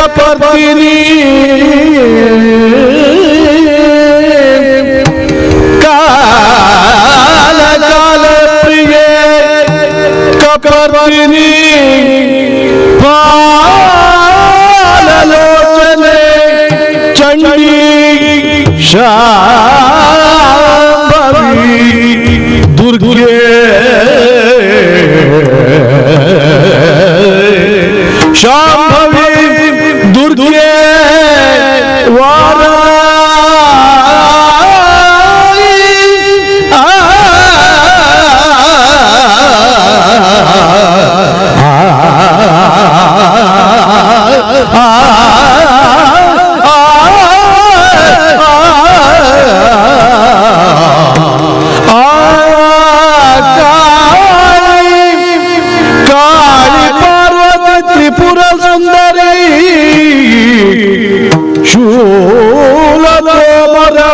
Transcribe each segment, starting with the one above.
ಕಪರ್ದಿನಿ ಕಾಲ ಕಾಲ ಪ್ರಿಯೆ ಕಪರ್ದಿನಿ ಪಾಲಲೋಚನೆ ಚಂಡಿ ಶಾಂಭವಿ ದುರ್ಗೆ ಶಾಂಭವಿ ದುರ್ಗೆ ವಾರ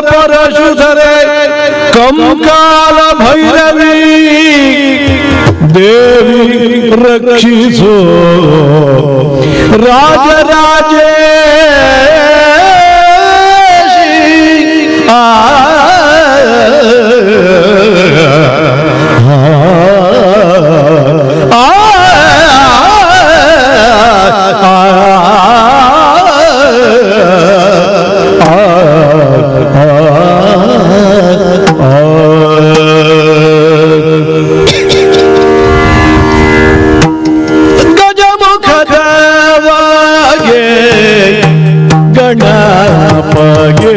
ಪರಶುಧರೆ ಕಂಕಾಲ ಭೈರವಿ ದೇವಿ ರಕ್ಷಿಸೋ ರಾಜರಾಜೇಶಿ ಗಜಮುಖದವಾಗೆ ಗಣಪಗೆ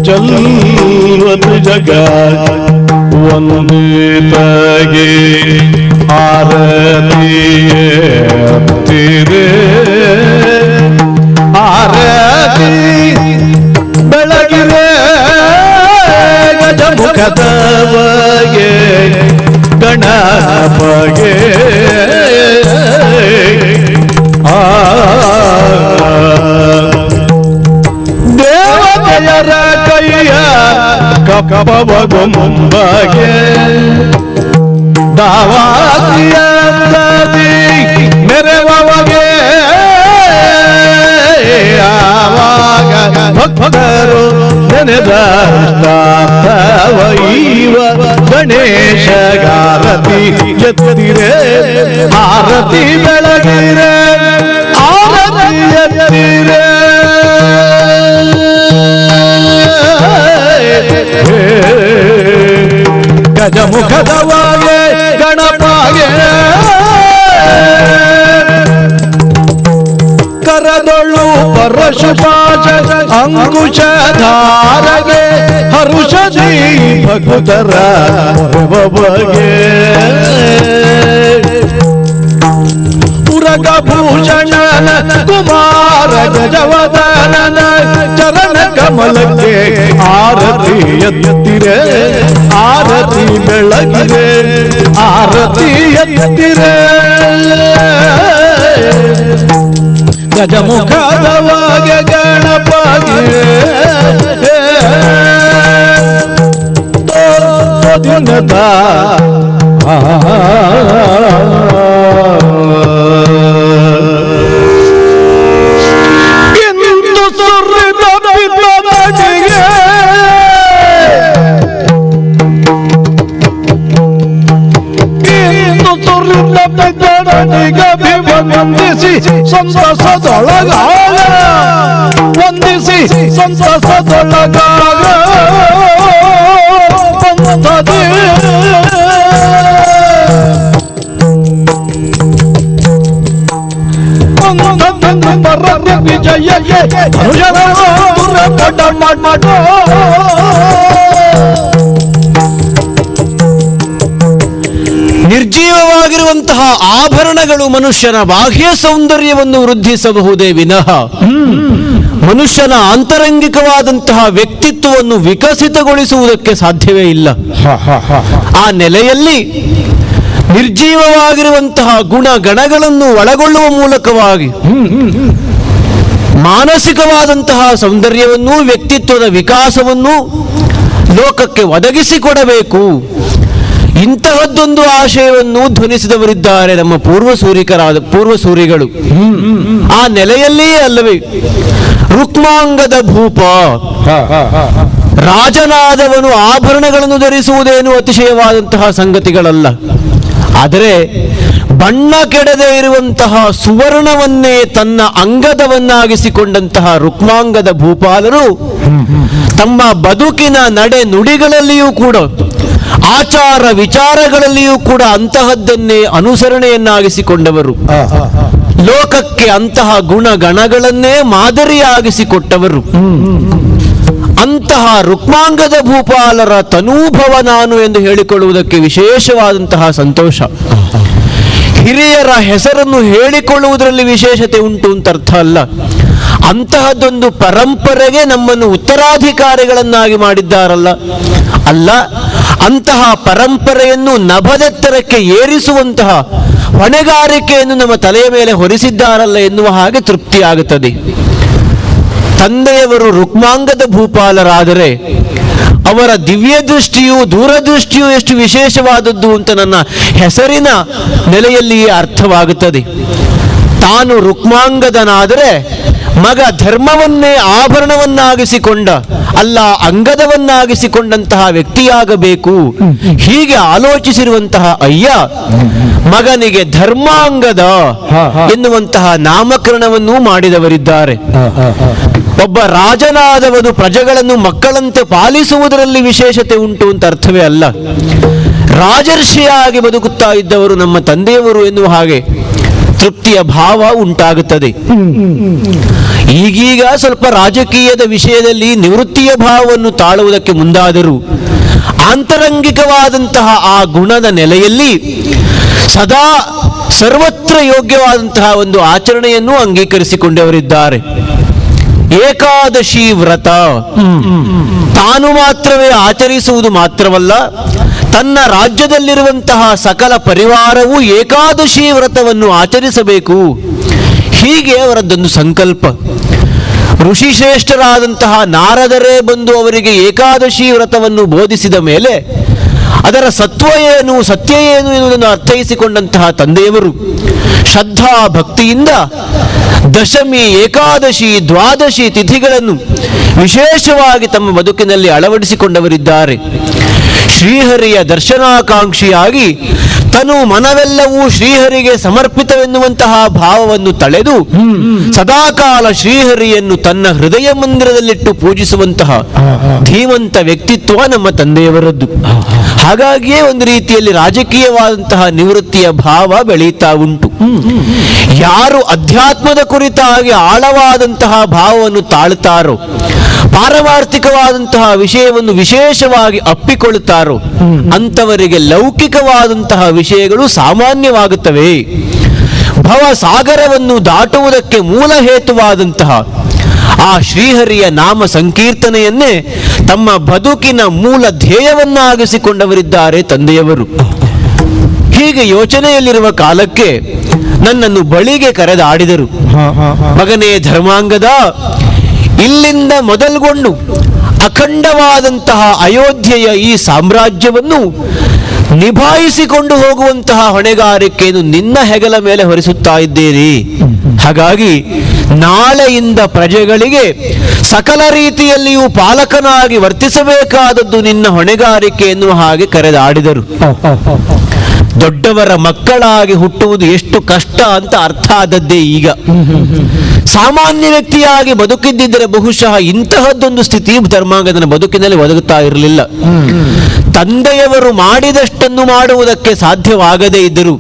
ಚಲ್ವತ್ ಜಗ ವಂದಿತಗೆ ಆರತಿಯೇ ಆರತಿ ಬೆಳಗಿರೆ ಗಜಮುಖದವಗೆ ಗಣಪಗೆ ದೇವತೆಯರ ಕೈಯ ಕಪವಗುಂಬಗೆ ದಾವಾತಿಯ ಮೆರವಗೆ ಆವಾಗ ಭಕ್ತರು ನೆನೆದವೈವ ಗಣೇಶ ಗಾರತಿ ಎತ್ತಿರೆ ಆರತಿ ಬೆಳಗಿರೆ ಆರತಿ ಎತ್ತಿರೆ ಗಜಮುಖದವಾಗೆ ಗಣಪಗೆ ಕರದೊಳು ಪರಶುಪಾಶ ಅಂಕುಶಧಾರಗೆ ಹರುಷದಿ ಭಕ್ತರ ಬಗೆ ಪುರಗಭೂಷಣನ ಕುಮಾರ ಗಜವದನನ ಚರಣ ಕಮಲಕ್ಕೆ ಆರತಿ ಎತ್ತಿರೆ ಆರತಿ ಬೆಳಗಿರೆ ಆರತಿ ಎತ್ತಿರೆ ಗಜಮುಖದವಾಗೆ ಗಣಪಗೆ ತೋರ್ದಿನದ ಇಂದು ಸುರಿದ ಬಿದ್ದಡಿಗೆ ಇಂದು ಸುರಿದ ಬಿದ್ದಡಿಗೆ ವಂದಿಸಿ ಸಂತಸದೊಳಗಾಗ ವಂದಿಸಿ ಸಂತಸದೊಳಗಾಗ ಬಂದದೆ ಪರ ವಿಜಯಕ್ಕೆ ಪಟ ಮಾಡೋ ನಿರ್ಜೀವವಾಗಿರುವಂತಹ ಆಭರಣಗಳು ಮನುಷ್ಯನ ಬಾಹ್ಯ ಸೌಂದರ್ಯವನ್ನು ವೃದ್ಧಿಸಬಹುದೇ ವಿನಃ ಮನುಷ್ಯನ ಆಂತರಂಗಿಕವಾದಂತಹ ವ್ಯಕ್ತಿತ್ವವನ್ನು ವಿಕಸಿತಗೊಳಿಸುವುದಕ್ಕೆ ಸಾಧ್ಯವೇ ಇಲ್ಲ. ಆ ನೆಲೆಯಲ್ಲಿ ನಿರ್ಜೀವವಾಗಿರುವಂತಹ ಗುಣಗಣಗಳನ್ನು ಒಳಗೊಳ್ಳುವ ಮೂಲಕವಾಗಿ ಮಾನಸಿಕವಾದಂತಹ ಸೌಂದರ್ಯವನ್ನು ವ್ಯಕ್ತಿತ್ವದ ವಿಕಾಸವನ್ನು ಲೋಕಕ್ಕೆ ಒದಗಿಸಿಕೊಡಬೇಕು. ಇಂತಹದ್ದೊಂದು ಆಶಯವನ್ನು ಧ್ವನಿಸಿದವರಿದ್ದಾರೆ ನಮ್ಮ ಪೂರ್ವಸೂರಿಗಳು. ಆ ನೆಲೆಯಲ್ಲಿಯೇ ಅಲ್ಲವೇ ರುಕ್ಮಾಂಗದ ಭೂಪ, ರಾಜನಾದವನು ಆಭರಣಗಳನ್ನು ಧರಿಸುವುದೇನು ಅತಿಶಯವಾದಂತಹ ಸಂಗತಿಗಳಲ್ಲ. ಆದರೆ ಬಣ್ಣ ಕೆಡದೆ ಇರುವಂತಹ ಸುವರ್ಣವನ್ನೇ ತನ್ನ ಅಂಗದವನ್ನಾಗಿಸಿಕೊಂಡಂತಹ ರುಕ್ಮಾಂಗದ ಭೂಪಾಲರು ತಮ್ಮ ಬದುಕಿನ ನಡೆ ನುಡಿಗಳಲ್ಲಿಯೂ ಕೂಡ, ಆಚಾರ ವಿಚಾರಗಳಲ್ಲಿಯೂ ಕೂಡ ಅಂತಹದ್ದನ್ನೇ ಅನುಸರಣೆಯನ್ನಾಗಿಸಿಕೊಂಡವರು. ಲೋಕಕ್ಕೆ ಅಂತಹ ಗುಣಗಣಗಳನ್ನೇ ಮಾದರಿಯಾಗಿಸಿಕೊಟ್ಟವರು. ಅಂತಹ ರುಕ್ಮಾಂಗದ ಭೂಪಾಲರ ತನೂಭವ ನಾನು ಎಂದು ಹೇಳಿಕೊಳ್ಳುವುದಕ್ಕೆ ವಿಶೇಷವಾದಂತಹ ಸಂತೋಷ. ಹಿರಿಯರ ಹೆಸರನ್ನು ಹೇಳಿಕೊಳ್ಳುವುದರಲ್ಲಿ ವಿಶೇಷತೆ ಉಂಟು ಅಂತ ಅರ್ಥ ಅಲ್ಲ. ಅಂತಹದ್ದೊಂದು ಪರಂಪರೆಗೆ ನಮ್ಮನ್ನು ಉತ್ತರಾಧಿಕಾರಿಗಳನ್ನಾಗಿ ಮಾಡಿದ್ದಾರಲ್ಲ, ಅಲ್ಲ, ಅಂತಹ ಪರಂಪರೆಯನ್ನು ನಭದೆತ್ತರಕ್ಕೆ ಏರಿಸುವಂತಹ ಹೊಣೆಗಾರಿಕೆಯನ್ನು ನಮ್ಮ ತಲೆಯ ಮೇಲೆ ಹೊರಿಸಿದ್ದಾರಲ್ಲ ಎನ್ನುವ ಹಾಗೆ ತೃಪ್ತಿಯಾಗುತ್ತದೆ. ತಂದೆಯವರು ರುಕ್ಮಾಂಗದ ಭೂಪಾಲರಾದರೆ ಅವರ ದಿವ್ಯ ದೃಷ್ಟಿಯು, ದೂರದೃಷ್ಟಿಯು ಎಷ್ಟು ವಿಶೇಷವಾದದ್ದು ಅಂತ ನನ್ನ ಹೆಸರಿನ ನೆಲೆಯಲ್ಲಿಯೇ ಅರ್ಥವಾಗುತ್ತದೆ. ತಾನು ರುಕ್ಮಾಂಗದನಾದರೆ ಮಗ ಧರ್ಮವನ್ನೇ ಆಭರಣವನ್ನಾಗಿಸಿಕೊಂಡ, ಅಲ್ಲ ಅಂಗದವನ್ನಾಗಿಸಿಕೊಂಡಂತಹ ವ್ಯಕ್ತಿಯಾಗಬೇಕು. ಹೀಗೆ ಆಲೋಚಿಸಿರುವಂತಹ ಅಯ್ಯ ಮಗನಿಗೆ ಧರ್ಮಾಂಗದ ಎನ್ನುವಂತಹ ನಾಮಕರಣವನ್ನೂ ಮಾಡಿದವರಿದ್ದಾರೆ. ಒಬ್ಬ ರಾಜನಾದವನು ಪ್ರಜೆಗಳನ್ನು ಮಕ್ಕಳಂತೆ ಪಾಲಿಸುವುದರಲ್ಲಿ ವಿಶೇಷತೆ ಉಂಟು ಅಂತ ಅರ್ಥವೇ ಅಲ್ಲ. ರಾಜರ್ಷಿಯಾಗಿ ಬದುಕುತ್ತಾ ಇದ್ದವರು ನಮ್ಮ ತಂದೆಯವರು ಎನ್ನುವ ಹಾಗೆ ತೃಪ್ತಿಯ ಭಾವ ಉಂಟಾಗುತ್ತದೆ. ಈಗೀಗ ಸ್ವಲ್ಪ ರಾಜಕೀಯದ ವಿಷಯದಲ್ಲಿ ನಿವೃತ್ತಿಯ ಭಾವವನ್ನು ತಾಳುವುದಕ್ಕೆ ಮುಂದಾದರೂ ಆಂತರಂಗಿಕವಾದಂತಹ ಆ ಗುಣದ ನೆಲೆಯಲ್ಲಿ ಸದಾ ಸರ್ವತ್ರ ಯೋಗ್ಯವಾದಂತಹ ಒಂದು ಆಚರಣೆಯನ್ನು ಅಂಗೀಕರಿಸಿಕೊಂಡವರಿದ್ದಾರೆ. ಏಕಾದಶಿ ವ್ರತ ತಾನು ಮಾತ್ರವೇ ಆಚರಿಸುವುದು ಮಾತ್ರವಲ್ಲ, ತನ್ನ ರಾಜ್ಯದಲ್ಲಿರುವಂತಹ ಸಕಲ ಪರಿವಾರವೂ ಏಕಾದಶಿ ವ್ರತವನ್ನು ಆಚರಿಸಬೇಕು. ಹೀಗೆ ಅವರದ್ದೊಂದು ಸಂಕಲ್ಪ. ಋಷಿಶ್ರೇಷ್ಠರಾದಂತಹ ನಾರದರೇ ಬಂದು ಅವರಿಗೆ ಏಕಾದಶಿ ವ್ರತವನ್ನು ಬೋಧಿಸಿದ ಮೇಲೆ ಅದರ ಸತ್ವ ಏನು, ಸತ್ಯ ಏನು ಎನ್ನುವುದನ್ನು ಅರ್ಥೈಸಿಕೊಂಡಂತಹ ತಂದೆಯವರು ಶ್ರದ್ಧಾ ಭಕ್ತಿಯಿಂದ ದಶಮಿ, ಏಕಾದಶಿ, ದ್ವಾದಶಿ ತಿಥಿಗಳನ್ನು ವಿಶೇಷವಾಗಿ ತಮ್ಮ ಬದುಕಿನಲ್ಲಿ ಅಳವಡಿಸಿಕೊಂಡವರಿದ್ದಾರೆ. ಶ್ರೀಹರಿಯ ದರ್ಶನಾಕಾಂಕ್ಷಿಯಾಗಿ ತನು ಮನವೆಲ್ಲವೂ ಶ್ರೀಹರಿಗೆ ಸಮರ್ಪಿತವೆನ್ನುವಂತಹ ಭಾವವನ್ನು ತಳೆದು ಸದಾಕಾಲ ಶ್ರೀಹರಿಯನ್ನು ತನ್ನ ಹೃದಯ ಮಂದಿರದಲ್ಲಿಟ್ಟು ಪೂಜಿಸುವಂತಹ ಧೀಮಂತ ವ್ಯಕ್ತಿತ್ವ ನಮ್ಮ ತಂದೆಯವರದ್ದು. ಹಾಗಾಗಿಯೇ ಒಂದು ರೀತಿಯಲ್ಲಿ ರಾಜಕೀಯವಾದಂತಹ ನಿವೃತ್ತಿಯ ಭಾವ ಬೆಳೀತಾ ಉಂಟು. ಯಾರು ಅಧ್ಯಾತ್ಮದ ಕುರಿತಾಗಿ ಆಳವಾದಂತಹ ಭಾವವನ್ನು ತಾಳುತ್ತಾರೋ, ಪಾರಮಾರ್ಥಿಕವಾದಂತಹ ವಿಷಯವನ್ನು ವಿಶೇಷವಾಗಿ ಅಪ್ಪಿಕೊಳ್ಳುತ್ತಾರೋ ಅಂತವರಿಗೆ ಲೌಕಿಕವಾದಂತಹ ವಿಷಯಗಳು ಸಾಮಾನ್ಯವಾಗುತ್ತವೆ. ಭವಸಾಗರವನ್ನು ದಾಟುವುದಕ್ಕೆ ಮೂಲ ಹೇತುವಾದಂತಹ ಆ ಶ್ರೀಹರಿಯ ನಾಮ ಸಂಕೀರ್ತನೆಯನ್ನೇ ತಮ್ಮ ಬದುಕಿನ ಮೂಲ ಧ್ಯೇಯವನ್ನಾಗಿಸಿಕೊಂಡವರಿದ್ದಾರೆ ತಂದೆಯವರು. ಹೀಗೆ ಯೋಚನೆಯಲ್ಲಿರುವ ಕಾಲಕ್ಕೆ ನನ್ನನ್ನು ಬಳಿಗೆ ಕರೆದಾಡಿದರು. ಮಗನೇ ಧರ್ಮಾಂಗದ, ಇಲ್ಲಿಂದ ಮೊದಲುಗೊಂಡು ಅಖಂಡವಾದಂತಹ ಅಯೋಧ್ಯೆಯ ಈ ಸಾಮ್ರಾಜ್ಯವನ್ನು ನಿಭಾಯಿಸಿಕೊಂಡು ಹೋಗುವಂತಹ ಹೊಣೆಗಾರಿಕೆಯನ್ನು ನಿನ್ನ ಹೆಗಲ ಮೇಲೆ ಹೊರಿಸುತ್ತಾ ಇದ್ದೇನೆ. ಹಾಗಾಗಿ ನಾಳೆಯಿಂದ ಪ್ರಜೆಗಳಿಗೆ ಸಕಲ ರೀತಿಯಲ್ಲಿಯೂ ಪಾಲಕನಾಗಿ ವರ್ತಿಸಬೇಕಾದದ್ದು ನಿನ್ನ ಹೊಣೆಗಾರಿಕೆ ಎನ್ನುವ ಹಾಗೆ ಕರೆದಾಡಿದರು. ದೊಡ್ಡವರ ಮಕ್ಕಳಾಗಿ ಹುಟ್ಟುವುದು ಎಷ್ಟು ಕಷ್ಟ ಅಂತ ಅರ್ಥ ಆದದ್ದೇ ಈಗ. ಸಾಮಾನ್ಯ ವ್ಯಕ್ತಿಯಾಗಿ ಬದುಕಿದ್ದಿದ್ದರೆ ಬಹುಶಃ ಇಂತಹದ್ದೊಂದು ಸ್ಥಿತಿ ಧರ್ಮಾಂಗದನ ಬದುಕಿನಲ್ಲಿ ಒದಗುತ್ತಾ ಇರಲಿಲ್ಲ. ತಂದೆಯವರು ಮಾಡಿದಷ್ಟನ್ನು ಮಾಡುವುದಕ್ಕೆ ಸಾಧ್ಯವಾಗದೇ ಇದ್ದರು,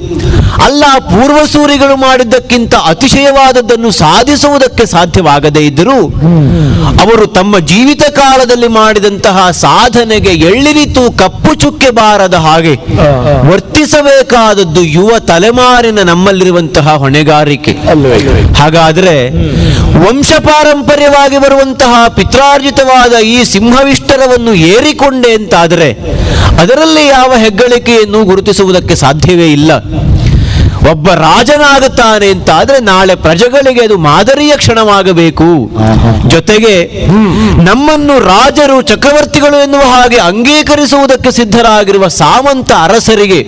ಅಲ್ಲ ಪೂರ್ವಸೂರಿಗಳು ಮಾಡಿದ್ದಕ್ಕಿಂತ ಅತಿಶಯವಾದದ್ದನ್ನು ಸಾಧಿಸುವುದಕ್ಕೆ ಸಾಧ್ಯವಾಗದೇ ಇದ್ದರು, ಅವರು ತಮ್ಮ ಜೀವಿತ ಕಾಲದಲ್ಲಿ ಮಾಡಿದಂತಹ ಸಾಧನೆಗೆ ಎಳ್ಳಿರಿತು ಕಪ್ಪು ಚುಕ್ಕೆ ಬಾರದ ಹಾಗೆ ವರ್ತಿಸಬೇಕಾದದ್ದು ಯುವ ತಲೆಮಾರಿನ ನಮ್ಮಲ್ಲಿರುವಂತಹ ಹೊಣೆಗಾರಿಕೆ. ಹಾಗಾದರೆ ವಂಶ ಪಾರಂಪರ್ಯವಾಗಿ ಬರುವಂತಹ ಪಿತ್ರಾರ್ಜಿತವಾದ ಈ ಸಿಂಹವಿಷ್ಟರವನ್ನು ಏರಿಕೊಂಡೆ ಅಂತಾದರೆ ಅದರಲ್ಲಿ ಯಾವ ಹೆಗ್ಗಳಿಕೆಯನ್ನು ಗುರುತಿಸುವುದಕ್ಕೆ ಸಾಧ್ಯವೇ ಇಲ್ಲ. ಒಬ್ಬ ರಾಜನಾಗುತ್ತಾನೆ ಅಂತಾದ್ರೆ ನಾಳೆ ಪ್ರಜೆಗಳಿಗೆ ಅದು ಮಾದರಿಯ ಕ್ಷಣವಾಗಬೇಕು. ಜೊತೆಗೆ ನಮ್ಮನ್ನು ರಾಜರು ಚಕ್ರವರ್ತಿಗಳು ಎನ್ನುವ ಹಾಗೆ ಅಂಗೀಕರಿಸುವುದಕ್ಕೆ ಸಿದ್ಧರಾಗಿರುವ ಸಾಮಂತ ಅರಸರಿಗೆ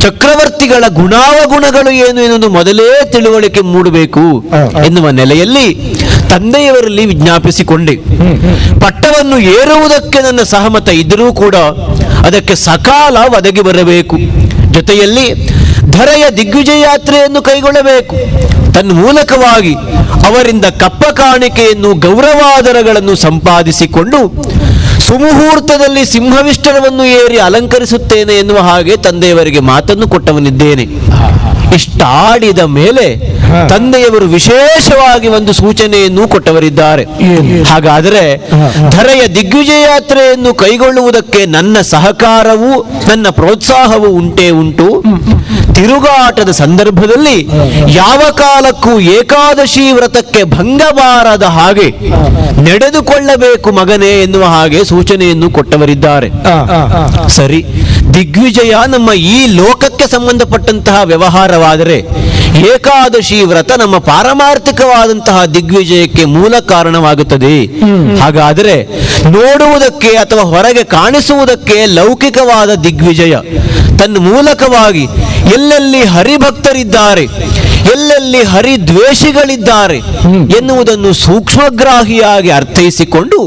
ಚಕ್ರವರ್ತಿಗಳ ಗುಣಾವಗುಣಗಳು ಏನು ಎನ್ನುವುದು ಮೊದಲೇ ತಿಳುವಳಿಕೆ ಮೂಡಬೇಕು ಎನ್ನುವ ನೆಲೆಯಲ್ಲಿ ತಂದೆಯವರಲ್ಲಿ ವಿಜ್ಞಾಪಿಸಿಕೊಂಡೆ. ಪಟ್ಟವನ್ನು ಏರುವುದಕ್ಕೆ ನನ್ನ ಸಹಮತ ಇದ್ದರೂ ಕೂಡ ಅದಕ್ಕೆ ಸಕಾಲ ಒದಗಿ ಬರಬೇಕು. ಜೊತೆಯಲ್ಲಿ ಧರೆಯ ದಿಗ್ವಿಜಯ ಯಾತ್ರೆಯನ್ನು ಕೈಗೊಳ್ಳಬೇಕು. ತನ್ನ ಮೂಲಕವಾಗಿ ಅವರಿಂದ ಕಪ್ಪ ಕಾಣಿಕೆಯನ್ನು ಗೌರವಾದರಗಳನ್ನು ಸಂಪಾದಿಸಿಕೊಂಡು ಸುಮುಹೂರ್ತದಲ್ಲಿ ಸಿಂಹವಿಷ್ಟರವನ್ನು ಏರಿ ಅಲಂಕರಿಸುತ್ತೇನೆ ಎನ್ನುವ ಹಾಗೆ ತಂದೆಯವರಿಗೆ ಮಾತನ್ನು ಕೊಟ್ಟವನಿದ್ದೇನೆ. ಇಷ್ಟಾಡಿದ ಮೇಲೆ ತಂದೆಯವರು ವಿಶೇಷವಾಗಿ ಒಂದು ಸೂಚನೆಯನ್ನು ಕೊಟ್ಟವರಿದ್ದಾರೆ. ಹಾಗಾದರೆ ಧರೆಯ ದಿಗ್ವಿಜಯ ಯಾತ್ರೆಯನ್ನು ಕೈಗೊಳ್ಳುವುದಕ್ಕೆ ನನ್ನ ಸಹಕಾರವೂ ನನ್ನ ಪ್ರೋತ್ಸಾಹವೂ ಉಂಟೇ ಉಂಟು. ತಿರುಗಾಟದ ಸಂದರ್ಭದಲ್ಲಿ ಯಾವ ಕಾಲಕ್ಕೂ ಏಕಾದಶಿ ವ್ರತಕ್ಕೆ ಭಂಗ ಬಾರದ ಹಾಗೆ ನಡೆದುಕೊಳ್ಳಬೇಕು ಮಗನೇ ಎನ್ನುವ ಹಾಗೆ ಸೂಚನೆಯನ್ನು ಕೊಟ್ಟವರಿದ್ದಾರೆ. ಸರಿ, ದಿಗ್ವಿಜಯ ನಮ್ಮ ಈ ಲೋಕಕ್ಕೆ ಸಂಬಂಧಪಟ್ಟಂತಹ ವ್ಯವಹಾರವಾದರೆ ಏಕಾದಶಿ ವ್ರತ ನಮ್ಮ ಪಾರಮಾರ್ಥಿಕವಾದಂತಹ ದಿಗ್ವಿಜಯಕ್ಕೆ ಮೂಲ ಕಾರಣವಾಗುತ್ತದೆ. ಹಾಗಾದರೆ ನೋಡುವುದಕ್ಕೆ ಅಥವಾ ಹೊರಗೆ ಕಾಣಿಸುವುದಕ್ಕೆ ಲೌಕಿಕವಾದ ದಿಗ್ವಿಜಯ ತನ್ನ ಮೂಲಕವಾಗಿ ಎಲ್ಲೆಲ್ಲಿ ಹರಿಭಕ್ತರಿದ್ದಾರೆ, ಎಲ್ಲೆಲ್ಲಿ ಹರಿದ್ವೇಷಿಗಳಿದ್ದಾರೆ ಎನ್ನುವುದನ್ನು ಸೂಕ್ಷ್ಮಗ್ರಾಹಿಯಾಗಿ ಅರ್ಥೈಸಿಕೊಂಡು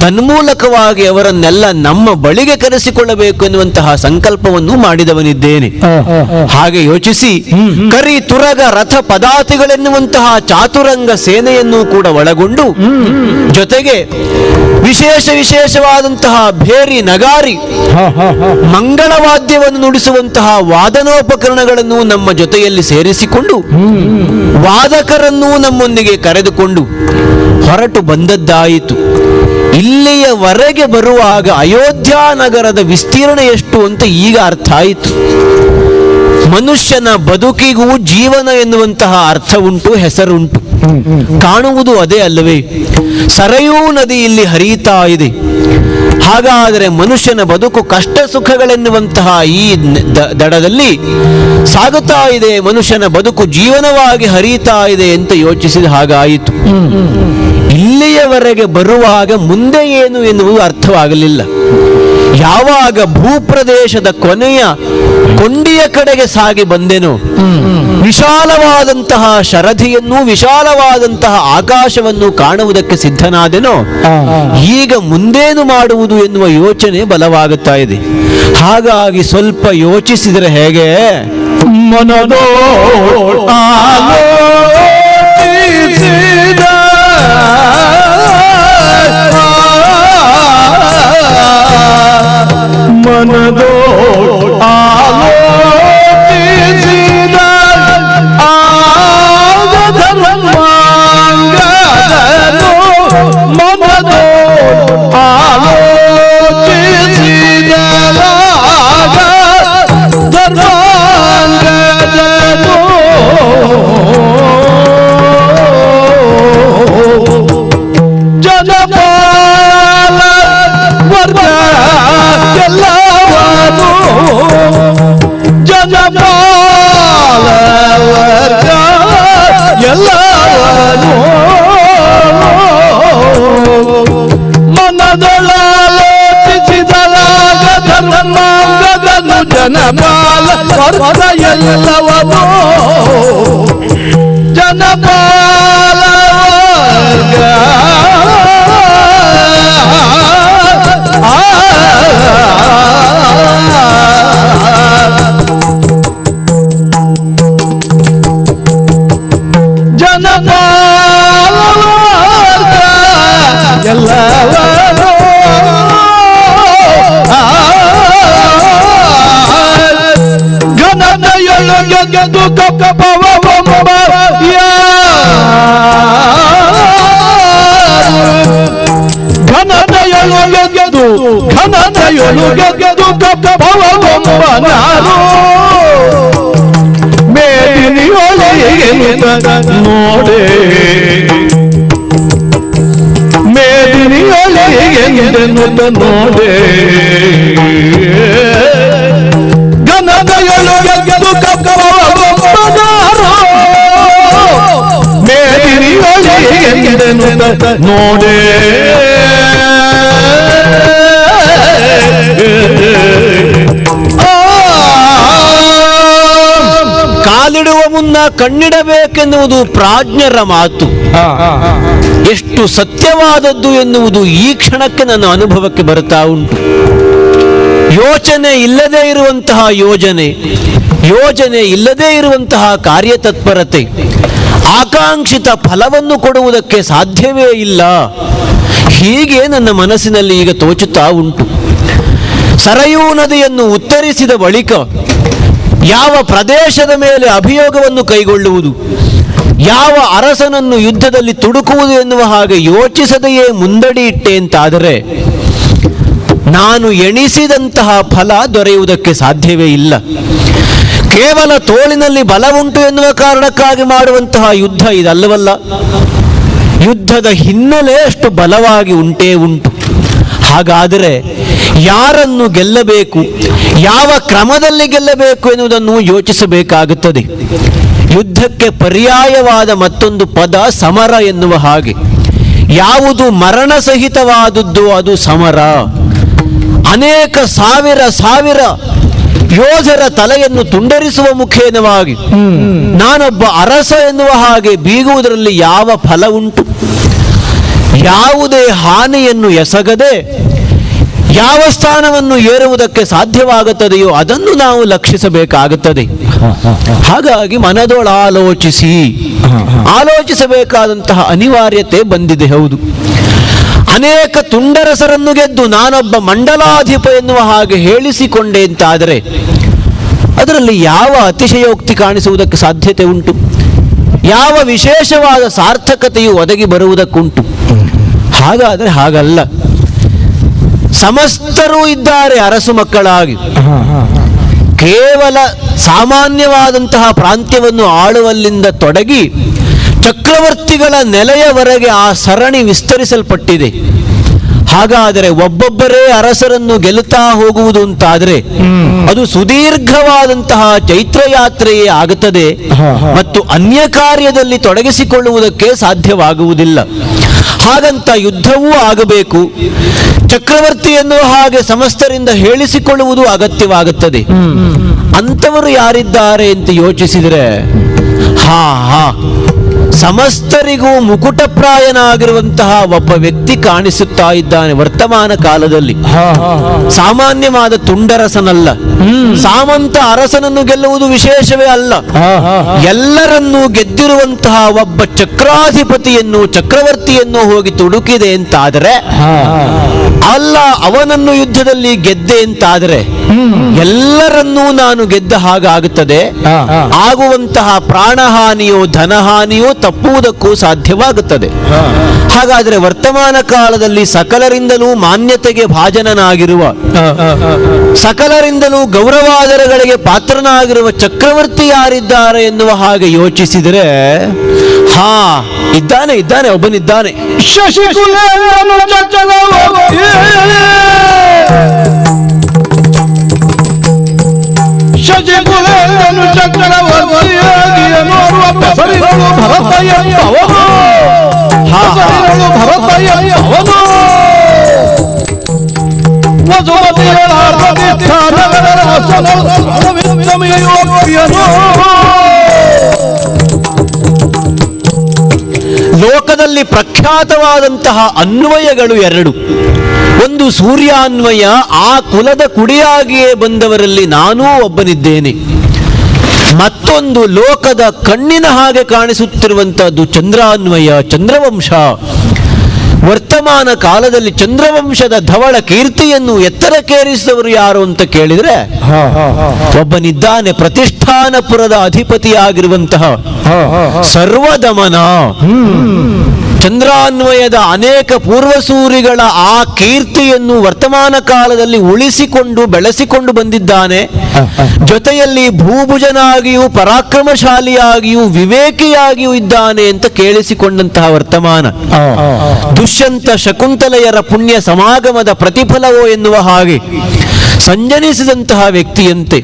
ತನ್ಮೂಲಕವಾಗಿ ಅವರನ್ನೆಲ್ಲ ನಮ್ಮ ಬಳಿಗೆ ಕರೆಸಿಕೊಳ್ಳಬೇಕು ಎನ್ನುವಂತಹ ಸಂಕಲ್ಪವನ್ನು ಮಾಡಿದವನಿದ್ದೇನೆ. ಹಾಗೆ ಯೋಚಿಸಿ ಕರಿ ತುರಗ ರಥ ಪದಾತಿಗಳೆನ್ನುವಂತಹ ಚಾತುರಂಗ ಸೇನೆಯನ್ನು ಕೂಡ ಒಳಗೊಂಡು ಜೊತೆಗೆ ವಿಶೇಷವಾದಂತಹ ಭೇರಿ ನಗಾರಿ ಮಂಗಳವಾದ್ಯವನ್ನು ನುಡಿಸುವಂತಹ ವಾದನೋಪಕರಣಗಳನ್ನು ನಮ್ಮ ಜೊತೆಯಲ್ಲಿ ಸೇರಿಸಿಕೊಂಡು ವಾದಕರನ್ನೂ ನಮ್ಮೊಂದಿಗೆ ಕರೆದುಕೊಂಡು ಹೊರಟು ಬಂದದ್ದಾಯಿತು. ಇಲ್ಲಿಯವರೆಗೆ ಬರುವಾಗ ಅಯೋಧ್ಯ ನಗರದ ವಿಸ್ತೀರ್ಣ ಎಷ್ಟು ಅಂತ ಈಗ ಅರ್ಥ ಆಯಿತು. ಮನುಷ್ಯನ ಬದುಕಿಗೂ ಜೀವನ ಎನ್ನುವಂತಹ ಅರ್ಥ ಉಂಟು, ಹೆಸರುಂಟು. ಕಾಣುವುದು ಅದೇ ಅಲ್ಲವೇ? ಸರಯೂ ನದಿ ಇಲ್ಲಿ ಹರಿಯುತ್ತಾ ಇದೆ. ಹಾಗಾದರೆ ಮನುಷ್ಯನ ಬದುಕು ಕಷ್ಟ ಸುಖಗಳೆನ್ನುವಂತಹ ಈ ದಡದಲ್ಲಿ ಸಾಗುತ್ತಾ ಇದೆ, ಮನುಷ್ಯನ ಬದುಕು ಜೀವನವಾಗಿ ಹರಿಯುತ್ತಾ ಇದೆ ಅಂತ ಯೋಚಿಸಿದ ಹಾಗಾಯಿತು. ಇಲ್ಲಿಯವರೆಗೆ ಬರುವಾಗ ಮುಂದೆ ಏನು ಎನ್ನುವುದು ಅರ್ಥವಾಗಲಿಲ್ಲ. ಯಾವಾಗ ಭೂಪ್ರದೇಶದ ಕೊನೆಯ ಕೊಂಡಿಯ ಕಡೆಗೆ ಸಾಗಿ ಬಂದೆನೋ, ವಿಶಾಲವಾದಂತಹ ಶರಧಿಯನ್ನು ವಿಶಾಲವಾದಂತಹ ಆಕಾಶವನ್ನು ಕಾಣುವುದಕ್ಕೆ ಸಿದ್ಧನಾದೆನೋ, ಈಗ ಮುಂದೇನು ಮಾಡುವುದು ಎನ್ನುವ ಯೋಚನೆ ಬಲವಾಗುತ್ತಾ ಇದೆ. ಹಾಗಾಗಿ ಸ್ವಲ್ಪ ಯೋಚಿಸಿದರೆ ಹೇಗೆ? ಮನದೋ ಮನದೋ ಆಲೋಚಿಸಿದ ಧರ್ಮಾಂಗದನು ಮನದೋ ಆಲೋಚಿಸಿದ ಧರ್ಮಾಂಗದನು ಜನಪಾಲ ವರ್ಗ ಎಲ್ಲವನು ಜನಪಾಲ ವರ್ಗ ಎಲ್ಲವನು ಮನದೊಳಾಲೋಚಿಸಿದಲಾಗ ಧರ್ಮಾಂಗದನು ಜನಪಾಲ ವರ್ಗ ಎಲ್ಲವನು ಜನಪಾಲ ವರ್ಗ ಎಲ್ಲವನು ಘನತೆಯೊಳಗೆದು ಕಪ್ಪವೊಬ್ಬ ಘನತೆಯೊಳಗೆದು ಕಪ್ಪವೊಬ್ಬನಾರು ಮೇದಿನಿಯೊಳಗೆ ನೋಡೆ ಮೇದಿನಿಯೊಳಗೆ ನೋಡೆ ಘನತೆಯೊಳಗೆದು ಕಪ್ಪವೊಬ್ಬ ಎಂದೆನುತ ನೋಡೆ ಕಾಲಿಡುವ ಮುನ್ನ ಕಣ್ಣಿಡಬೇಕೆನ್ನುವುದು ಪ್ರಾಜ್ಞರ ಮಾತು. ಎಷ್ಟು ಸತ್ಯವಾದದ್ದು ಎನ್ನುವುದು ಈ ಕ್ಷಣಕ್ಕೆ ನನ್ನ ಅನುಭವಕ್ಕೆ ಬರ್ತಾ ಉಂಟು. ಯೋಚನೆ ಇಲ್ಲದೆ ಇರುವಂತಹ ಯೋಜನೆ ಇಲ್ಲದೆ ಇರುವಂತಹ ಕಾರ್ಯತತ್ಪರತೆ ಆಕಾಂಕ್ಷಿತ ಫಲವನ್ನು ಕೊಡುವುದಕ್ಕೆ ಸಾಧ್ಯವೇ ಇಲ್ಲ. ಹೀಗೆ ನನ್ನ ಮನಸ್ಸಿನಲ್ಲಿ ಈಗ ತೋಚುತ್ತಾ ಉಂಟು. ಸರಯೂ ನದಿಯನ್ನು ಉತ್ತರಿಸಿದ ಬಳಿಕ ಯಾವ ಪ್ರದೇಶದ ಮೇಲೆ ಅಭಿಯೋಗವನ್ನು ಕೈಗೊಳ್ಳುವುದು, ಯಾವ ಅರಸನನ್ನು ಯುದ್ಧದಲ್ಲಿ ತುಡುಕುವುದು ಎನ್ನುವ ಹಾಗೆ ಯೋಚಿಸದೆಯೇ ಮುಂದಡಿ ಇಟ್ಟೆ ಅಂತಾದರೆ ನಾನು ಎಣಿಸಿದಂತಹ ಫಲ ದೊರೆಯುವುದಕ್ಕೆ ಸಾಧ್ಯವೇ ಇಲ್ಲ. ಕೇವಲ ತೋಳಿನಲ್ಲಿ ಬಲವುಂಟು ಎನ್ನುವ ಕಾರಣಕ್ಕಾಗಿ ಮಾಡುವಂತಹ ಯುದ್ಧ ಇದಲ್ಲವಲ್ಲ. ಯುದ್ಧದ ಹಿನ್ನೆಲೆ ಅಷ್ಟು ಬಲವಾಗಿ ಉಂಟೇ ಉಂಟು. ಹಾಗಾದರೆ ಯಾರನ್ನು ಗೆಲ್ಲಬೇಕು, ಯಾವ ಕ್ರಮದಲ್ಲಿ ಗೆಲ್ಲಬೇಕು ಎನ್ನುವುದನ್ನು ಯೋಚಿಸಬೇಕಾಗುತ್ತದೆ. ಯುದ್ಧಕ್ಕೆ ಪರ್ಯಾಯವಾದ ಮತ್ತೊಂದು ಪದ ಸಮರ ಎನ್ನುವ ಹಾಗೆ. ಯಾವುದು ಮರಣ ಸಹಿತವಾದದ್ದು ಅದು ಸಮರ. ಅನೇಕ ಸಾವಿರ ಯೋಧರ ತಲೆಯನ್ನು ತುಂಡರಿಸುವ ಮುಖೇನವಾಗಿ ನಾನೊಬ್ಬ ಅರಸ ಎನ್ನುವ ಹಾಗೆ ಬೀಗುವುದರಲ್ಲಿ ಯಾವ ಫಲ ಉಂಟು? ಯಾವುದೇ ಹಾನಿಯನ್ನು ಎಸಗದೆ ಯಾವ ಸ್ಥಾನವನ್ನು ಏರುವುದಕ್ಕೆ ಸಾಧ್ಯವಾಗುತ್ತದೆಯೋ ಅದನ್ನು ನಾವು ಲಕ್ಷಿಸಬೇಕಾಗುತ್ತದೆ. ಹಾಗಾಗಿ ಆಲೋಚಿಸಬೇಕಾದಂತಹ ಅನಿವಾರ್ಯತೆ ಬಂದಿದೆ. ಹೌದು, ಅನೇಕ ತುಂಡರಸರನ್ನು ಗೆದ್ದು ನಾನೊಬ್ಬ ಮಂಡಲಾಧಿಪ ಎನ್ನುವ ಹಾಗೆ ಹೇಳಿಸಿಕೊಂಡೆ ಅಂತಾದರೆ ಅದರಲ್ಲಿ ಯಾವ ಅತಿಶಯೋಕ್ತಿ ಕಾಣಿಸುವುದಕ್ಕೆ ಸಾಧ್ಯತೆ ಉಂಟು? ಯಾವ ವಿಶೇಷವಾದ ಸಾರ್ಥಕತೆಯು ಒದಗಿ ಬರುವುದಕ್ಕುಂಟು? ಹಾಗಾದರೆ ಹಾಗಲ್ಲ. ಸಮಸ್ತರೂ ಇದ್ದಾರೆ ಅರಸು ಮಕ್ಕಳಾಗಿ. ಕೇವಲ ಸಾಮಾನ್ಯವಾದಂತಹ ಪ್ರಾಂತ್ಯವನ್ನು ಆಳುವಲ್ಲಿಂದ ತೊಡಗಿ ಚಕ್ರವರ್ತಿಗಳ ನೆಲೆಯವರೆಗೆ ಆ ಸರಣಿ ವಿಸ್ತರಿಸಲ್ಪಟ್ಟಿದೆ. ಹಾಗಾದರೆ ಒಬ್ಬೊಬ್ಬರೇ ಅರಸರನ್ನು ಗೆಲ್ಲುತ್ತಾ ಹೋಗುವುದು ಅಂತಾದರೆ ಅದು ಸುದೀರ್ಘವಾದಂತಹ ಚೈತ್ರಯಾತ್ರೆಯೇ ಆಗುತ್ತದೆ ಮತ್ತು ಅನ್ಯ ಕಾರ್ಯದಲ್ಲಿ ತೊಡಗಿಸಿಕೊಳ್ಳುವುದಕ್ಕೆ ಸಾಧ್ಯವಾಗುವುದಿಲ್ಲ. ಹಾಗಂತ ಯುದ್ಧವೂ ಆಗಬೇಕು, ಚಕ್ರವರ್ತಿ ಎನ್ನುವ ಹಾಗೆ ಸಮಸ್ತರಿಂದ ಹೇಳಿಸಿಕೊಳ್ಳುವುದು ಅಗತ್ಯವಾಗುತ್ತದೆ. ಅಂಥವರು ಯಾರಿದ್ದಾರೆ ಅಂತ ಯೋಚಿಸಿದರೆ ಸಮಸ್ತರಿಗೂ ಮುಕುಟಪ್ರಾಯನಾಗಿರುವಂತಹ ಒಬ್ಬ ವ್ಯಕ್ತಿ ಕಾಣಿಸುತ್ತಾ ಇದ್ದಾನೆ ವರ್ತಮಾನ ಕಾಲದಲ್ಲಿ. ಸಾಮಾನ್ಯವಾದ ತುಂಡರಸನಲ್ಲ. ಸಾಮಂತ ಅರಸನನ್ನು ಗೆಲ್ಲುವುದು ವಿಶೇಷವೇ ಅಲ್ಲ. ಎಲ್ಲರನ್ನೂ ಗೆದ್ದಿರುವಂತಹ ಒಬ್ಬ ಚಕ್ರವರ್ತಿಯನ್ನು ಹೋಗಿ ತುಡುಕಿದೆ ಅಂತಾದರೆ ಅಲ್ಲ, ಅವನನ್ನು ಯುದ್ಧದಲ್ಲಿ ಗೆದ್ದೆ ಅಂತಾದರೆ ಎಲ್ಲರನ್ನೂ ನಾನು ಗೆದ್ದ ಹಾಗಾಗುತ್ತದೆ. ಆಗುವಂತಹ ಪ್ರಾಣಹಾನಿಯೋ ಧನಹಾನಿಯೋ ತಪ್ಪುವುದಕ್ಕೂ ಸಾಧ್ಯವಾಗುತ್ತದೆ. ಹಾಗಾದರೆ ವರ್ತಮಾನ ಕಾಲದಲ್ಲಿ ಸಕಲರಿಂದಲೂ ಮಾನ್ಯತೆಗೆ ಭಾಜನನಾಗಿರುವ, ಸಕಲರಿಂದಲೂ ಗೌರವಾದರಗಳಿಗೆ ಪಾತ್ರನಾಗಿರುವ ಚಕ್ರವರ್ತಿ ಯಾರಿದ್ದಾರೆ ಎನ್ನುವ ಹಾಗೆ ಯೋಚಿಸಿದರೆ ಇದ್ದಾನೆ ಒಬ್ಬನಿದ್ದಾನೆ. ಶಶಿಕುಲೇಂದ್ರನು ಚಕ್ರವರ್ತಿಯಾಗಿಯನು ಹೆಸರಿರಲು ಭರತಯ್ಯನವನು ವಸುಮತಿಯಳ ಪ್ರತಿಷ್ಠಾನಗಳ ಲೋಕದಲ್ಲಿ ಪ್ರಖ್ಯಾತವಾದಂತಹ ಅನ್ವಯಗಳು ಎರಡು. ಒಂದು ಸೂರ್ಯಾನ್ವಯ, ಆ ಕುಲದ ಕುಡಿಯಾಗಿಯೇ ಬಂದವರಲ್ಲಿ ನಾನೂ ಒಬ್ಬನಿದ್ದೇನೆ. ಮತ್ತೊಂದು ಲೋಕದ ಕಣ್ಣಿನ ಹಾಗೆ ಕಾಣಿಸುತ್ತಿರುವಂತಹದ್ದು ಚಂದ್ರಾನ್ವಯ, ಚಂದ್ರವಂಶ. ವರ್ತಮಾನ ಕಾಲದಲ್ಲಿ ಚಂದ್ರವಂಶದ ಧವಳ ಕೀರ್ತಿಯನ್ನು ಎತ್ತರಕ್ಕೇರಿಸಿದವರು ಯಾರು ಅಂತ ಕೇಳಿದ್ರೆ ಒಬ್ಬನಿದ್ದಾನೆ, ಪ್ರತಿಷ್ಠಾನಪುರದ ಅಧಿಪತಿಯಾಗಿರುವಂತಹ ಸರ್ವದಮನ. ಚಂದ್ರಾನ್ವಯದ ಅನೇಕ ಪೂರ್ವಸೂರಿಗಳ ಆ ಕೀರ್ತಿಯನ್ನು ವರ್ತಮಾನ ಕಾಲದಲ್ಲಿ ಉಳಿಸಿಕೊಂಡು ಬೆಳೆಸಿಕೊಂಡು ಬಂದಿದ್ದಾನೆ. ಜೊತೆಯಲ್ಲಿ ಭೂಭುಜನಾಗಿಯೂ ಪರಾಕ್ರಮಶಾಲಿಯಾಗಿಯೂ ವಿವೇಕಿಯಾಗಿಯೂ ಇದ್ದಾನೆ ಅಂತ ಕೇಳಿಸಿಕೊಂಡಂತಹ ವರ್ತಮಾನ. ದುಷ್ಯಂತ ಶಕುಂತಲೆಯರ ಪುಣ್ಯ ಸಮಾಗಮದ ಪ್ರತಿಫಲವೋ ಎನ್ನುವ ಹಾಗೆ ಸಂಜನಿಸಿದಂತಹ ವ್ಯಕ್ತಿಯಂತೆ.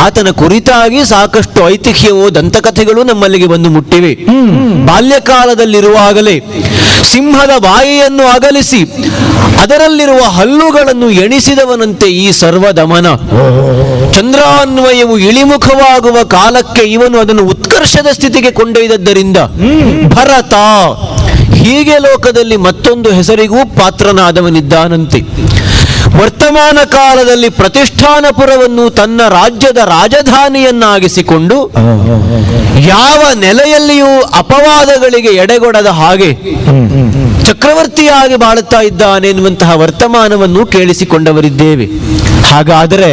ಆತನ ಕುರಿತಾಗಿ ಸಾಕಷ್ಟು ಐತಿಹ್ಯವೋ ದಂತಕಥೆಗಳು ನಮ್ಮಲ್ಲಿಗೆ ಬಂದು ಮುಟ್ಟಿವೆ. ಬಾಲ್ಯಕಾಲದಲ್ಲಿರುವಾಗಲೇ ಸಿಂಹದ ಬಾಯಿಯನ್ನು ಅಗಲಿಸಿ ಅದರಲ್ಲಿರುವ ಹಲ್ಲುಗಳನ್ನು ಎಣಿಸಿದವನಂತೆ ಈ ಸರ್ವದಮನ. ಚಂದ್ರಾನ್ವಯವು ಇಳಿಮುಖವಾಗುವ ಕಾಲಕ್ಕೆ ಇವನು ಅದನ್ನು ಉತ್ಕರ್ಷದ ಸ್ಥಿತಿಗೆ ಕೊಂಡೊಯ್ದದ್ದರಿಂದ ಭರತ ಹೀಗೆ ಲೋಕದಲ್ಲಿ ಮತ್ತೊಂದು ಹೆಸರಿಗೂ ಪಾತ್ರನಾದವನಿದ್ದಾನಂತೆ. ವರ್ತಮಾನ ಕಾಲದಲ್ಲಿ ಪ್ರತಿಷ್ಠಾನಪುರವನ್ನು ತನ್ನ ರಾಜ್ಯದ ರಾಜಧಾನಿಯನ್ನಾಗಿಸಿಕೊಂಡು ಯಾವ ನೆಲೆಯಲ್ಲಿಯೂ ಅಪವಾದಗಳಿಗೆ ಎಡೆಗೊಡದ ಹಾಗೆ ಚಕ್ರವರ್ತಿಯಾಗಿ ಬಾಳುತ್ತಾ ಇದ್ದಾನೆ ಎನ್ನುವಂತಹ ವರ್ತಮಾನವನ್ನು ಕೇಳಿಸಿಕೊಂಡವರಿದ್ದೇವೆ. ಹಾಗಾದರೆ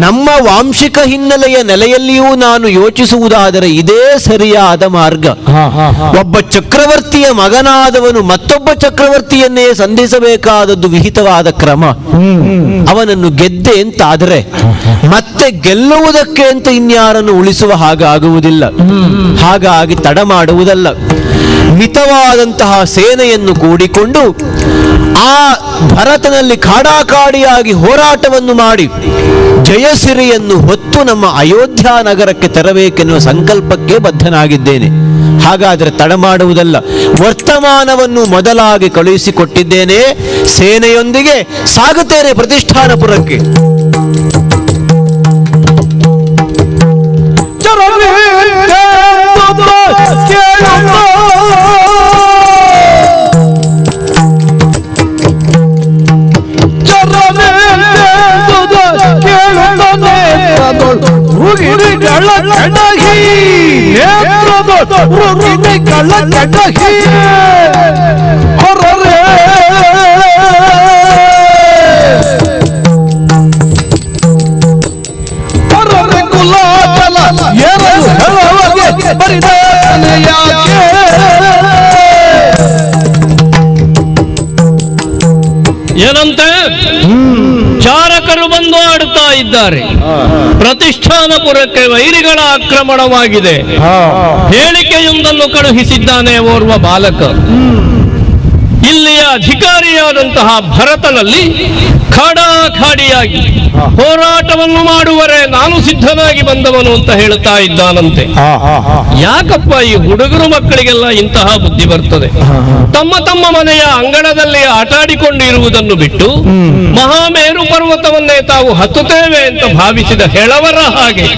ನಮ್ಮ ವಾಂಶಿಕ ಹಿನ್ನೆಲೆಯ ನೆಲೆಯಲ್ಲಿಯೂ ನಾನು ಯೋಚಿಸುವುದಾದರೆ ಇದೇ ಸರಿಯಾದ ಮಾರ್ಗ. ಒಬ್ಬ ಚಕ್ರವರ್ತಿಯ ಮಗನಾದವನು ಮತ್ತೊಬ್ಬ ಚಕ್ರವರ್ತಿಯನ್ನೇ ಸಂಧಿಸಬೇಕಾದದ್ದು ವಿಹಿತವಾದ ಕ್ರಮ. ಅವನನ್ನು ಗೆದ್ದೆ ಅಂತಾದರೆ ಮತ್ತೆ ಗೆಲ್ಲುವುದಕ್ಕೆ ಅಂತ ಇನ್ಯಾರನ್ನು ಉಳಿಸುವ ಹಾಗಾಗುವುದಿಲ್ಲ. ಹಾಗಾಗಿ ತಡ ಮಾಡುವುದಲ್ಲ, ಮಿತವಾದಂತಹ ಸೇನೆಯನ್ನು ಕೂಡಿಕೊಂಡು ಆ ಭರತನಲ್ಲಿ ಕಾಡಾಕಾಡಿಯಾಗಿ ಹೋರಾಟವನ್ನು ಮಾಡಿ ಜಯಸಿರಿಯನ್ನು ಹೊತ್ತು ನಮ್ಮ ಅಯೋಧ್ಯ ನಗರಕ್ಕೆ ತರಬೇಕೆನ್ನುವ ಸಂಕಲ್ಪಕ್ಕೆ ಬದ್ಧನಾಗಿದ್ದೇನೆ. ಹಾಗಾದರೆ ತಡ ಮಾಡುವುದಲ್ಲ, ವರ್ತಮಾನವನ್ನು ಮೊದಲಾಗಿ ಕಳುಹಿಸಿಕೊಟ್ಟಿದ್ದೇನೆ. ಸೇನೆಯೊಂದಿಗೆ ಸಾಗುತ್ತೇನೆ ಪ್ರತಿಷ್ಠಾನಪುರಕ್ಕೆ. ಏನಂತೆ ಚಾರಕರು ಬಂದು ಆಡುತ್ತಾ ಇದ್ದಾರೆ. ಪ್ರತಿಷ್ಠಾನಪುರಕ್ಕೆ ವೈರಿಗಳ ಆಕ್ರಮಣವಾಗಿದೆ. ಹೇಳಿಕೆಯೊಂದನ್ನು ಕಳುಹಿಸಿದ್ದಾನೆ ಓರ್ವ ಬಾಲಕ. ಇಲ್ಲಿಯ ಅಧಿಕಾರಿಯಾದಂತಹ ಭರತನಲ್ಲಿ ಖಾಡಾಖಾಡಿಯಾಗಿ ಹೋರಾಟವನ್ನು ಮಾಡುವರೆ ನಾನು ಸಿದ್ಧನಾಗಿ ಬಂದವನು ಅಂತ ಹೇಳುತ್ತಾ ಇದ್ದಾನಂತೆ. ಯಾಕಪ್ಪ ಈ ಹುಡುಗರು ಮಕ್ಕಳಿಗೆಲ್ಲ ಇಂತಹ ಬುದ್ಧಿ ಬರ್ತದೆ? ತಮ್ಮ ತಮ್ಮ ಮನೆಯ ಅಂಗಣದಲ್ಲಿ ಆಟಾಡಿಕೊಂಡಿರುವುದನ್ನು ಬಿಟ್ಟು ಮಹಾಮೇರು ಪರ್ವತವನ್ನೇ ತಾವು ಹತ್ತುತ್ತೇವೆ ಅಂತ ಭಾವಿಸಿದ ಹೆಳವರ ಹಾಗೆ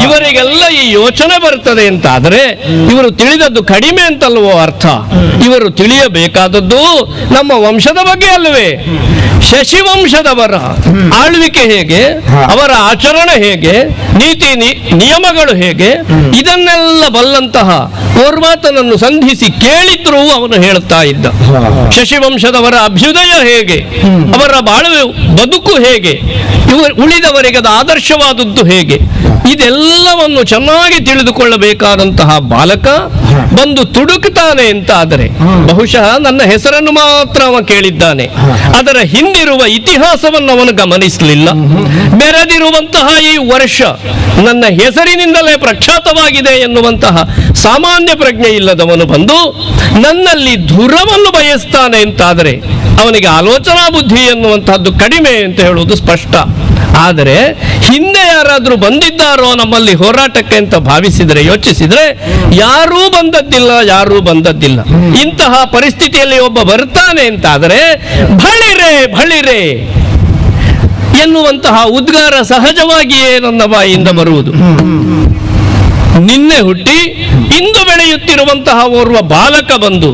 ಇವರಿಗೆಲ್ಲ ಈ ಯೋಚನೆ ಬರ್ತದೆ ಅಂತಾದರೆ ಇವರು ತಿಳಿದದ್ದು ಕಡಿಮೆ ಅಂತಲ್ವೋ ಅರ್ಥ. ಇವರು ತಿಳಿಯಬೇಕಾದದ್ದು ನಮ್ಮ ವಂಶದ ಬಗ್ಗೆ ಅಲ್ಲವೇ? ಶಶಿವಂಶದವರ ಆಳ್ವಿಕೆ ಹೇಗೆ, ಅವರ ಆಚರಣೆ ಹೇಗೆ, ನೀತಿ ನಿಯಮಗಳು ಹೇಗೆ, ಇದನ್ನೆಲ್ಲ ಬಲ್ಲಂತಹ ಓರ್ವಾತನನ್ನು ಸಂಧಿಸಿ ಕೇಳಿದ್ರೂ ಅವನು ಹೇಳುತ್ತಾ ಇದ್ದ. ಶಶಿವಂಶದವರ ಅಭ್ಯುದಯ ಹೇಗೆ, ಅವರ ಬಾಳುವೆ ಬದುಕು ಹೇಗೆ, ಉಳಿದವರಿಗೆ ಅದು ಆದರ್ಶವಾದದ್ದು ಹೇಗೆ, ಇದೆಲ್ಲವನ್ನು ಚೆನ್ನಾಗಿ ತಿಳಿದುಕೊಳ್ಳಬೇಕಾದಂತಹ ಬಾಲಕ ಬಂದು ತುಡುಕುತ್ತಾನೆ ಅಂತಾದರೆ ಬಹುಶಃ ನನ್ನ ಹೆಸರನ್ನು ಮಾತ್ರ ಅವ ಕೇಳಿದ್ದಾನೆ. ಅದರ ಹಿಂದಿರುವ ಇತಿಹಾಸವನ್ನು ಅವನು ಗಮನಿಸಲಿಲ್ಲ. ಮೆರೆದಿರುವಂತಹ ಈ ವರ್ಷ ನನ್ನ ಹೆಸರಿನಿಂದಲೇ ಪ್ರಖ್ಯಾತವಾಗಿದೆ ಎನ್ನುವಂತಹ ಸಾಮಾನ್ಯ ಪ್ರಜ್ಞೆ ಇಲ್ಲದವನು ಬಂದು ನನ್ನಲ್ಲಿ ಧುರವನ್ನು ಬಯಸ್ತಾನೆ ಅಂತಾದರೆ ಅವನಿಗೆ ಆಲೋಚನಾ ಬುದ್ಧಿ ಎನ್ನುವಂತಹದ್ದು ಕಡಿಮೆ ಅಂತ ಹೇಳುವುದು ಸ್ಪಷ್ಟ. ಆದರೆ ಹಿಂದೆ ಯಾರಾದ್ರೂ ಬಂದಿದ್ದಾರೋ ನಮ್ಮಲ್ಲಿ ಹೋರಾಟಕ್ಕೆ ಅಂತ ಭಾವಿಸಿದರೆ, ಯೋಚಿಸಿದ್ರೆ ಯಾರೂ ಬಂದದ್ದಿಲ್ಲ. ಇಂತಹ ಪರಿಸ್ಥಿತಿಯಲ್ಲಿ ಒಬ್ಬ ಬರ್ತಾನೆ ಅಂತಾದರೆ ಬಳಿರೆ ಬಳಿರೆ ಎನ್ನುವಂತಹ ಉದ್ಗಾರ ಸಹಜವಾಗಿಯೇ ನನ್ನ ಬಾಯಿಯಿಂದ ಬರುವುದು. ನಿನ್ನೆ ಹುಟ್ಟಿ ಇಂದು ಬೆಳೆಯುತ್ತಿರುವಂತಹ ಓರ್ವ ಬಾಲಕ ಬಂದು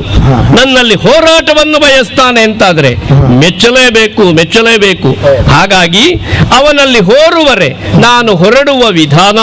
ನನ್ನಲ್ಲಿ ಹೋರಾಟವನ್ನು ಬಯಸ್ತಾನೆ ಅಂತಾದರೆ ಮೆಚ್ಚಲೇಬೇಕು. ಹಾಗಾಗಿ ಅವನಲ್ಲಿ ಹೋರುವರೆ ನಾನು ಹೊರಡುವ ವಿಧಾನ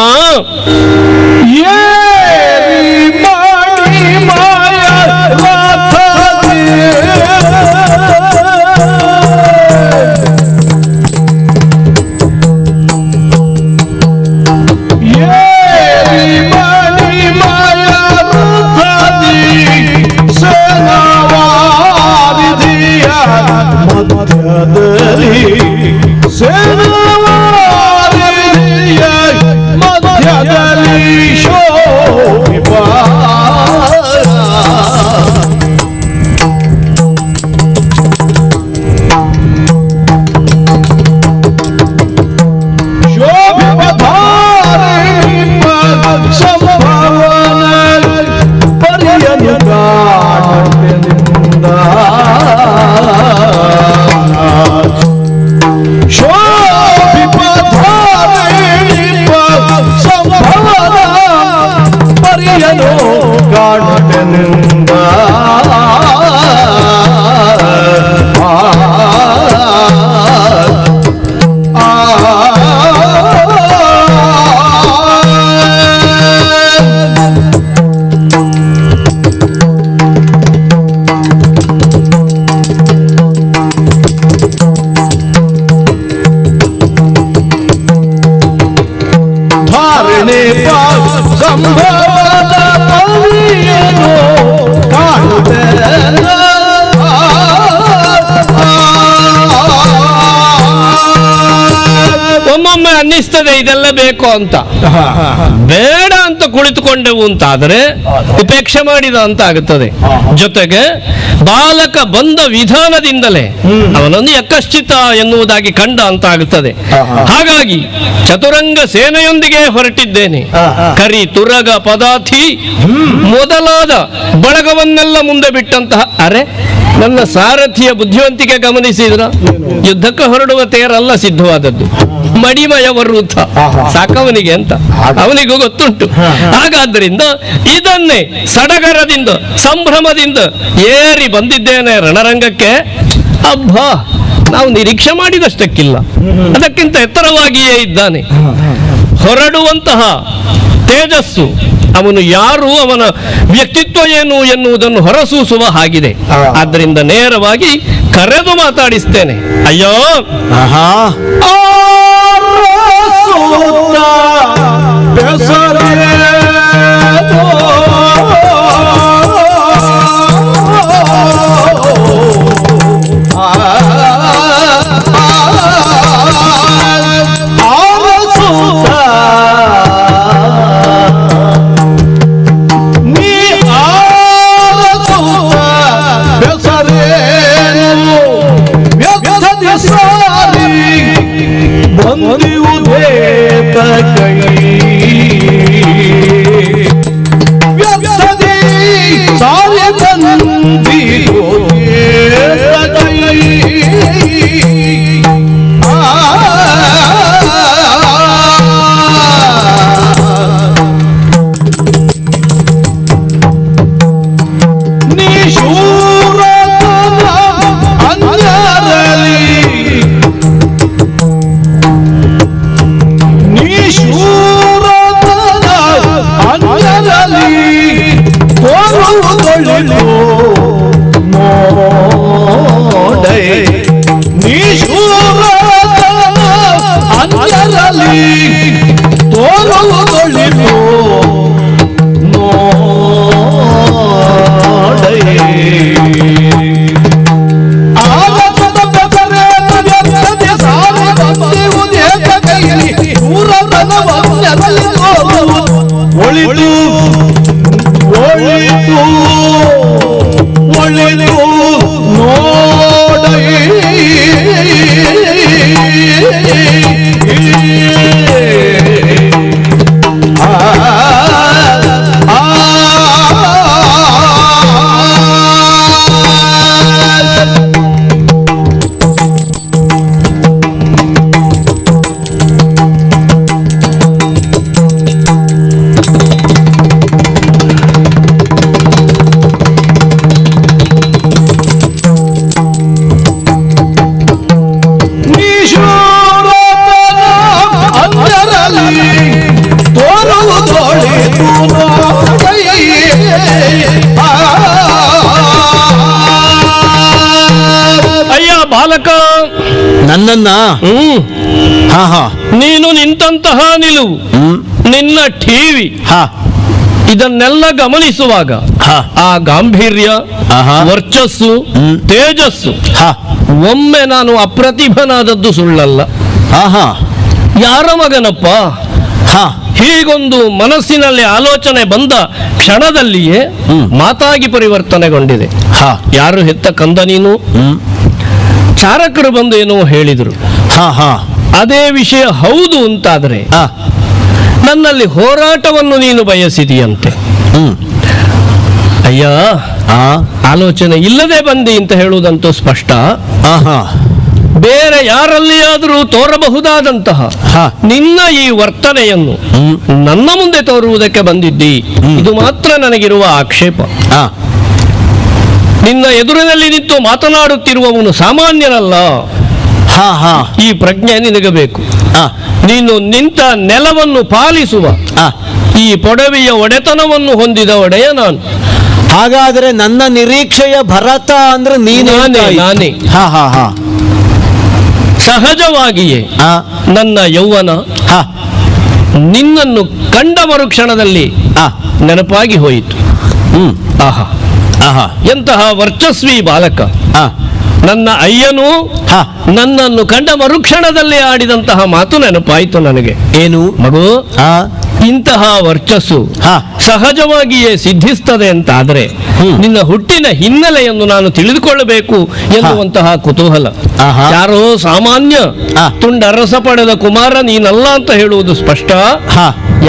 ಸಂಭವದ ಪರಿಯೇನೋ ಕಾಣುತ್ತೇನೆ. ಒಮ್ಮೊಮ್ಮೆ ಅನ್ನಿಸ್ತದೆ ಇದೆಲ್ಲ ಬೇಕು ಅಂತ, ಬೇಡ ಅಂತ ಕುಳಿತುಕೊಂಡೆವು ಅಂತಾದರೆ ಉಪೇಕ್ಷೆ ಮಾಡಿದ ಅಂತ ಆಗುತ್ತದೆ. ಜೊತೆಗೆ ಬಾಲಕ ಬಂದ ವಿಧಾನದಿಂದಲೇ ಅವನನ್ನು ಯಕಶ್ಚಿತ ಎನ್ನುವುದಾಗಿ ಕಂಡ ಅಂತ ಆಗುತ್ತದೆ. ಹಾಗಾಗಿ ಚತುರಂಗ ಸೇನೆಯೊಂದಿಗೆ ಹೊರಟಿದ್ದೇನೆ. ಕರಿ ತುರಗ ಪದಾರ್ಥಿ ಮೊದಲಾದ ಬಳಗವನ್ನೆಲ್ಲ ಮುಂದೆ ಬಿಟ್ಟಂತಹ ಅರೆ ನನ್ನ ಸಾರಥಿಯ ಬುದ್ಧಿವಂತಿಕೆ ಗಮನಿಸಿದ್ರ, ಯುದ್ಧಕ್ಕೆ ಹೊರಡುವ ತೇರಲ್ಲ ಸಿದ್ಧವಾದದ್ದು, ಮಡಿಮಯ ವರುಥ ಸಾಕವನಿಗೆ ಅಂತ ಅವನಿಗೂ ಗೊತ್ತುಂಟು. ಹಾಗಾದ್ದರಿಂದ ಇದನ್ನೇ ಸಡಗರದಿಂದ ಸಂಭ್ರಮದಿಂದ ಏರಿ ಬಂದಿದ್ದೇನೆ ರಣರಂಗಕ್ಕೆ. ಅಬ್ಬಾ, ನಾವು ನಿರೀಕ್ಷೆ ಮಾಡಿದಷ್ಟಕ್ಕಿಲ್ಲ, ಅದಕ್ಕಿಂತ ಎತ್ತರವಾಗಿಯೇ ಇದ್ದಾನೆ. ಹೊರಡುವಂತಹ ತೇಜಸ್ಸು, ಅವನು ಯಾರು, ಅವನ ವ್ಯಕ್ತಿತ್ವ ಏನು ಎನ್ನುವುದನ್ನು ಹೊರಸೂಸುವ ಹಾಗಿದೆ. ಆದ್ದರಿಂದ ನೇರವಾಗಿ ಕರೆದು ಮಾತಾಡಿಸ್ತೇನೆ. ಅಯ್ಯೋ, ಬಾಲಕ, ನನ್ನನ್ನ ನೀನು ನಿಂತಹ ನಿಲುವು, ನಿನ್ನ ಟಿವಿ ಇದನ್ನೆಲ್ಲ ಗಮನಿಸುವಾಗ ಆ ಗಾಂಭೀರ್ಯ, ವರ್ಚಸ್ಸು, ತೇಜಸ್ಸು, ಒಮ್ಮೆ ನಾನು ಅಪ್ರತಿಭನಾದದ್ದು ಸುಳ್ಳಲ್ಲ. ಯಾರ ಮಗನಪ್ಪ? ಹೀಗೊಂದು ಮನಸ್ಸಿನಲ್ಲಿ ಆಲೋಚನೆ ಬಂದ ಕ್ಷಣದಲ್ಲಿಯೇ ಮಾತಾಗಿ ಪರಿವರ್ತನೆಗೊಂಡಿದೆ. ಯಾರು ಹೆತ್ತ ಕಂದ ನೀನು? ಚಾರಕರು ಬಂದು ಏನೋ ಹೇಳಿದರು. ಅದೇ ವಿಷಯ ಹೌದು ಅಂತಾದರೆ ನನ್ನಲ್ಲಿ ಹೋರಾಟವನ್ನು ನೀನು ಬಯಸಿದೀಯಂತೆ. ಅಯ್ಯ, ಆಲೋಚನೆ ಇಲ್ಲದೆ ಬಂದಿ ಅಂತ ಹೇಳುವುದಂತೂ ಸ್ಪಷ್ಟ. ಬೇರೆ ಯಾರಲ್ಲಿಯಾದರೂ ತೋರಬಹುದಾದಂತಹ ನಿನ್ನ ಈ ವರ್ತನೆಯನ್ನು ನನ್ನ ಮುಂದೆ ತೋರುವುದಕ್ಕೆ ಬಂದಿದ್ದಿ, ಇದು ಮಾತ್ರ ನನಗಿರುವ ಆಕ್ಷೇಪ. ನಿನ್ನ ಎದುರಿನಲ್ಲಿ ನಿಂತು ಮಾತನಾಡುತ್ತಿರುವವನು ಸಾಮಾನ್ಯನಲ್ಲ. ಈ ಪ್ರಜ್ಞೆ ನಿನಗೆ ಬೇಕು. ನೀನು ನಿಂತ ನೆಲವನ್ನು ಪಾಲಿಸುವ ಈ ಪೊಡವೆಯ ಒಡೆತನವನ್ನು ಹೊಂದಿದ ಒಡೆಯ ನಾನು. ಹಾಗಾದರೆ ನನ್ನ ನಿರೀಕ್ಷೆಯ ಭರತ ಅಂದ್ರೆ ನಾನೇ. ಸಹಜವಾಗಿಯೇ ನನ್ನ ಯೌವನ, ನಿನ್ನನ್ನು ಕಂಡ ಮರುಕ್ಷಣದಲ್ಲಿ ನೆನಪಾಗಿ ಹೋಯಿತು. ಆಹಾ ಆಹಾ ಎಂತಹ ವರ್ಚಸ್ವಿ ಬಾಲಕ! ನನ್ನ ಅಯ್ಯನು ನನ್ನನ್ನು ಕಂಡ ಮರುಕ್ಷಣದಲ್ಲಿ ಆಡಿದಂತಹ ಮಾತು ನೆನಪಾಯಿತು ನನಗೆ. ಏನು ಮಗು, ಇಂತಹ ವರ್ಚಸ್ಸು ಸಹಜವಾಗಿಯೇ ಸಿದ್ಧಿಸ್ತದೆ ಅಂತಾದರೆ ನಿನ್ನ ಹುಟ್ಟಿನ ಹಿನ್ನೆಲೆಯನ್ನು ನಾನು ತಿಳಿದುಕೊಳ್ಳಬೇಕು ಎನ್ನುವಂತಹ ಕುತೂಹಲ. ಯಾರೋ ಸಾಮಾನ್ಯ ತುಂಡರಸ ಪಡೆದ ಕುಮಾರ ನೀನಲ್ಲ ಅಂತ ಹೇಳುವುದು ಸ್ಪಷ್ಟ.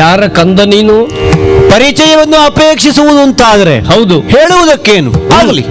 ಯಾರ ಕಂದ ನೀನು? ಪರಿಚಯವನ್ನು ಅಪೇಕ್ಷಿಸುವುದು ಅಂತಾದರೆ ಹೌದು, ಹೇಳುವುದಕ್ಕೇನು ಆಗಲಿ.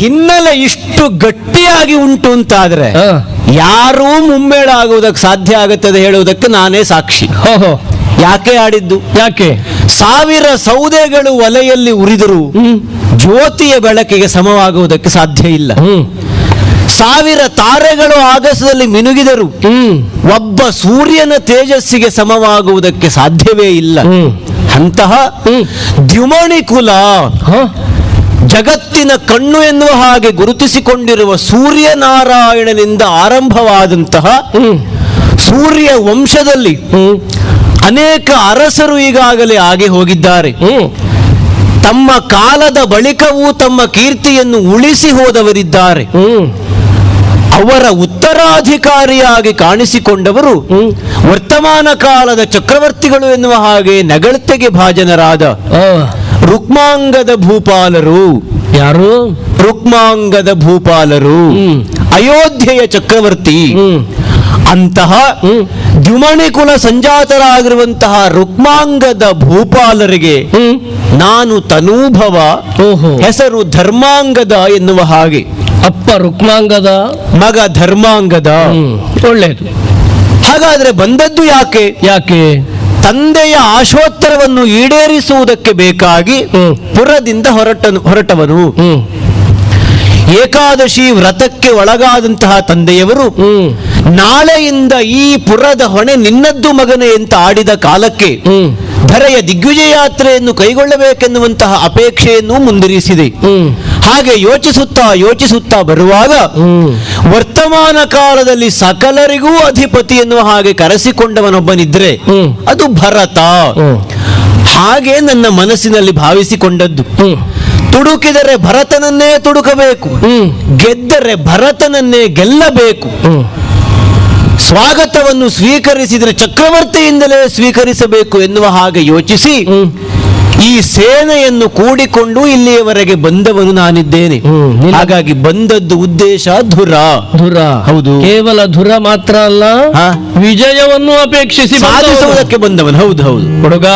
ಹಿನ್ನೆಲೆ ಇಷ್ಟು ಗಟ್ಟಿಯಾಗಿ ಉಂಟು ಅಂತಾದ್ರೆ ಯಾರೂ ಮುಮ್ಮೇಳ ಆಗುವುದಕ್ಕೆ ಸಾಧ್ಯ ಆಗುತ್ತದೆ ಹೇಳುವುದಕ್ಕೆ ನಾನೇ ಸಾಕ್ಷಿ. ಯಾಕೆ ಆಡಿದ್ದು? ಯಾಕೆ 1000 ಸೌದೆಗಳು ಒಲೆಯಲ್ಲಿ ಉರಿದರೂ ಜ್ಯೋತಿಯ ಬೆಳಕಿಗೆ ಸಮವಾಗುವುದಕ್ಕೆ ಸಾಧ್ಯ ಇಲ್ಲ. 1000 ತಾರೆಗಳು ಆಗಸದಲ್ಲಿ ಮಿನುಗಿದರು ಒಬ್ಬ ಸೂರ್ಯನ ತೇಜಸ್ಸಿಗೆ ಸಮವಾಗುವುದಕ್ಕೆ ಸಾಧ್ಯವೇ ಇಲ್ಲ. ಅಂತಹ ದ್ಯುಮಣಿ ಕುಲ ಜಗತ್ತಿನ ಕಣ್ಣು ಎನ್ನುವ ಹಾಗೆ ಗುರುತಿಸಿಕೊಂಡಿರುವ ಸೂರ್ಯನಾರಾಯಣನಿಂದ ಆರಂಭವಾದಂತಹ ಸೂರ್ಯ ವಂಶದಲ್ಲಿ ಅನೇಕ ಅರಸರು ಈಗಾಗಲೇ ಆಗಿ ಹೋಗಿದ್ದಾರೆ. ತಮ್ಮ ಕಾಲದ ಬಳಿಕವೂ ತಮ್ಮ ಕೀರ್ತಿಯನ್ನು ಉಳಿಸಿ ಹೋದವರಿದ್ದಾರೆ. ಅವರ ಉತ್ತರಾಧಿಕಾರಿಯಾಗಿ ಕಾಣಿಸಿಕೊಂಡವರು ವರ್ತಮಾನ ಕಾಲದ ಚಕ್ರವರ್ತಿಗಳು ಎನ್ನುವ ಹಾಗೆ ನಗಳತೆಗೆ ಭಾಜನರಾದ ರುಕ್ಮಾಂಗದ ಭೂಪಾಲರು. ಯಾರು? ರುಕ್ಮಾಂಗದ ಭೂಪಾಲರು, ಅಯೋಧ್ಯೆಯ ಚಕ್ರವರ್ತಿ. ಅಂತಹ ದ್ಯುಮಣಿ ಕುಲ ಸಂಜಾತರಾಗಿರುವಂತಹ ರುಕ್ಮಾಂಗದ ಭೂಪಾಲರಿಗೆ ನಾನು ತನೂಭವ, ಹೆಸರು ಧರ್ಮಾಂಗದ ಎನ್ನುವ ಹಾಗೆ. ಅಪ್ಪ ರುಕ್ಮಾಂಗದ, ಮಗ ಧರ್ಮಾಂಗದ. ಒಳ್ಳೆಯದು. ಹಾಗಾದ್ರೆ ಬಂದದ್ದು ಯಾಕೆ? ಯಾಕೆ ತಂದೆಯ ಆಶೋತ್ತರವನ್ನು ಈಡೇರಿಸುವುದಕ್ಕೆ ಬೇಕಾಗಿ ಪುರದಿಂದ ಹೊರಟವನು. ಏಕಾದಶಿ ವ್ರತಕ್ಕೆ ಒಳಗಾದಂತಹ ತಂದೆಯವರು ನಾಳೆಯಿಂದ ಈ ಪುರದ ಹೊಣೆ ನಿನ್ನದ್ದು ಮಗನೇ ಅಂತ ಆಡಿದ ಕಾಲಕ್ಕೆ ಧರೆಯ ದಿಗ್ವಿಜಯ ಯಾತ್ರೆಯನ್ನು ಕೈಗೊಳ್ಳಬೇಕೆನ್ನುವಂತಹ ಅಪೇಕ್ಷೆಯನ್ನು ಮುಂದಿರಿಸಿದೆ. ಹಾಗೆ ಯೋಚಿಸುತ್ತಾ ಬರುವಾಗ ವರ್ತಮಾನ ಕಾಲದಲ್ಲಿ ಸಕಲರಿಗೂ ಅಧಿಪತಿ ಎನ್ನುವ ಹಾಗೆ ಕರೆಸಿಕೊಂಡವನೊಬ್ಬನಿದ್ರೆ ಅದು ಭರತ. ಹಾಗೆ ನನ್ನ ಮನಸ್ಸಿನಲ್ಲಿ ಭಾವಿಸಿಕೊಂಡದ್ದು. ತುಡುಕಿದರೆ ಭರತನನ್ನೇ ತುಡುಕಬೇಕು, ಗೆದ್ದರೆ ಭರತನನ್ನೇ ಗೆಲ್ಲಬೇಕು. ಸ್ವಾಗತವನ್ನು ಸ್ವೀಕರಿಸಿದರೆ ಚಕ್ರವರ್ತಿಯಿಂದಲೇ ಸ್ವೀಕರಿಸಬೇಕು ಎನ್ನುವ ಹಾಗೆ ಯೋಚಿಸಿ ಈ ಸೇನೆಯನ್ನು ಕೂಡಿಕೊಂಡು ಇಲ್ಲಿಯವರೆಗೆ ಬಂದವನು ನಾನಿದ್ದೇನೆ. ಹಾಗಾಗಿ ಬಂದದ್ದು ಉದ್ದೇಶ ಧುರ. ಹೌದು, ಕೇವಲ ಧುರ ಮಾತ್ರ ಅಲ್ಲ, ವಿಜಯವನ್ನು ಅಪೇಕ್ಷಿಸಿ ಸಾಧಿಸುವುದಕ್ಕೆ ಬಂದವನು. ಹೌದು ಹೌದು ಹುಡುಗ.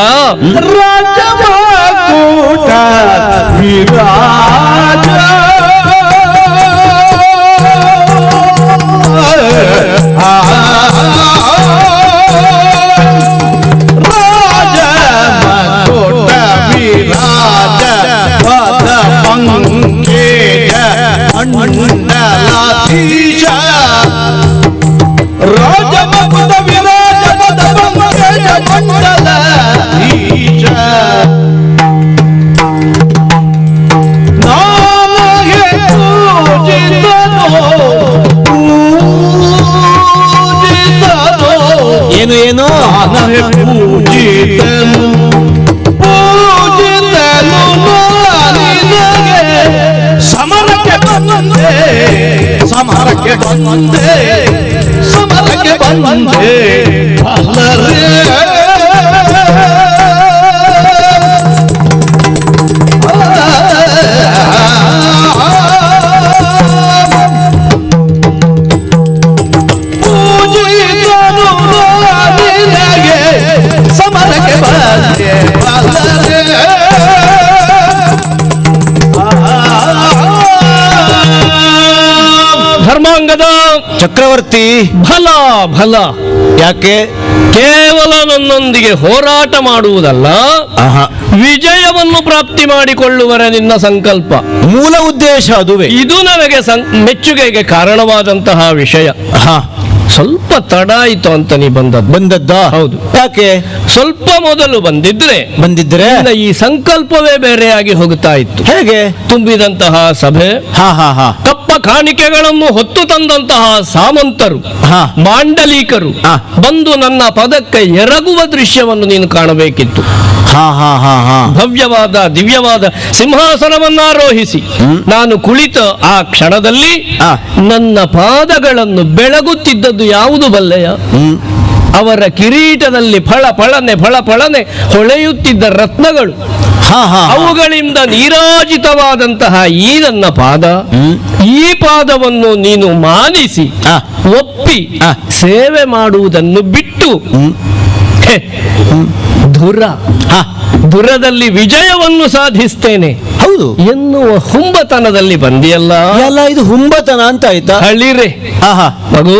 ಏನು ಏನು ಸಮರಕ್ಕೆ ಬಂದೆ, ಸಮರಕ್ಕೆ ಬಂದೆ, ಸಮರಕ್ಕೆ ಬಂದೆ. ಸಮರಕ್ಕೆ ಬಂದೆ ಧರ್ಮಾಂಗದ ಚಕ್ರವರ್ತಿ. ಫಲ ಫಲ ಯಾಕೆ? ಕೇವಲ ನನ್ನೊಂದಿಗೆ ಹೋರಾಟ ಮಾಡುವುದಲ್ಲ, ವಿಜಯವನ್ನು ಪ್ರಾಪ್ತಿ ಮಾಡಿಕೊಳ್ಳುವರ ನಿನ್ನ ಸಂಕಲ್ಪ, ಮೂಲ ಉದ್ದೇಶ ಅದುವೇ. ಇದು ನನಗೆ ಮೆಚ್ಚುಗೆಗೆ ಕಾರಣವಾದಂತಹ ವಿಷಯ. ಸ್ವಲ್ಪ ತಡ ಆಯ್ತು ಅಂತ ನೀ ಬಂದದ್ದ? ಹೌದು. ಯಾಕೆ? ಸ್ವಲ್ಪ ಮೊದಲು ಬಂದಿದ್ರೆ ಈ ಸಂಕಲ್ಪವೇ ಬೇರೆಯಾಗಿ ಹೋಗ್ತಾ ಇತ್ತು. ಹೇಗೆ? ತುಂಬಿದಂತಹ ಸಭೆ, ಕಪ್ಪ ಕಾಣಿಕೆಗಳನ್ನು ಹೊತ್ತು ತಂದಂತಹ ಸಾಮಂತರು, ಮಾಂಡಲಿಕರು ಬಂದು ನನ್ನ ಪದಕ್ಕೆ ಎರಗುವ ದೃಶ್ಯವನ್ನು ನೀನು ಕಾಣಬೇಕಿತ್ತು. ಭವ್ಯವಾದ ದಿವ್ಯವಾದ ಸಿಂಹಾಸನವನ್ನಾರೋಹಿಸಿ ನಾನು ಕುಳಿತ ಆ ಕ್ಷಣದಲ್ಲಿ ನನ್ನ ಪಾದಗಳನ್ನು ಬೆಳಗುತ್ತಿದ್ದದ್ದು ಯಾವುದು ಬಲ್ಲೆಯ? ಅವರ ಕಿರೀಟದಲ್ಲಿ ಫಳ ಹೊಳೆಯುತ್ತಿದ್ದ ರತ್ನಗಳು, ಅವುಗಳಿಂದ ನೀರಾಜಿತವಾದಂತಹ ಈ ನನ್ನ ಪಾದ, ಈ ಪಾದವನ್ನು ನೀನು ಮಾನಿಸಿ ಒಪ್ಪಿ ಸೇವೆ ಮಾಡುವುದನ್ನು ಬಿಟ್ಟು ದುರದಲ್ಲಿ ವಿಜಯವನ್ನು ಸಾಧಿಸ್ತೇನೆ ಹೌದು ಎನ್ನುವ ಹುಂಬತನದಲ್ಲಿ ಬಂದಿಯಲ್ಲ. ಇದು ಹುಂಬತನ ಅಂತ ಆಯ್ತಾ? ಹಳಿರೆ ಮಗು,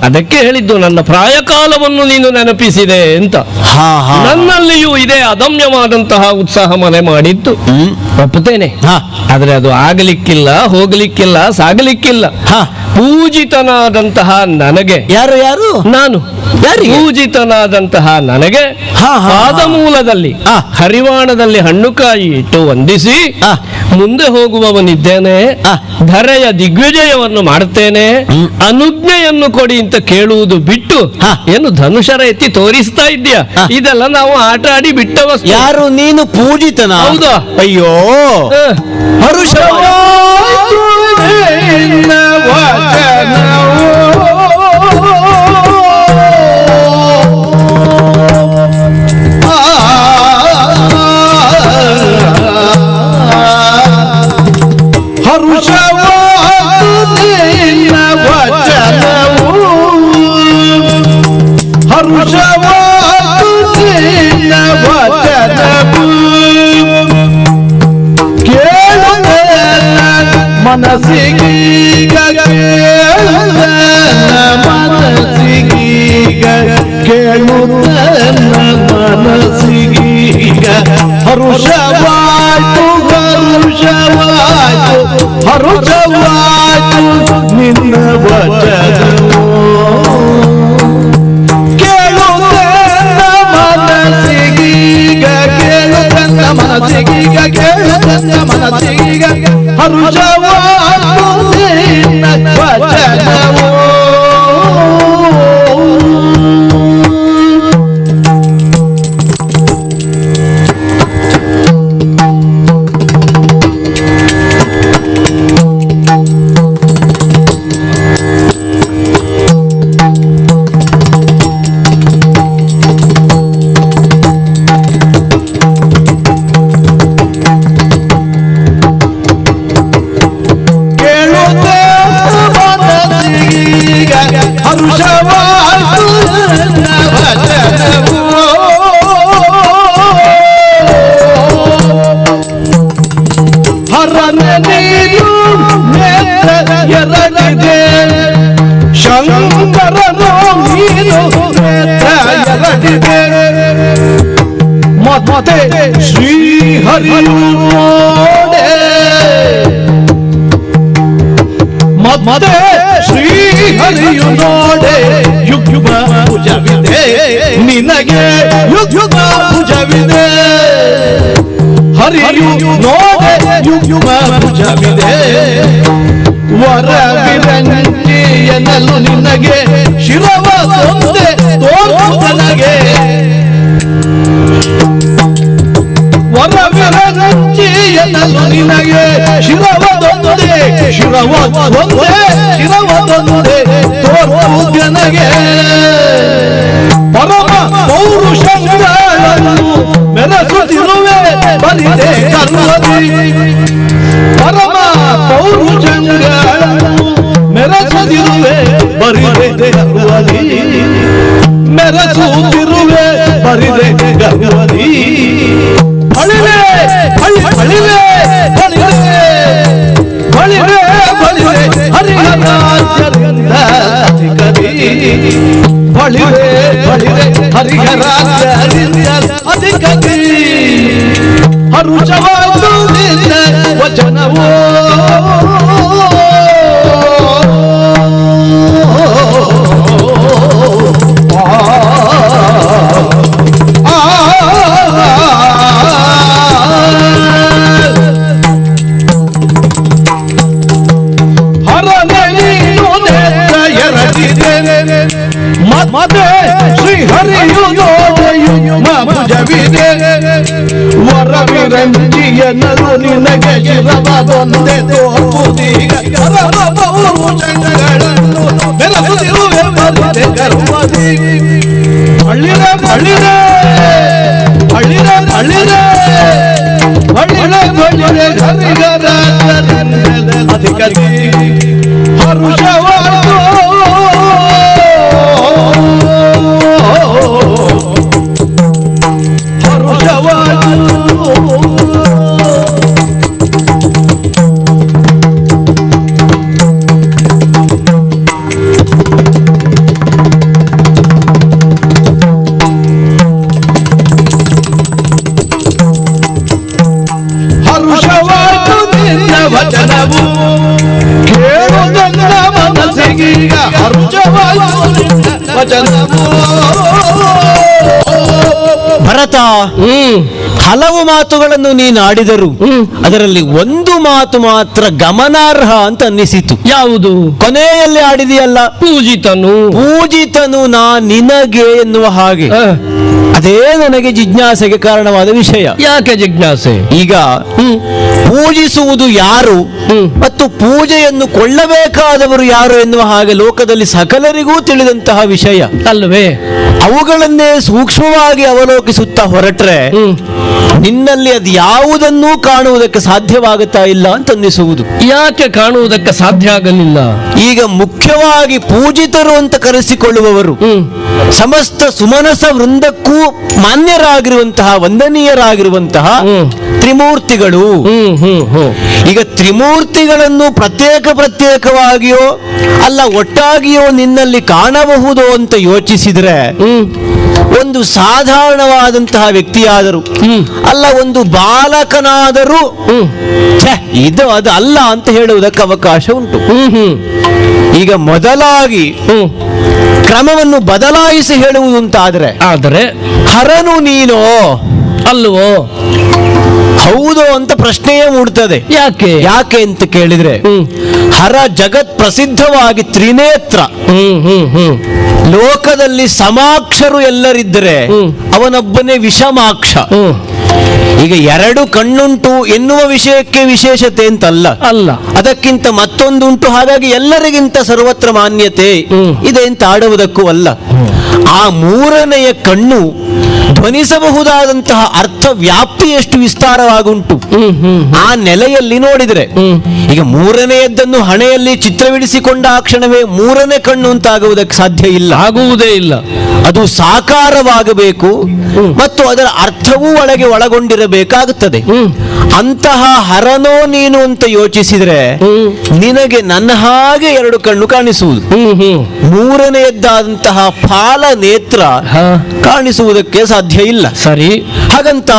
ಅದಕ್ಕೆ ಹೇಳಿದ್ದು ನನ್ನ ಪ್ರಾಯಕಾಲವನ್ನು ನೀನು ನೆನಪಿಸಿದೆ ಅಂತ. ನನ್ನಲ್ಲಿಯೂ ಇದೇ ಅದಮ್ಯವಾದಂತಹ ಉತ್ಸಾಹ ಮನೆ ಮಾಡಿದ್ದು ಒಪ್ಪುತ್ತೇನೆ. ಆದ್ರೆ ಅದು ಆಗಲಿಕ್ಕಿಲ್ಲ, ಹೋಗಲಿಕ್ಕಿಲ್ಲ, ಸಾಗಲಿಕ್ಕಿಲ್ಲ. ಪೂಜಿತನಾದಂತಹ ನನಗೆ ಯಾರು ನಾನು ಪೂಜಿತನಾದಂತಹ ನನಗೆ ಪಾದಮೂಲದಲ್ಲಿ ಹರಿವಾಣದಲ್ಲಿ ಹಣ್ಣುಕಾಯಿ ಇಟ್ಟು ವಂದಿಸಿ ಮುಂದೆ ಹೋಗುವವನಿದ್ದೇನೆ, ಧರೆಯ ದಿಗ್ವಿಜಯವನ್ನು ಮಾಡ್ತೇನೆ, ಅನುಜ್ಞೆಯನ್ನು ಕೊಡಿ ಅಂತ ಕೇಳುವುದು ಬಿಟ್ಟು ಏನು ಧನುಷರ ಎತ್ತಿ ತೋರಿಸ್ತಾ ಇದ್ದೀಯ? ಇದೆಲ್ಲ ನಾವು ಆಟ ಆಡಿ ಬಿಟ್ಟವ. ಯಾರು ನೀನು? ಪೂಜಿತನ? ಹೌದಾ? ಅಯ್ಯೋ ಹರುಷ ಮನಸ್ಸಿಗೀಗ ಕೇಳುತ್ತನ್ನ ಮನಸ್ಸಿಗೀಗ ಹರುಷವಾಯ್ತು ಹರುಷವಾಯ್ತು ನಿನ್ನ ವಚನವೋ ಕೇಳುತ್ತನ್ನ ಮನಸ್ಸಿಗೀಗ ಮನಸ್ಸಿಗೀಗ ಹರುಷವಾಯ್ತು ನಿನ್ನ ವಚನವೋ. ಎರಡಿದೆ ಮತ್ತೆ ಶ್ರೀಹರಿಯು ನೋಡೆ ಮತ್ತೆ ಶ್ರೀಹರಿಯು ನೋಡೆ ಯುಗ್ಮ ಭುಜವಿದೆ ನಿನಗೆ ಯುಗ್ಮ ಭುಜವಿದೆ ಹರಿಯು ನೋಡೆ ಯುಗ್ಮ ಭುಜವಿದೆ ವರವಿರಂಜಿಯನಲು ನಿನಗೆ ಶಿರವ ಒಂದೇ ತೋರ್ಪು ನನಗೆ ವರವಿರಂಜಿಯನಲು ನಿನಗೆ ಶಿರವದೊಂದೇ ಶಿರವದೊಂದೇ ಶಿರವದೊಂದೇ ತೋರ್ಪು ನನಗೆ ಪರಮ ಪೌರುಷಗಳನ್ನು ಮೆರೆಸುತ್ತಿರುವೆ ಬರಿದೆ ಕರ್ಮದಿ ಪರಮ ಪೌರುಷಗಳನ್ನು ಮೆರೆಸುತ್ತಿರುವೆ ಬರಿದೆ ಗರ್ವದಿ ಮೆರೆಸುತ್ತಿರುವೆ ಬರಿದೆ ಗರ್ವದಿ ಬಳಿವೆ ಬಳಿವೆ ಬಳಿವೆ ಬಳಿವೆ ಬಳಿವೆ ಹರಿಹರಾಜ್ಯದಿಂದ ಅಧಿಕದಿ ಬಳಿವೆ ಬಳಿವೆ ಹರಿಹರಾಜ್ಯದಿಂದ ಅಧಿಕದಿ ಹರುಷವಾದು ನಿನ್ನ ವಚನವೋ ಮತ್ತೆ ಶ್ರೀಹರಿಯು ನೋಡೆಯು ಭುಜವಿದೆ ವರವಿರಂಜಿಯನಲು ನಿನಗೆ ಶಿರವದೊಂದೇ ತೋರ್ಪುದೀಗ ಪರಮ ಪೌರುಷಗಳನ್ನು ಮೆರೆಸುತ್ತಿರುವೆ ಬರಿದೆ ಗರ್ವದಿ ಬಳಿರೆ ಬಳಿರೆ ಬಳಿರೆ ಬಳಿರೆ ಬಳಿರೆ ಬಳಿರೆ ಹರಿಹರಾಜ್ಯದಿಂದ ಅಧಿಕದಿ ಹರುಷವಾದು ವಚನವು ಕೇಳುವುದನ್ನ ಮನಸ್ಸಿಗೀಗ ಹರುಷವಾಯಿತು ವಚನವು ಭರತ ಹಲವು ಮಾತುಗಳನ್ನು ನೀನಾಡಿದರು ಅದರಲ್ಲಿ ಒಂದು ಮಾತು ಮಾತ್ರ ಗಮನಾರ್ಹ ಅಂತ ಅನ್ನಿಸಿತು. ಯಾವುದು? ಕೊನೆಯಲ್ಲಿ ಆಡಿದೆಯಲ್ಲ, ಪೂಜಿತನು ನಾ ನಿನಗೆ ಎನ್ನುವ ಹಾಗೆ. ಅದೇ ನನಗೆ ಜಿಜ್ಞಾಸೆಗೆ ಕಾರಣವಾದ ವಿಷಯ. ಯಾಕೆ ಜಿಜ್ಞಾಸೆ? ಈಗ ಪೂಜಿಸುವುದು ಯಾರು ಮತ್ತು ಪೂಜೆಯನ್ನು ಕೊಳ್ಳಬೇಕಾದವರು ಯಾರು ಎನ್ನುವ ಹಾಗೆ ಲೋಕದಲ್ಲಿ ಸಕಲರಿಗೂ ತಿಳಿದಂತಹ ವಿಷಯ ಅಲ್ಲವೇ? ಅವುಗಳನ್ನೇ ಸೂಕ್ಷ್ಮವಾಗಿ ಅವಲೋಕಿಸುತ್ತಾ ಹೊರಟ್ರೆ ನಿನ್ನಲ್ಲಿ ಅದು ಯಾವುದನ್ನೂ ಕಾಣುವುದಕ್ಕೆ ಸಾಧ್ಯವಾಗುತ್ತಾ ಇಲ್ಲ ಅಂತ ಅನ್ನಿಸುವುದು. ಯಾಕೆ ಕಾಣುವುದಕ್ಕೆ ಸಾಧ್ಯ ಆಗಲಿಲ್ಲ? ಈಗ ಮುಖ್ಯವಾಗಿ ಪೂಜಿತರು ಅಂತ ಕರೆಸಿಕೊಳ್ಳುವವರು ಸಮಸ್ತ ಸುಮನಸ ವೃಂದಕ್ಕೂ ಮಾನ್ಯರಾಗಿರುವಂತಹ ವಂದನೀಯರಾಗಿರುವಂತಹ ತ್ರಿಮೂರ್ತಿಗಳು. ಈಗ ತ್ರಿಮೂರ್ತಿಗಳನ್ನು ಪ್ರತ್ಯೇಕವಾಗಿಯೋ ಅಲ್ಲ ಒಟ್ಟಾಗಿಯೋ ನಿನ್ನಲ್ಲಿ ಕಾಣಬಹುದು ಅಂತ ಯೋಚಿಸಿದ್ರೆ ಒಂದು ಸಾಧಾರಣವಾದಂತಹ ವ್ಯಕ್ತಿಯಾದರೂ ಅಲ್ಲ ಒಂದು ಬಾಲಕನಾದರೂ ಇದು ಅದು ಅಲ್ಲ ಅಂತ ಹೇಳುವುದಕ್ಕೆ ಅವಕಾಶ ಉಂಟು. ಈಗ ಮೊದಲಾಗಿ ಕ್ರಮವನ್ನು ಬದಲಾಯಿಸಿ ಹೇಳುವುದಂತಾದ್ರೆ ಹರನು ನೀನೋ ಅಲ್ವೋ ಹೌದು ಅಂತ ಪ್ರಶ್ನೆಯೇ ಮೂಡ್ತದೆ. ಯಾಕೆ ಅಂತ ಕೇಳಿದ್ರೆ ಹರ ಜಗತ್ ಪ್ರಸಿದ್ಧವಾಗಿ ತ್ರಿನೇತ್ರ. ಲೋಕದಲ್ಲಿ ಸಮಾಕ್ಷರು ಎಲ್ಲರಿದ್ದರೆ ಅವನೊಬ್ಬನೇ ವಿಷಮಾಕ್ಷ. ಈಗ ಎರಡು ಕಣ್ಣುಂಟು ಎನ್ನುವ ವಿಷಯಕ್ಕೆ ವಿಶೇಷತೆ ಅಂತಲ್ಲ, ಅದಕ್ಕಿಂತ ಮತ್ತೊಂದುಂಟು. ಹಾಗಾಗಿ ಎಲ್ಲರಿಗಿಂತ ಸರ್ವತ್ರ ಮಾನ್ಯತೆ ಇದೆ ಅಂತ ಆಡುವುದಕ್ಕೂ ಅಲ್ಲ. ಆ ಮೂರನೆಯ ಕಣ್ಣು ಧ್ವನಿಸಬಹುದಾದಂತಹ ಅರ್ಥ ವ್ಯಾಪ್ತಿ ಎಷ್ಟು ವಿಸ್ತಾರವಾಗುಂಟು ಆ ನೆಲೆಯಲ್ಲಿ ನೋಡಿದರೆ. ಈಗ ಮೂರನೆಯದ್ದನ್ನು ಹಣೆಯಲ್ಲಿ ಚಿತ್ರವಿಡಿಸಿಕೊಂಡ ಆ ಕ್ಷಣವೇ ಮೂರನೇ ಕಣ್ಣು ಅಂತಾಗುವುದಕ್ಕೆ ಸಾಧ್ಯ ಇಲ್ಲ, ಆಗುವುದೇ ಇಲ್ಲ. ಅದು ಸಾಕಾರವಾಗಬೇಕು ಮತ್ತು ಅದರ ಅರ್ಥವೂ ಒಳಗೊಂಡಿರಬೇಕಾಗುತ್ತದೆ. ಅಂತಹ ಹರನೋ ನೀನು ಅಂತ ಯೋಚಿಸಿದ್ರೆ ನಿನಗೆ ನನ್ನ ಹಾಗೆ ಎರಡು ಕಣ್ಣು ಕಾಣಿಸುವುದು, ಮೂರನೆಯದ್ದಾದಂತಹ ಫಾಲ ನೇತ್ರ ಕಾಣಿಸುವುದಕ್ಕೆ ಸಾಧ್ಯ ಇಲ್ಲ. ಸರಿ, ಹಾಗಂತ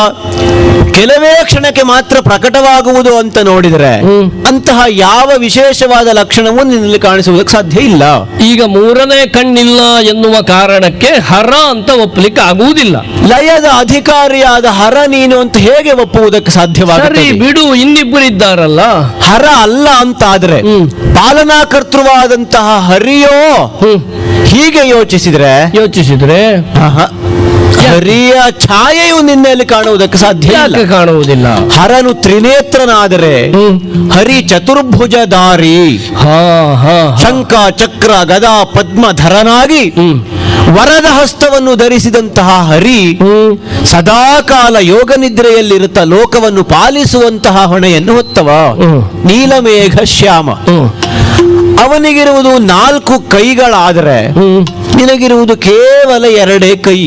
ಕೆಲವೇ ಕ್ಷಣಕ್ಕೆ ಮಾತ್ರ ಪ್ರಕಟವಾಗುವುದು ಅಂತ ನೋಡಿದರೆ ಅಂತಹ ಯಾವ ವಿಶೇಷವಾದ ಲಕ್ಷಣವೂ ನಿನ್ನಲ್ಲಿ ಕಾಣಿಸುವುದಕ್ಕೆ ಸಾಧ್ಯ ಇಲ್ಲ. ಈಗ ಮೂರನೇ ಕಣ್ಣಿಲ್ಲ ಎನ್ನುವ ಕಾರಣಕ್ಕೆ ಹರ ಅಂತ ಒಪ್ಪಲಿಕ್ಕೆ ಆಗುವುದಿಲ್ಲ. ಲಯದ ಅಧಿಕಾರಿಯಾದ ಹರ ನೀನು ಅಂತ ಹೇಗೆ ಒಪ್ಪುವುದಕ್ಕೆ ಸಾಧ್ಯವಾಗುತ್ತದೆ? ಸರಿ ಬಿಡು, ಇನ್ನಿಬ್ಬರಿದ್ದಾರಲ್ಲ. ಹರ ಅಲ್ಲ ಅಂತಾದ್ರೆ ಪಾಲನಾಕರ್ತೃವಾದಂತಹ ಹರಿಯೋ ಹೀಗೆ ಯೋಚಿಸಿದ್ರೆ ಹರಿಯ ಛಾಯೆಯು ನಿನ್ನಲ್ಲಿ ಕಾಣುವುದಕ್ಕೆ ಸಾಧ್ಯ ಇಲ್ಲ, ಕಾಣುವುದಿಲ್ಲ. ಹರನು ತ್ರಿನೇತ್ರನಾದರೆ ಹರಿ ಚತುರ್ಭುಜಧಾರಿ, ಶಂಖ ಚಕ್ರ ಗದಾ ಪದ್ಮಧರನಾಗಿ ವರದ ಹಸ್ತವನ್ನು ಧರಿಸಿದಂತಹ ಹರಿ ಸದಾಕಾಲ ಯೋಗ ನಿದ್ರೆಯಲ್ಲಿರುತ್ತ ಲೋಕವನ್ನು ಪಾಲಿಸುವಂತಹ ಹೊಣೆಯನ್ನು ಹೊತ್ತವ. ನೀಲಮೇಘ ಶ್ಯಾಮ, ಅವನಿಗಿರುವುದು 4 ಕೈಗಳಾದರೆ ನಿನಗಿರುವುದು ಕೇವಲ 2 ಕೈ.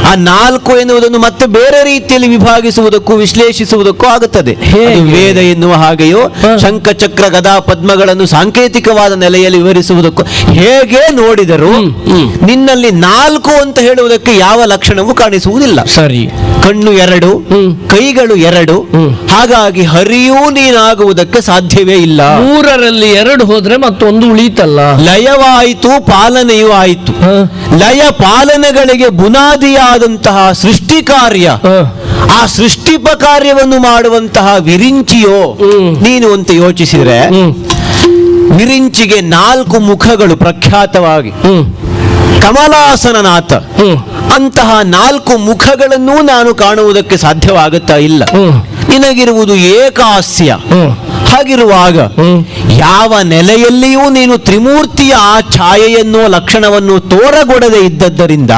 ಆ 4 ಎನ್ನುವುದನ್ನು ಮತ್ತೆ ಬೇರೆ ರೀತಿಯಲ್ಲಿ ವಿಭಾಗಿಸುವುದಕ್ಕೂ ವಿಶ್ಲೇಷಿಸುವುದಕ್ಕೂ ಆಗುತ್ತದೆ. ವೇದ ಎನ್ನುವ ಹಾಗೆಯೋ ಶಂಖ ಚಕ್ರ ಗದಾ ಪದ್ಮಗಳನ್ನು ಸಾಂಕೇತಿಕವಾದ ನೆಲೆಯಲ್ಲಿ ವಿವರಿಸುವುದಕ್ಕೂ ಹೇಗೆ ನೋಡಿದರೂ ನಿನ್ನಲ್ಲಿ 4 ಅಂತ ಹೇಳುವುದಕ್ಕೆ ಯಾವ ಲಕ್ಷಣವೂ ಕಾಣಿಸುವುದಿಲ್ಲ. ಸರಿ, ಕಣ್ಣು 2, ಕೈಗಳು 2, ಹಾಗಾಗಿ ಹರಿಯೂ ನೀನಾಗುವುದಕ್ಕೆ ಸಾಧ್ಯವೇ ಇಲ್ಲ. 3ರಲ್ಲಿ 2 ಹೋದ್ರೆ ಮತ್ತೊಂದು ಉಳಿತಲ್ಲ. ಲಯವಾಯಿತು, ಪಾಲನೆಯೂ ಆಯಿತು. ಲಯ ಪಾಲನೆಗಳಿಗೆ ಬುನಾದಿಯಾದಂತಹ ಸೃಷ್ಟಿ ಕಾರ್ಯ, ಆ ಸೃಷ್ಟಿಪ ಕಾರ್ಯವನ್ನು ಮಾಡುವಂತಹ ವಿರಿಂಚಿಯೋ ನೀನು ಅಂತ ಯೋಚಿಸಿದ್ರೆ ವಿರಿಂಚಿಗೆ 4 ಮುಖಗಳು ಪ್ರಖ್ಯಾತವಾಗಿ. ಕಮಲಾಸನನಾಥ ಅಂತಹ 4 ಮುಖಗಳನ್ನು ನಾನು ಕಾಣುವುದಕ್ಕೆ ಸಾಧ್ಯವಾಗುತ್ತಾ ಇಲ್ಲ. ನಿನಗಿರುವುದು ಏಕಾಸ್ಯ. ಹಾಗಿರುವಾಗ ಯಾವ ನೆಲೆಯಲ್ಲಿಯೂ ನೀನು ತ್ರಿಮೂರ್ತಿಯ ಆ ಛಾಯೆಯನ್ನು ಲಕ್ಷಣವನ್ನು ತೋರಗೊಡದೆ ಇದ್ದದ್ದರಿಂದ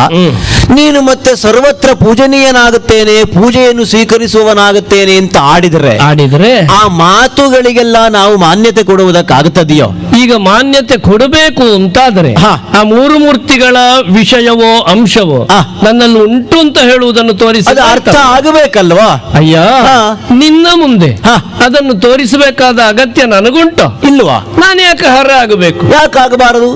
ನೀನು ಮತ್ತೆ ಸರ್ವತ್ರ ಪೂಜನೀಯನಾಗುತ್ತೇನೆ, ಪೂಜೆಯನ್ನು ಸ್ವೀಕರಿಸುವವನಾಗುತ್ತೇನೆ ಅಂತ ಆಡಿದರೆ ಆ ಮಾತುಗಳಿಗೆಲ್ಲ ನಾವು ಮಾನ್ಯತೆ ಕೊಡುವುದಕ್ಕಾಗುತ್ತದೆಯೋ? ಈಗ ಮಾನ್ಯತೆ ಕೊಡಬೇಕು ಅಂತಾದರೆ ಆ 3 ಮೂರ್ತಿಗಳ ವಿಷಯವೋ ಅಂಶವೋ ನನ್ನಲ್ಲಿ ಉಂಟು ಅಂತ ಹೇಳುವುದನ್ನು ತೋರಿಸಿ ಅರ್ಥ ಆಗಬೇಕಲ್ವಾ? ಅಯ್ಯ, ನಿನ್ನ ಮುಂದೆ ಅದನ್ನು ತೋರಿಸಬೇಕಾದ ಅಗತ್ಯ ನನಗುಂಟು ಇಲ್ವಾ? ನಾನು ಯಾಕೆ ಹರ ಆಗಬೇಕು? ಯಾಕಾಗಬಾರದು?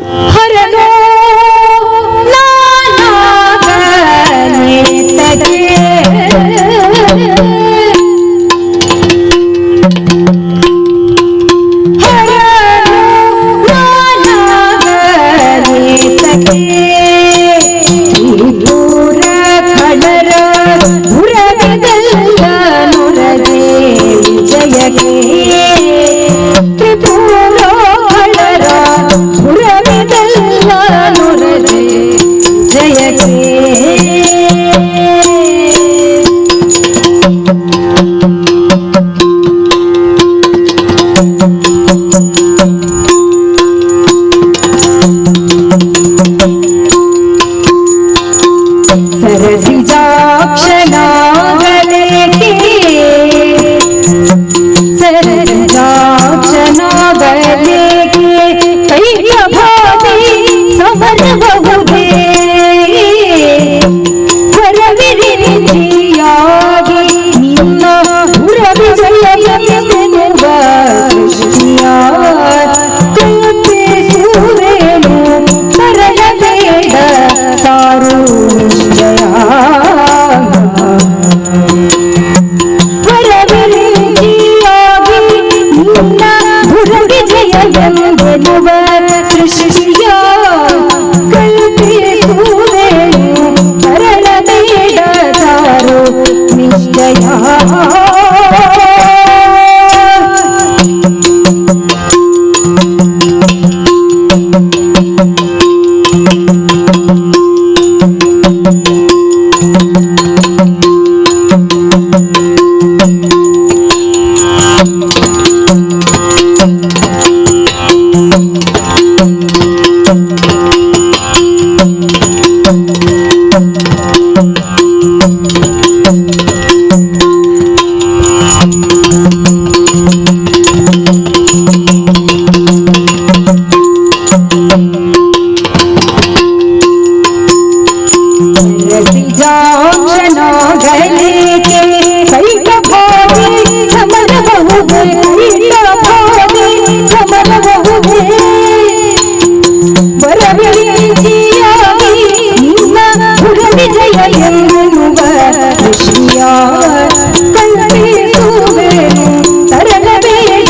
ಕಲ್ಪಿಸುವೆನು ತರಳಬೇಡ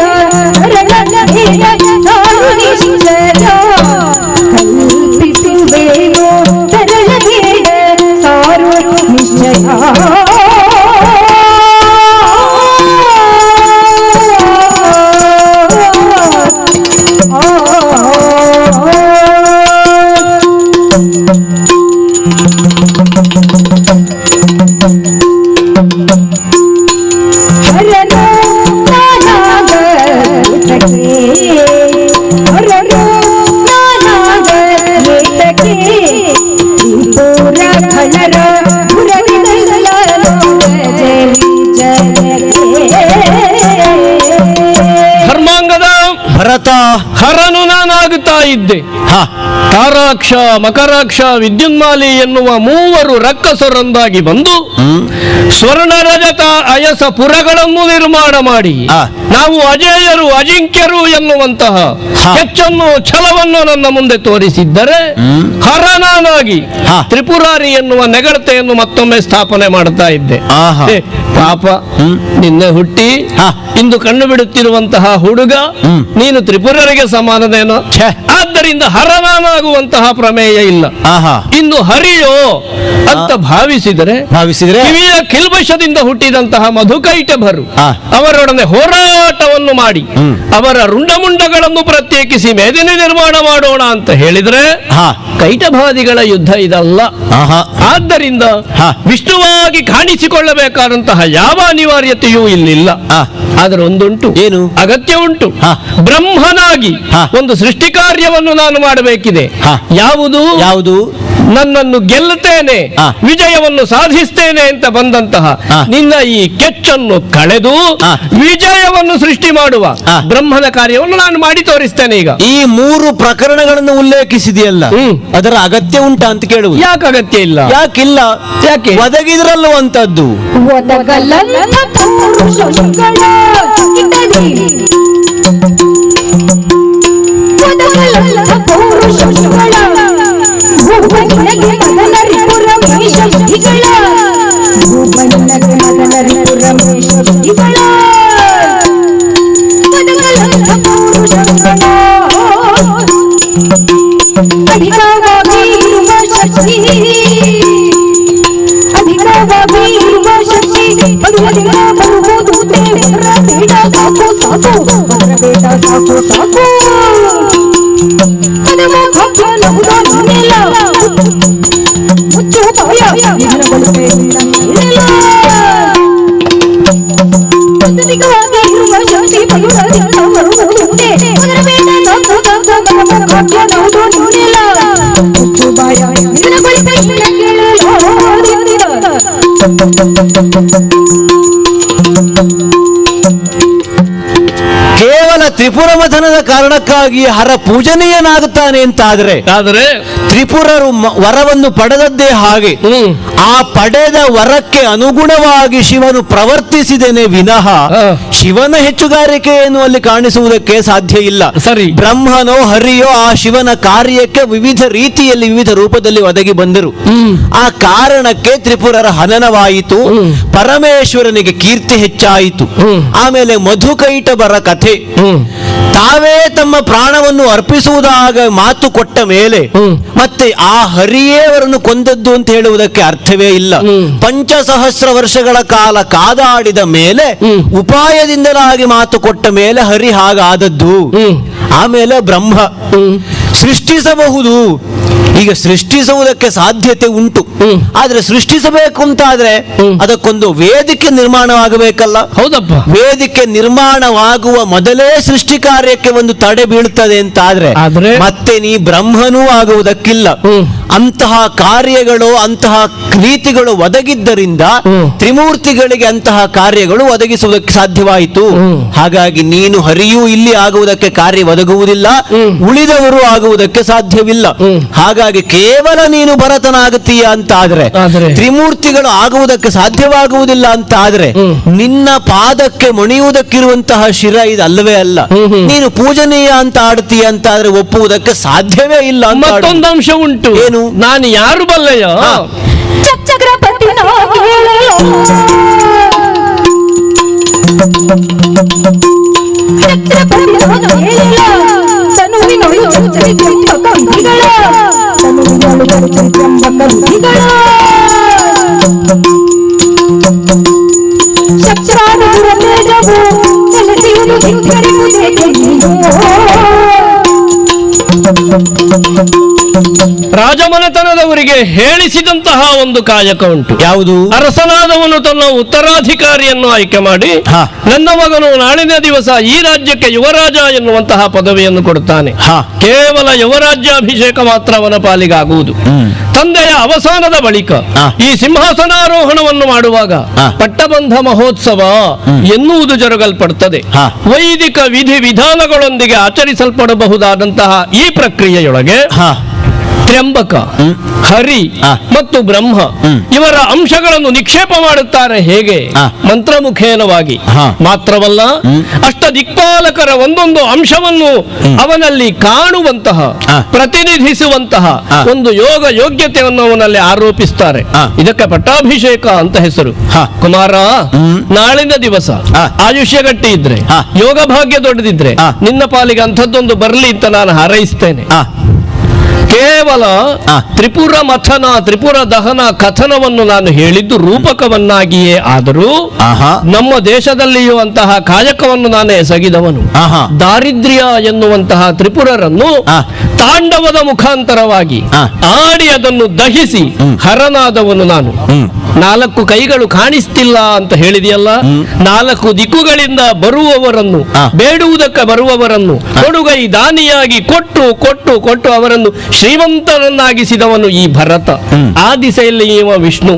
ತರಳಬೇಡ ಸಾರು ನಿಶ್ಚಯ ಕಲ್ಪಿಸುವೆನು ತರಳಬೇಡ ಸಾರು ನಿಶ್ಚಯ ಧರ್ಮಾಂಗದ ಭರತ, ಹರನು ನಾನಾಗುತ್ತಾ ಇದ್ದೆ. ತಾರಾಕ್ಷ, ಮಕರಾಕ್ಷ, ವಿದ್ಯುನ್ಮಾಲಿ ಎನ್ನುವ ಮೂವರು ರಕ್ಕಸರೊಂದಾಗಿ ಬಂದು ಸ್ವರ್ಣ ರಜತ ಅಯಸ ಪುರಗಳನ್ನು ನಿರ್ಮಾಣ ಮಾಡಿ ನಾವು ಅಜೇಯರು ಅಜಿಂಕ್ಯರು ಎನ್ನುವಂತಹ ಹೆಚ್ಚನ್ನು ಛಲವನ್ನು ನನ್ನ ಮುಂದೆ ತೋರಿಸಿದ್ದರೆ ಹರನಾನಾಗಿ ತ್ರಿಪುರಾರಿ ಎನ್ನುವ ನೆಗಡತೆಯನ್ನು ಮತ್ತೊಮ್ಮೆ ಸ್ಥಾಪನೆ ಮಾಡ್ತಾ ಇದ್ದೆ. ಪಾಪ ನಿನ್ನೆ ಹುಟ್ಟಿ ಇಂದು ಕಣ್ಣು ಬಿಡುತ್ತಿರುವಂತಹ ಹುಡುಗ ನೀನು ತ್ರಿಪುರರಿಗೆ ಸಮಾನನೇನೋ? ಆದ್ದರಿಂದ ಹರನಾಗುವಂತಹ ಪ್ರಮೇಯ ಇಲ್ಲ. ಇನ್ನು ಹರಿಯೋ ಅಂತ ಭಾವಿಸಿದರೆ ಕಿವಿಯ ಕಿಲ್ಬಶದಿಂದ ಹುಟ್ಟಿದಂತಹ ಮಧುಕೈಟಭರು ಅವರೊಡನೆ ಹೋರಾಟವನ್ನು ಮಾಡಿ ಅವರ ರುಂಡಮುಂಡಗಳನ್ನು ಪ್ರತ್ಯೇಕಿಸಿ ಮೇದಿನಿ ನಿರ್ಮಾಣ ಮಾಡೋಣ ಅಂತ ಹೇಳಿದ್ರೆ ಕೈಟಭಾದಿಗಳ ಯುದ್ಧ ಇದಲ್ಲ. ಆದ್ದರಿಂದ ವಿಷ್ಣುವಾಗಿ ಕಾಣಿಸಿಕೊಳ್ಳಬೇಕಾದಂತಹ ಯಾವ ಅನಿವಾರ್ಯತೆಯೂ ಇಲ್ಲಿಲ್ಲ. ಆದರೆ ಒಂದುಂಟು, ಏನು ಅಗತ್ಯ ಉಂಟು. ಬ್ರಹ್ಮನಾಗಿ ಒಂದು ಸೃಷ್ಟಿ ಕಾರ್ಯವನ್ನು ನಾನು ಮಾಡಬೇಕಿದೆ. ಯಾವುದು ನನ್ನನ್ನು ಗೆಲ್ಲುತ್ತೇನೆ, ವಿಜಯವನ್ನು ಸಾಧಿಸ್ತೇನೆ ಅಂತ ಬಂದಂತಹ ನಿನ್ನ ಈ ಕೆಚ್ಚನ್ನು ಕಳೆದು ವಿಜಯವನ್ನು ಸೃಷ್ಟಿ ಮಾಡುವ ಬ್ರಹ್ಮನ ಕಾರ್ಯವನ್ನು ನಾನು ಮಾಡಿ ತೋರಿಸ್ತೇನೆ. ಈಗ ಈ 3 ಪ್ರಕರಣಗಳನ್ನು ಉಲ್ಲೇಖಿಸಿದೆಯಲ್ಲ, ಅದರ ಅಗತ್ಯ ಉಂಟಾ ಅಂತ ಕೇಳುವುದು. ಯಾಕೆ ಅಗತ್ಯ ಇಲ್ಲ? ಯಾಕಿಲ್ಲ? ಯಾಕೆ ಒದಗಿದ್ರಲ್ಲುವಂತದ್ದು ಕೇವಲ ತ್ರಿಪುರ ಮಥನದ ಕಾರಣಕ್ಕಾಗಿ ಹರ ಪೂಜನೀಯನಾಗುತ್ತಾನೆ ಅಂತಾದ್ರೆ ತ್ರಿಪುರರು ವರವನ್ನು ಪಡೆದದ್ದೇ ಹಾಗೆ ಆ ಪಡೆದ ವರಕ್ಕೆ ಅನುಗುಣವಾಗಿ ಶಿವನು ಪ್ರವರ್ತಿಸಿದೇನೆ ವಿನಃ ಶಿವನ ಹೆಚ್ಚುಗಾರಿಕೆ ಎನ್ನುವಲ್ಲಿ ಕಾಣಿಸುವುದಕ್ಕೆ ಸಾಧ್ಯ ಇಲ್ಲ. ಸರಿ, ಬ್ರಹ್ಮನೋ ಹರಿಯೋ ಆ ಶಿವನ ಕಾರ್ಯಕ್ಕೆ ವಿವಿಧ ರೀತಿಯಲ್ಲಿ ವಿವಿಧ ರೂಪದಲ್ಲಿ ಒದಗಿ ಬಂದರು. ಆ ಕಾರಣಕ್ಕೆ ತ್ರಿಪುರರ ಹನನವಾಯಿತು, ಪರಮೇಶ್ವರನಿಗೆ ಕೀರ್ತಿ ಹೆಚ್ಚಾಯಿತು. ಆಮೇಲೆ ಮಧುಕೈಟಭರ ಕಥೆ, ತಾವೇ ತಮ್ಮ ಪ್ರಾಣವನ್ನು ಅರ್ಪಿಸುವುದಾಗ ಮಾತು ಕೊಟ್ಟ ಮೇಲೆ ಮತ್ತೆ ಆ ಹರಿಯೇ ಅವರನ್ನು ಕೊಂದದ್ದು ಅಂತ ಹೇಳುವುದಕ್ಕೆ ಅರ್ಥವೇ ಇಲ್ಲ. 5,000 ವರ್ಷಗಳ ಕಾಲ ಕಾದಾಡಿದ ಮೇಲೆ ಉಪಾಯದಿಂದಲಾಗಿ ಮಾತು ಕೊಟ್ಟ ಮೇಲೆ ಹರಿ ಹಾಗಾದದ್ದು. ಆಮೇಲೆ ಬ್ರಹ್ಮ ಸೃಷ್ಟಿಸಬಹುದು. ಈಗ ಸೃಷ್ಟಿಸುವುದಕ್ಕೆ ಸಾಧ್ಯತೆ ಉಂಟು, ಆದ್ರೆ ಸೃಷ್ಟಿಸಬೇಕು ಅಂತಾದ್ರೆ ಅದಕ್ಕೊಂದು ವೇದಿಕೆ ನಿರ್ಮಾಣವಾಗಬೇಕಲ್ಲ. ಹೌದಪ್ಪ, ವೇದಿಕೆ ನಿರ್ಮಾಣವಾಗುವ ಮೊದಲೇ ಸೃಷ್ಟಿ ಕಾರ್ಯಕ್ಕೆ ಒಂದು ತಡೆ ಬೀಳ್ತದೆ ಅಂತಾದ್ರೆ ಮತ್ತೆ ನೀ ಬ್ರಹ್ಮನೂ ಆಗುವುದಕ್ಕಿಲ್ಲ. ಅಂತಹ ಕಾರ್ಯಗಳು ಅಂತಹ ರೀತಿಗಳು ಒದಗಿದ್ದರಿಂದ ತ್ರಿಮೂರ್ತಿಗಳಿಗೆ ಅಂತಹ ಕಾರ್ಯಗಳು ಒದಗಿಸುವುದಕ್ಕೆ ಸಾಧ್ಯವಾಯಿತು. ಹಾಗಾಗಿ ನೀನು ಹರಿಯೂ ಇಲ್ಲಿ ಆಗುವುದಕ್ಕೆ ಕಾರ್ಯ ಒದಗುವುದಿಲ್ಲ, ಉಳಿದವರು ಆಗುವುದಕ್ಕೆ ಸಾಧ್ಯವಿಲ್ಲ. ಹಾಗಾಗಿ ಕೇವಲ ನೀನು ಭರತನಾಗುತ್ತೀಯ ಅಂತಾದ್ರೆ, ತ್ರಿಮೂರ್ತಿಗಳು ಆಗುವುದಕ್ಕೆ ಸಾಧ್ಯವಾಗುವುದಿಲ್ಲ ಅಂತಾದ್ರೆ ನಿನ್ನ ಪಾದಕ್ಕೆ ಮಣಿಯುವುದಕ್ಕಿರುವಂತಹ ಶಿರ ಇದಲ್ಲವೇ ಅಲ್ಲ. ನೀನು ಪೂಜನೀಯ ಅಂತ ಆಡ್ತೀಯ ಅಂತಾದ್ರೆ ಒಪ್ಪುವುದಕ್ಕೆ ಸಾಧ್ಯವೇ ಇಲ್ಲ. ಮತ್ತೊಂದು ಅಂಶ ಉಂಟು. ಏನು? ನಾನು ಯಾರು ಬಲ್ಲೆಯೋ ಚಕ್ರಪತಿ ಹೇಳಲು ಛತ್ರಪತಿಯವನು ಹೇಳಲ ತನುವಿನೊಳು ಚರಿತ್ರೆಂಬ ಕವಿಗಳ ತನುವಿನೊಳು ಚರಿತ್ರೆಂಬ ಕವಿಗಳ ಶಕ್ರಾನುರ ತೇಜವು ಚಲಿಸಿಯುವುದು ಧಿಕ್ಕರಿಸುವುದೇಕೆ ನೀನು ರಾಜಮನೆತನದವರಿಗೆ ಹೇಳಿಸಿದಂತಹ ಒಂದು ಕಾಯಕ ಉಂಟು. ಯಾವುದು? ಅರಸನಾದವನು ತನ್ನ ಉತ್ತರಾಧಿಕಾರಿಯನ್ನು ಆಯ್ಕೆ ಮಾಡಿ ನನ್ನ ಮಗನು ನಾಳಿನ ದಿವಸ ಈ ರಾಜ್ಯಕ್ಕೆ ಯುವರಾಜ ಎನ್ನುವಂತಹ ಪದವಿಯನ್ನು ಕೊಡುತ್ತಾನೆ. ಕೇವಲ ಯುವರಾಜ್ಯಾಭಿಷೇಕ ಮಾತ್ರ ಅವನ ಪಾಲಿಗಾಗುವುದು. ತಂದೆಯ ಅವಸಾನದ ಬಳಿಕ ಈ ಸಿಂಹಾಸನಾರೋಹಣವನ್ನು ಮಾಡುವಾಗ ಪಟ್ಟಬಂಧ ಮಹೋತ್ಸವ ಎನ್ನುವುದು ಜರುಗಲ್ಪಡುತ್ತದೆ. ವೈದಿಕ ವಿಧಿ ವಿಧಾನಗಳೊಂದಿಗೆ ಆಚರಿಸಲ್ಪಡಬಹುದಾದಂತಹ ಈ ಪ್ರಕ್ರಿಯೆಯೊಳಗೆ ತ್ರ್ಯಂಬಕ, ಹರಿ ಮತ್ತು ಬ್ರಹ್ಮ ಇವರ ಅಂಶಗಳನ್ನು ನಿಕ್ಷೇಪ ಮಾಡುತ್ತಾರೆ. ಹೇಗೆ? ಮಂತ್ರಮುಖೇನವಾಗಿ ಮಾತ್ರವಲ್ಲ, ಅಷ್ಟ ದಿಕ್ಪಾಲಕರ ಒಂದೊಂದು ಅಂಶವನ್ನು ಅವನಲ್ಲಿ ಕಾಣುವಂತಹ, ಪ್ರತಿನಿಧಿಸುವಂತಹ ಒಂದು ಯೋಗ ಯೋಗ್ಯತೆಯನ್ನು ಅವನಲ್ಲಿ ಆರೋಪಿಸುತ್ತಾರೆ. ಇದಕ್ಕೆ ಪಟ್ಟಾಭಿಷೇಕ ಅಂತ ಹೆಸರು. ಕುಮಾರ, ನಾಳಿನ ದಿವಸ ಆಯುಷ್ಯ ಗಟ್ಟಿ ಇದ್ರೆ, ಯೋಗ ಭಾಗ್ಯ ದೊಡ್ಡದಿದ್ರೆ ನಿನ್ನ ಪಾಲಿಗೆ ಅಂಥದ್ದೊಂದು ಬರಲಿ ಅಂತ ನಾನು ಹಾರೈಸ್ತೇನೆ. ಕೇವಲ ತ್ರಿಪುರ ಮಥನ, ತ್ರಿಪುರ ದಹನ ಕಥನವನ್ನು ನಾನು ಹೇಳಿದ್ದು ರೂಪಕವನ್ನಾಗಿಯೇ ಆದರೂ ನಮ್ಮ ದೇಶದಲ್ಲಿಯೂ ಅಂತಹ ಕಾಯಕವನ್ನು ನಾನು ಎಸಗಿದವನು. ದಾರಿದ್ರ್ಯ ಎನ್ನುವಂತಹ ತ್ರಿಪುರರನ್ನು ತಾಂಡವದ ಮುಖಾಂತರವಾಗಿ ಆಡಿ ಅದನ್ನು ದಹಿಸಿ ಹರನಾದವನು ನಾನು. 4 ಕೈಗಳು ಕಾಣಿಸ್ತಿಲ್ಲ ಅಂತ ಹೇಳಿದೆಯಲ್ಲ, 4 ದಿಕ್ಕುಗಳಿಂದ ಬರುವವರನ್ನು, ಬೇಡುವುದಕ್ಕೆ ಬರುವವರನ್ನು ಕೊಡುಗೈ ದಾನಿಯಾಗಿ ಕೊಟ್ಟು ಕೊಟ್ಟು ಕೊಟ್ಟು ಅವರನ್ನು ಶ್ರೀಮಂತರನ್ನಾಗಿಸಿದವನು ಈ ಭರತ. ಆ ದಿಸೆಯಲ್ಲಿ ಇವ ವಿಷ್ಣು.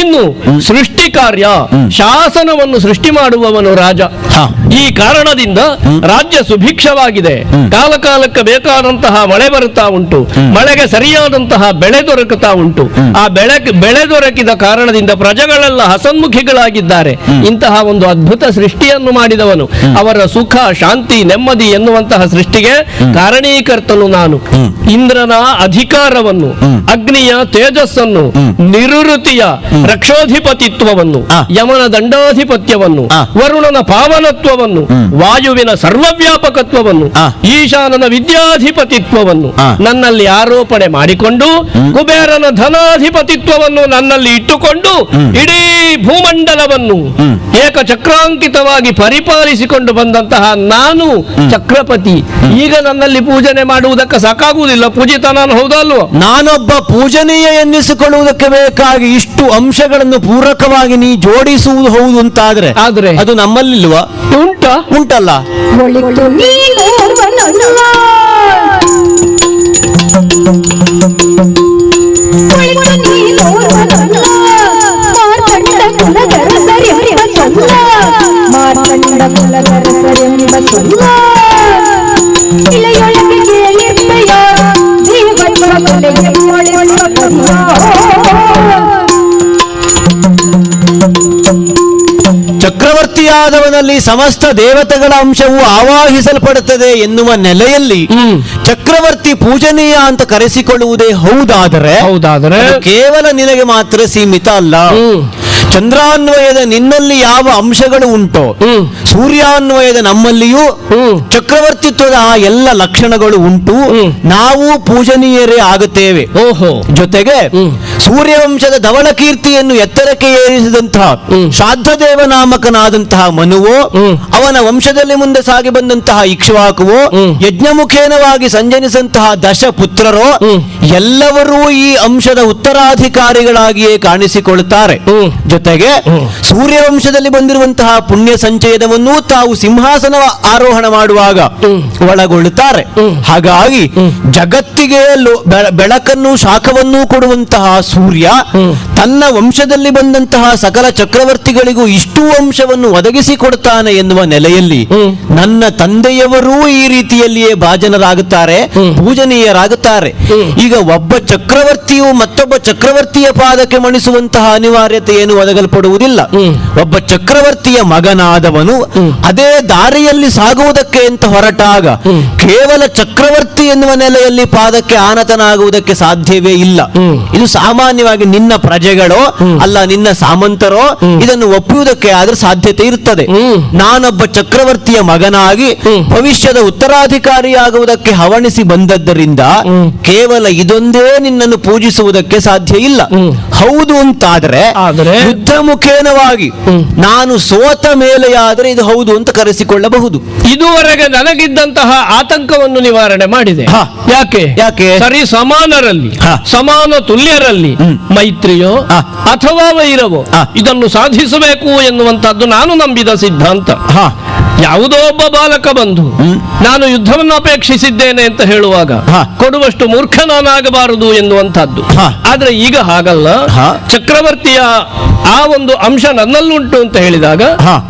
ಇನ್ನು ಸೃಷ್ಟಿ ಕಾರ್ಯ, ಶಾಸನವನ್ನು ಸೃಷ್ಟಿ ಮಾಡುವವನು ರಾಜ. ಈ ಕಾರಣದಿಂದ ರಾಜ್ಯ ಸುಭಿಕ್ಷವಾಗಿದೆ. ಕಾಲ ಕಾಲಕ್ಕೆ ಬೇಕಾದಂತಹ ಮಳೆ ಬರುತ್ತಾ ಉಂಟು, ಮಳೆಗೆ ಸರಿಯಾದಂತಹ ಬೆಳೆ ದೊರಕುತ್ತಾ ಉಂಟು. ಆ ಬೆಳೆ ದೊರಕಿದ ಕಾರಣದಿಂದ ಪ್ರಜೆಗಳೆಲ್ಲ ಹಸನ್ಮುಖಿಗಳಾಗಿದ್ದಾರೆ. ಇಂತಹ ಒಂದು ಅದ್ಭುತ ಸೃಷ್ಟಿಯನ್ನು ಮಾಡಿದವನು. ಅವರ ಸುಖ, ಶಾಂತಿ, ನೆಮ್ಮದಿ ಎನ್ನುವಂತಹ ಸೃಷ್ಟಿಗೆ ಕಾರಣೀಕರ್ತನು ನಾನು. ಇಂದ್ರನ ಅಧಿಕಾರವನ್ನು, ಅಗ್ನಿಯ ತೇಜಸ್ಸನ್ನು, ನಿರುತಿಯ ರಕ್ಷೋಧಿಪತಿತ್ವವನ್ನು, ಯಮನ ದಂಡಾಧಿಪತ್ಯವನ್ನು, ವರುಣನ ಪಾವನತ್ವವನ್ನು, ವಾಯುವಿನ ಸರ್ವವ್ಯಾಪಕತ್ವವನ್ನು, ಈಶಾನನ ವಿದ್ಯಾಧಿಪತಿತ್ವವನ್ನು ನನ್ನಲ್ಲಿ ಆರೋಪಣೆ ಮಾಡಿಕೊಂಡು, ಕುಬೇರನ ಧನಾಧಿಪತಿತ್ವವನ್ನು ನನ್ನಲ್ಲಿ ಇಟ್ಟುಕೊಂಡು ಇಡೀ ಭೂಮಂಡಲವನ್ನು ಏಕಚಕ್ರಾಂಕಿತವಾಗಿ ಪರಿಪಾಲಿಸಿಕೊಂಡು ಬಂದಂತಹ ನಾನು ಚಕ್ರಪತಿ. ಈಗ ನನ್ನಲ್ಲಿ ಪೂಜನೆ ಮಾಡುವುದಕ್ಕೆ ಸಾಕಾಗುವುದಿಲ್ಲ. ಪೂಜಿತ ನಾನು ಹೌದಲ್ವ? ನಾನೊಬ್ಬ ಪೂಜನೀಯ ಎನ್ನಿಸಿಕೊಳ್ಳುವುದಕ್ಕೆ ಬೇಕಾಗಿ ಇಷ್ಟು ಅಂಶಗಳನ್ನು ಪೂರಕವಾಗಿ ನೀ ಜೋಡಿಸುವುದು ಹೌದು ಅಂತಾದ್ರೆ ಅದು ನಮ್ಮಲ್ಲಿಲ್ವಾ? ಉಂಟಲ್ಲ. ಚಕ್ರವರ್ತಿಯಾದವನಲ್ಲಿ ಸಮಸ್ತ ದೇವತೆಗಳ ಅಂಶವು ಆವಾಹಿಸಲ್ಪಡುತ್ತದೆ ಎನ್ನುವ ನೆಲೆಯಲ್ಲಿ ಚಕ್ರವರ್ತಿ ಪೂಜನೀಯ ಅಂತ ಕರೆಸಿಕೊಳ್ಳುವುದೇ ಹೌದಾದರೆ ಕೇವಲ ನಿನಗೆ ಮಾತ್ರ ಸೀಮಿತ ಅಲ್ಲ. ಚಂದ್ರಾನ್ವಯದ ನಿನ್ನಲ್ಲಿ ಯಾವ ಅಂಶಗಳು ಉಂಟೋ, ಸೂರ್ಯಾನ್ವಯದ ನಮ್ಮಲ್ಲಿಯೂ ಚಕ್ರವರ್ತಿತ್ವದ ಆ ಎಲ್ಲ ಲಕ್ಷಣಗಳು ಉಂಟು. ನಾವು ಪೂಜನೀಯರೇ ಆಗುತ್ತೇವೆ. ಜೊತೆಗೆ ಸೂರ್ಯವಂಶದ ಧವಳ ಕೀರ್ತಿಯನ್ನು ಎತ್ತರಕ್ಕೆ ಏರಿಸಿದಂತಹ ಶ್ರಾದ್ದದೇವ ನಾಮಕನಾದಂತಹ ಮನುವೋ, ಅವನ ವಂಶದಲ್ಲಿ ಮುಂದೆ ಸಾಗಿ ಬಂದಂತಹ ಇಕ್ಷ್ವಾಕುವೋ, ಯಜ್ಞಮುಖೇನವಾಗಿ ಸಂಜನಿಸಿದಂತಹ ದಶ ಪುತ್ರರೋ ಎಲ್ಲವರೂ ಈ ಅಂಶದ ಉತ್ತರಾಧಿಕಾರಿಗಳಾಗಿಯೇ ಕಾಣಿಸಿಕೊಳ್ಳುತ್ತಾರೆ. ಜೊತೆಗೆ ಸೂರ್ಯವಂಶದಲ್ಲಿ ಬಂದಿರುವಂತಹ ಪುಣ್ಯ ಸಂಚಯನವನ್ನು ತಾವು ಸಿಂಹಾಸನ ಆರೋಹಣ ಮಾಡುವಾಗ ಒಳಗೊಳ್ಳುತ್ತಾರೆ. ಹಾಗಾಗಿ ಜಗತ್ತಿಗೆ ಬೆಳಕನ್ನು, ಶಾಖವನ್ನು ಕೊಡುವಂತಹ ಸೂರ್ಯ ತನ್ನ ವಂಶದಲ್ಲಿ ಬಂದಂತಹ ಸಕಲ ಚಕ್ರವರ್ತಿಗಳಿಗೂ ಇಷ್ಟೂ ಅಂಶವನ್ನು ಒದಗಿಸಿಕೊಡುತ್ತಾನೆ ಎನ್ನುವ ನೆಲೆಯಲ್ಲಿ ನನ್ನ ತಂದೆಯವರೂ ಈ ರೀತಿಯಲ್ಲಿಯೇ ಭಾಜನರಾಗುತ್ತಾರೆ, ಪೂಜನೀಯರಾಗುತ್ತಾರೆ. ಈಗ ಒಬ್ಬ ಚಕ್ರವರ್ತಿಯು ಮತ್ತೊಬ್ಬ ಚಕ್ರವರ್ತಿಯ ಪಾದಕ್ಕೆ ಮಣಿಸುವಂತಹ ಅನಿವಾರ್ಯತೆ ಏನು ಒದಗಲ್ಪಡುವುದಿಲ್ಲ. ಒಬ್ಬ ಚಕ್ರವರ್ತಿಯ ಮಗನಾದವನು ಅದೇ ದಾರಿಯಲ್ಲಿ ಸಾಗುವುದಕ್ಕೆ ಅಂತ ಹೊರಟಾಗ ಕೇವಲ ಚಕ್ರವರ್ತಿ ಎನ್ನುವ ನೆಲೆಯಲ್ಲಿ ಪಾದಕ್ಕೆ ಆನತನಾಗುವುದಕ್ಕೆ ಸಾಧ್ಯವೇ ಇಲ್ಲ. ಇದು ಸಾಮಾನ್ಯವಾಗಿ ನಿನ್ನ ಪ್ರಜೆಗಳೋ ಅಲ್ಲ ನಿನ್ನ ಸಾಮಂತರೋ ಇದನ್ನು ಒಪ್ಪುವುದಕ್ಕೆ ಆದ್ರೆ ಸಾಧ್ಯತೆ ಇರ್ತದೆ. ನಾನೊಬ್ಬ ಚಕ್ರವರ್ತಿಯ ಮಗನಾಗಿ ಭವಿಷ್ಯದ ಉತ್ತರಾಧಿಕಾರಿಯಾಗುವುದಕ್ಕೆ ಹವಣಿಸಿ ಬಂದದ್ದರಿಂದ ಕೇವಲ ಇದೊಂದೇ ನಿನ್ನನ್ನು ಪೂಜಿಸುವುದಕ್ಕೆ ಸಾಧ್ಯ ಇಲ್ಲ. ಹೌದು ಅಂತಾದ್ರೆ ಯುದ್ಧ ಮುಖೇನವಾಗಿ ನಾನು ಸೋತ ಮೇಲೆಯಾದರೆ ಇದು ಹೌದು ಅಂತ ಕರೆಸಿಕೊಳ್ಳಬಹುದು. ಇದುವರೆಗೆ ನನಗಿದ್ದಂತಹ ಆತಂಕವನ್ನು ನಿವಾರಣೆ ಮಾಡಿದೆ. ಯಾಕೆ ಸರಿ ಸಮಾನರಲ್ಲಿ ಸಮಾನ ತುಲ್ಯರಲ್ಲಿ ಮೈತ್ರಿಯೋ ಅಥವಾ ವೈರವೋ ಇದನ್ನು ಸಾಧಿಸಬೇಕು ಎನ್ನುವಂತಹದ್ದು ನಾನು ನಂಬಿದ ಸಿದ್ಧಾಂತ. ಯಾವುದೋ ಒಬ್ಬ ಬಾಲಕ ಬಂದು ನಾನು ಯುದ್ಧವನ್ನು ಅಪೇಕ್ಷಿಸಿದ್ದೇನೆ ಅಂತ ಹೇಳುವಾಗ ಕೊಡುವಷ್ಟು ಮೂರ್ಖ ನಾನಾಗಬಾರದು ಎನ್ನುವಂತಹದ್ದು. ಆದ್ರೆ ಈಗ ಹಾಗಲ್ಲ. ಚಕ್ರವರ್ತಿಯ ಆ ಒಂದು ಅಂಶ ನನ್ನಲ್ಲುಂಟು ಅಂತ ಹೇಳಿದಾಗ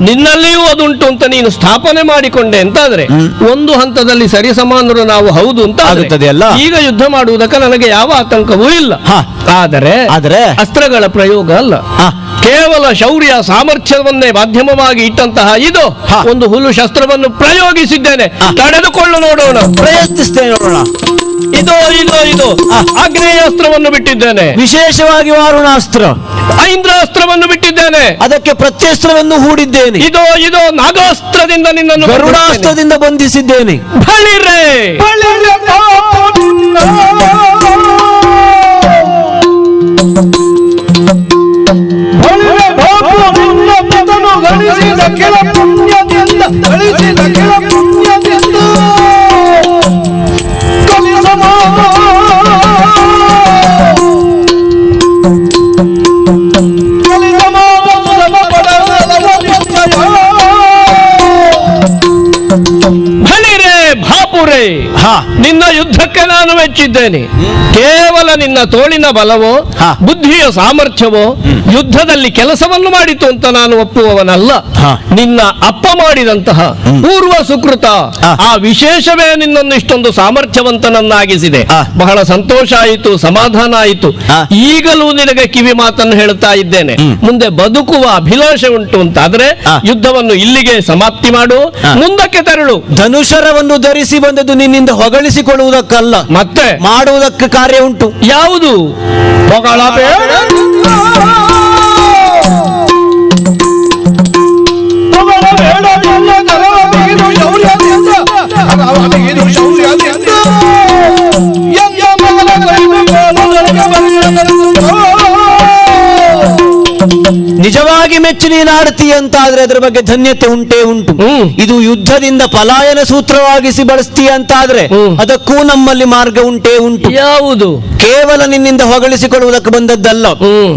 ನಿನ್ನಲ್ಲಿಯೂ ಅದುಂಟು ಅಂತ ನೀನು ಸ್ಥಾಪನೆ ಮಾಡಿಕೊಂಡೆ ಅಂತಾದ್ರೆ ಒಂದು ಹಂತದಲ್ಲಿ ಸರಿಸಮಾನರು ನಾವು ಹೌದು ಅಂತ ಆಗುತ್ತದೆ ಅಲ್ಲ. ಈಗ ಯುದ್ಧ ಮಾಡುವುದಕ್ಕೆ ನನಗೆ ಯಾವ ಆತಂಕವೂ ಇಲ್ಲ. ಆದರೆ ಅಸ್ತ್ರಗಳ ಪ್ರಯೋಗ ಅಲ್ಲ, ಕೇವಲ ಶೌರ್ಯ ಸಾಮರ್ಥ್ಯವನ್ನೇ ಮಾಧ್ಯಮವಾಗಿ ಇಟ್ಟಂತಹ ಇದು ಒಂದು ಹುಲು ಶಸ್ತ್ರವನ್ನು ಪ್ರಯೋಗಿಸಿದ್ದೇನೆ. ತಡೆದುಕೊಳ್ಳು ನೋಡೋಣ, ಪ್ರಯತ್ನಿಸ್ತೇನೆ ನೋಡೋಣ. ಇದು ಆಗ್ನೇಯಾಸ್ತ್ರವನ್ನು ಬಿಟ್ಟಿದ್ದೇನೆ, ವಿಶೇಷವಾಗಿ ವಾರುಣಾಸ್ತ್ರ, ಐಂದ್ರಾಸ್ತ್ರವನ್ನು ಬಿಟ್ಟಿದ್ದೇನೆ, ಅದಕ್ಕೆ ಪ್ರತ್ಯಸ್ತ್ರವನ್ನು ಹೂಡಿದ್ದೇನೆ. ಇದೋ ನಾಗಾಸ್ತ್ರದಿಂದ ನಿನ್ನನ್ನು ಗರುಡಾಸ್ತ್ರದಿಂದ ಬಂಧಿಸಿದ್ದೇನೆ. ಬಳಿರೆ ಗಳಿಸಿದ ಕೆಲ ಪುಣ್ಯದಿಂದ ಗಳಿಸಿದ ಕೆಲ ಪುಣ್ಯದಿಂದ ಕಲಿಸಮ ಭಾಪುರೆ, ನಿನ್ನ ಯುದ್ಧಕ್ಕೆ ನಾನು ಮೆಚ್ಚಿದ್ದೇನೆ. ಕೇವಲ ನಿನ್ನ ತೋಳಿನ ಬಲವೋ ಬುದ್ಧಿಯ ಸಾಮರ್ಥ್ಯವೋ ಯುದ್ಧದಲ್ಲಿ ಕೆಲಸವನ್ನು ಮಾಡಿತು ಅಂತ ನಾನು ಒಪ್ಪುವವನಲ್ಲ. ನಿನ್ನ ಅಪ್ಪ ಮಾಡಿದಂತಹ ಪೂರ್ವ ಸುಕೃತ ಆ ವಿಶೇಷವೇ ನಿನ್ನನ್ನು ಇಷ್ಟೊಂದು ಸಾಮರ್ಥ್ಯವಂತನನ್ನಾಗಿಸಿದೆ. ಬಹಳ ಸಂತೋಷ ಆಯಿತು, ಸಮಾಧಾನ ಆಯಿತು. ಈಗಲೂ ನಿನಗೆ ಕಿವಿ ಮಾತನ್ನು ಹೇಳ್ತಾ ಇದ್ದೇನೆ, ಮುಂದೆ ಬದುಕುವ ಅಭಿಲಾಷೆ ಉಂಟು ಅಂತಾದ್ರೆ ಯುದ್ಧವನ್ನು ಇಲ್ಲಿಗೆ ಸಮಾಪ್ತಿ ಮಾಡು, ಮುಂದಕ್ಕೆ ತೆರಳು. ಧನುಷರವನ್ನು ಧರಿಸಿ ಬಂದದ್ದು ನಿನ್ನಿಂದ ಹೊಗಳಿಸಿಕೊಳ್ಳುವುದಕ್ಕಲ್ಲ, ಮತ್ತೆ ಮಾಡುವುದಕ್ಕೆ ಕಾರ್ಯ ಉಂಟು. ಯಾವುದು? ಹೊಗಳಬೇಡ ನಿಜವಾಗಿ ಮೆಚ್ಚಿ ನೀನಾಡ್ತೀಯ ಅಂತಾದ್ರೆ ಅದರ ಬಗ್ಗೆ ಧನ್ಯತೆ ಉಂಟೇ ಉಂಟು. ಇದು ಯುದ್ಧದಿಂದ ಪಲಾಯನ ಸೂತ್ರವಾಗಿಸಿ ಬಳಸ್ತೀಯ ಅಂತಾದ್ರೆ ಅದಕ್ಕೂ ನಮ್ಮಲ್ಲಿ ಮಾರ್ಗ ಉಂಟೇ ಉಂಟು. ಯಾವುದು? ಕೇವಲ ನಿನ್ನಿಂದ ಹೊಗಳಿಸಿಕೊಳ್ಳುವುದಕ್ಕೆ ಬಂದದ್ದಲ್ಲ,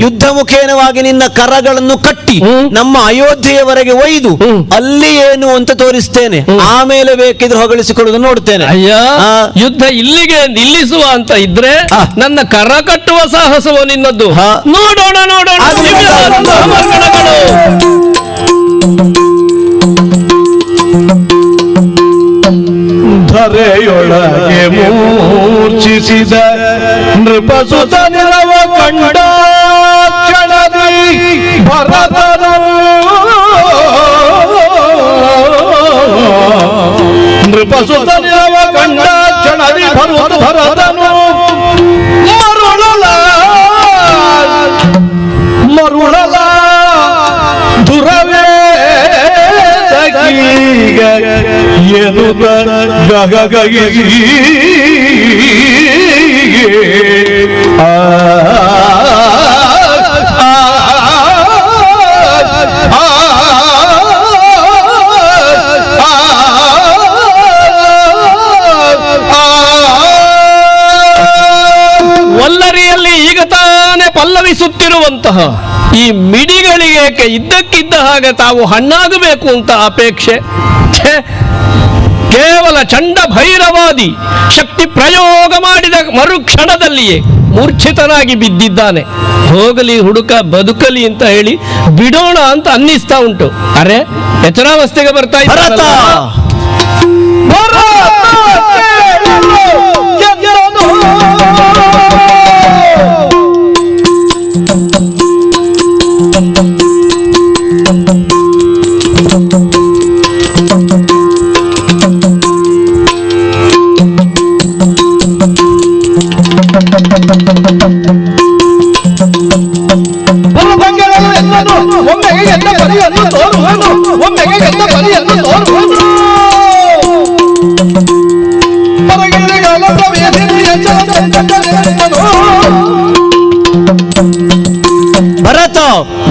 ಯುದ್ಧ ಮುಖೇನವಾಗಿ ನಿನ್ನ ಕರಗಳನ್ನು ಕಟ್ಟಿ ನಮ್ಮ ಅಯೋಧ್ಯೆಯವರೆಗೆ ಒಯ್ದು ಅಲ್ಲಿ ಏನು ಅಂತ ತೋರಿಸ್ತೇನೆ. ಆಮೇಲೆ ಬೇಕಿದ್ರೆ ಹೊಗಳಿಸಿಕೊಳ್ಳುವುದು ನೋಡ್ತೇನೆ. ಅಯ್ಯ, ಯುದ್ಧ ಇಲ್ಲಿಗೆ ನಿಲ್ಲಿಸುವ ಅಂತ ಇದ್ರೆ ನನ್ನ ಕರ ಕಟ್ಟುವ ಸಾಹಸವೋ ನಿನ್ನದ್ದು. ನೋಡೋಣ ನೋಡೋಣ. ಧರೆಯೊಳಗೆ ಮೂರ್ಛಿಸಿದ ನೃಪಸುತ ನೆಲವ ಕಂಡ ಕ್ಷಣದಿ ಭರತನು ನೃಪಸುತ ನೆಲವ ಕಂಡ ಕ್ಷಣದಿ ಭರತನು ಮರುಳಲ ದುರವೇ ಎನ್ನುತ್ತ ಗಗಗಗಿಸಿ ವಲ್ಲರಿಯಲ್ಲಿ ಈಗ ತಾನೇ ಪಲ್ಲವಿಸುತ್ತಿರುವಂತಹ ಈ ಮಿಡಿಗಳಿಗೆ ಇದ್ದಕ್ಕಿದ್ದ ಹಾಗೆ ತಾವು ಹಣ್ಣಾಗಬೇಕು ಅಂತ ಅಪೇಕ್ಷೆ. ಕೇವಲ ಚಂಡ ಭೈರವಾದಿ ಶಕ್ತಿ ಪ್ರಯೋಗ ಮಾಡಿದ ಮರುಕ್ಷಣದಲ್ಲಿಯೇ ಮೂರ್ಛಿತನಾಗಿ ಬಿದ್ದಿದ್ದಾನೆ. ಹೋಗಲಿ ಹುಡುಕ ಬದುಕಲಿ ಅಂತ ಹೇಳಿ ಬಿಡೋಣ ಅಂತ ಅನ್ನಿಸ್ತಾ ಉಂಟು. ಅರೆ, ಎಚ್ಚರಾವಸ್ಥೆಗೆ ಬರ್ತಾ ಇದ್ದಾರಲ್ಲ.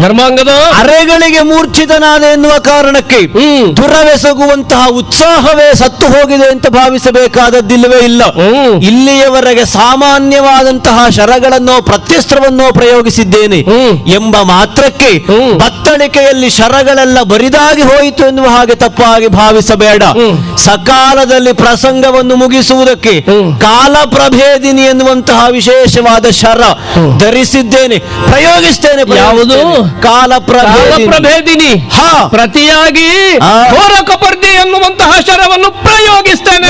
ಧರ್ಮಾಂಗದ ಅರೆಗಳಿಗೆ ಮೂರ್ಛಿತನಾದ ಎನ್ನುವ ಕಾರಣಕ್ಕೆ ದುರವೆಸಗುವಂತಹ ಉತ್ಸಾಹವೇ ಸತ್ತು ಹೋಗಿದೆ ಅಂತ ಭಾವಿಸಬೇಕಾದದ್ದಿಲ್ಲವೇ ಇಲ್ಲ. ಇಲ್ಲಿಯವರೆಗೆ ಸಾಮಾನ್ಯವಾದಂತಹ ಶರಗಳನ್ನೋ ಪ್ರತ್ಯಸ್ತ್ರವನ್ನೋ ಪ್ರಯೋಗಿಸಿದ್ದೇನೆ ಎಂಬ ಮಾತ್ರಕ್ಕೆ ಬತ್ತಳಿಕೆಯಲ್ಲಿ ಶರಗಳೆಲ್ಲ ಬರಿದಾಗಿ ಹೋಯಿತು ಎನ್ನುವ ಹಾಗೆ ತಪ್ಪಾಗಿ ಭಾವಿಸಬೇಡ. ಸಕಾಲದಲ್ಲಿ ಪ್ರಸಂಗವನ್ನು ಮುಗಿಸುವುದಕ್ಕೆ ಕಾಲಪ್ರಭೇದಿನಿ ಎನ್ನುವಂತಹ ವಿಶೇಷವಾದ ಶರ ಧರಿಸಿದ್ದೇನೆ, ಪ್ರಯೋಗಿಸ್ತೇನೆ. ಯಾವುದು? ಕಾಲಪ್ರಭೇದಿನಿ. ಪ್ರತಿಯಾಗಿ ಘೋರ ಕಪರ್ದಿ ಎನ್ನುವಂತಹ ಶರವನ್ನು ಪ್ರಯೋಗಿಸ್ತೇನೆ.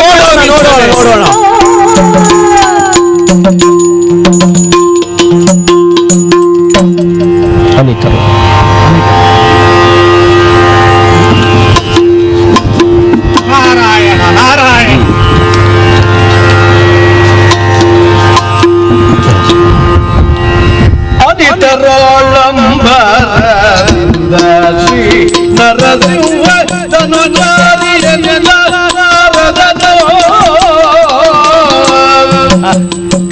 ನೋಡೋಣ. ನಾರಾಯಣ ನಾರಾಯಣ. ಶ್ರೀ ನರಸಿಂಹ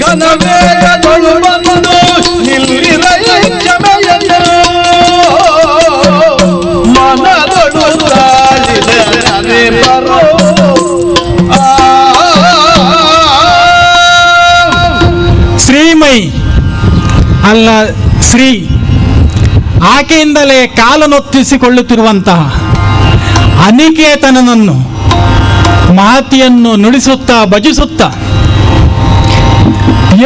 ಗಣವೇಗದೊಳು ಬಂದು ಮನದೊಳು ತಾಳಿದೆ ಬರೋ ಶ್ರೀಮೈ ಅಲ್ಲ ಶ್ರೀ, ಆಕೆಯಿಂದಲೇ ಕಾಲನೊತ್ತಿಸಿಕೊಳ್ಳುತ್ತಿರುವಂತಹ ಅನಿಕೇತನನನ್ನು ಮಹತಿಯನ್ನು ನುಡಿಸುತ್ತಾ ಭಜಿಸುತ್ತಾ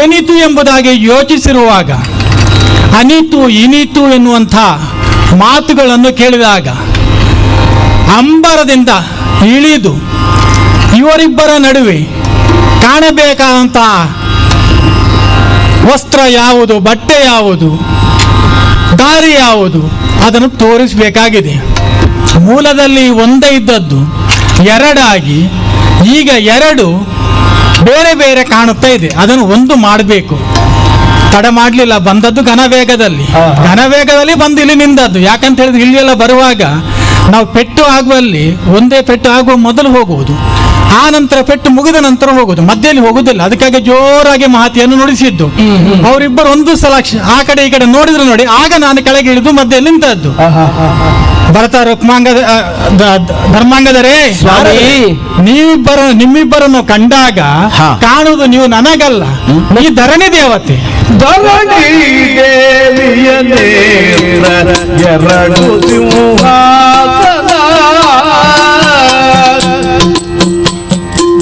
ಏನಿತು ಎಂಬುದಾಗಿ ಯೋಚಿಸಿರುವಾಗ ಅನಿತು ಇನಿತು ಎನ್ನುವಂಥ ಮಾತುಗಳನ್ನು ಕೇಳಿದಾಗ ಅಂಬರದಿಂದ ಇಳಿದು ಇವರಿಬ್ಬರ ನಡುವೆ ಕಾಣಬೇಕಾದಂತಹ ವಸ್ತ್ರ ಯಾವುದು, ಬಟ್ಟೆ ಯಾವುದು, ದಾರಿ ಯಾವುದು ಅದನ್ನು ತೋರಿಸಬೇಕಾಗಿದೆ. ಮೂಲದಲ್ಲಿ ಒಂದೇ ಇದ್ದದ್ದು ಎರಡಾಗಿ ಈಗ ಎರಡು ಬೇರೆ ಬೇರೆ ಕಾಣುತ್ತಾ ಇದೆ. ಅದನ್ನು ಒಂದು ಮಾಡಬೇಕು. ತಡ ಮಾಡಲಿಲ್ಲ, ಬಂದದ್ದು ಘನವೇಗದಲ್ಲಿ ಬಂದು ಇಲ್ಲಿ ನಿಂದದ್ದು. ಯಾಕಂತ ಹೇಳಿದ್ರೆ ಇಲ್ಲಿ ಎಲ್ಲ ಬರುವಾಗ ನಾವು ಪೆಟ್ಟು ಆಗುವಲ್ಲಿ ಒಂದೇ ಪೆಟ್ಟು ಆಗುವ ಮೊದಲು ಹೋಗುವುದು, ಆ ನಂತರ ಪೆಟ್ಟು ಮುಗಿದ ನಂತರ ಹೋಗುದು, ಮಧ್ಯದಲ್ಲಿ ಹೋಗುದಿಲ್ಲ. ಅದಕ್ಕಾಗಿ ಜೋರಾಗಿ ಮಹತಿಯನ್ನು ನುಡಿಸಿದ್ದು. ಅವರಿಬ್ಬರು ಒಂದು ಸಲ ಆ ಕಡೆ ಈ ಕಡೆ ನೋಡಿದ್ರು ನೋಡಿ, ಆಗ ನಾನು ಕೆಳಗೆ ಇಳಿದು ಮಧ್ಯದಲ್ಲಿ ನಿಂತದ್ದು. ಭರತ ರುಕ್ಮಾಂಗದ ಧರ್ಮಾಂಗದರೇ, ನಿಮ್ಮಿಬ್ಬರನ್ನು ಕಂಡಾಗ ಕಾಣುವುದು ನೀವು ನನಗಲ್ಲ, ಈ ಧರಣಿ ದೇವತೆ. ಧರಣಿ ದೇವಿಯ ನೇತ್ರ ಎರಡು ಸಿಂಹಾಸನ,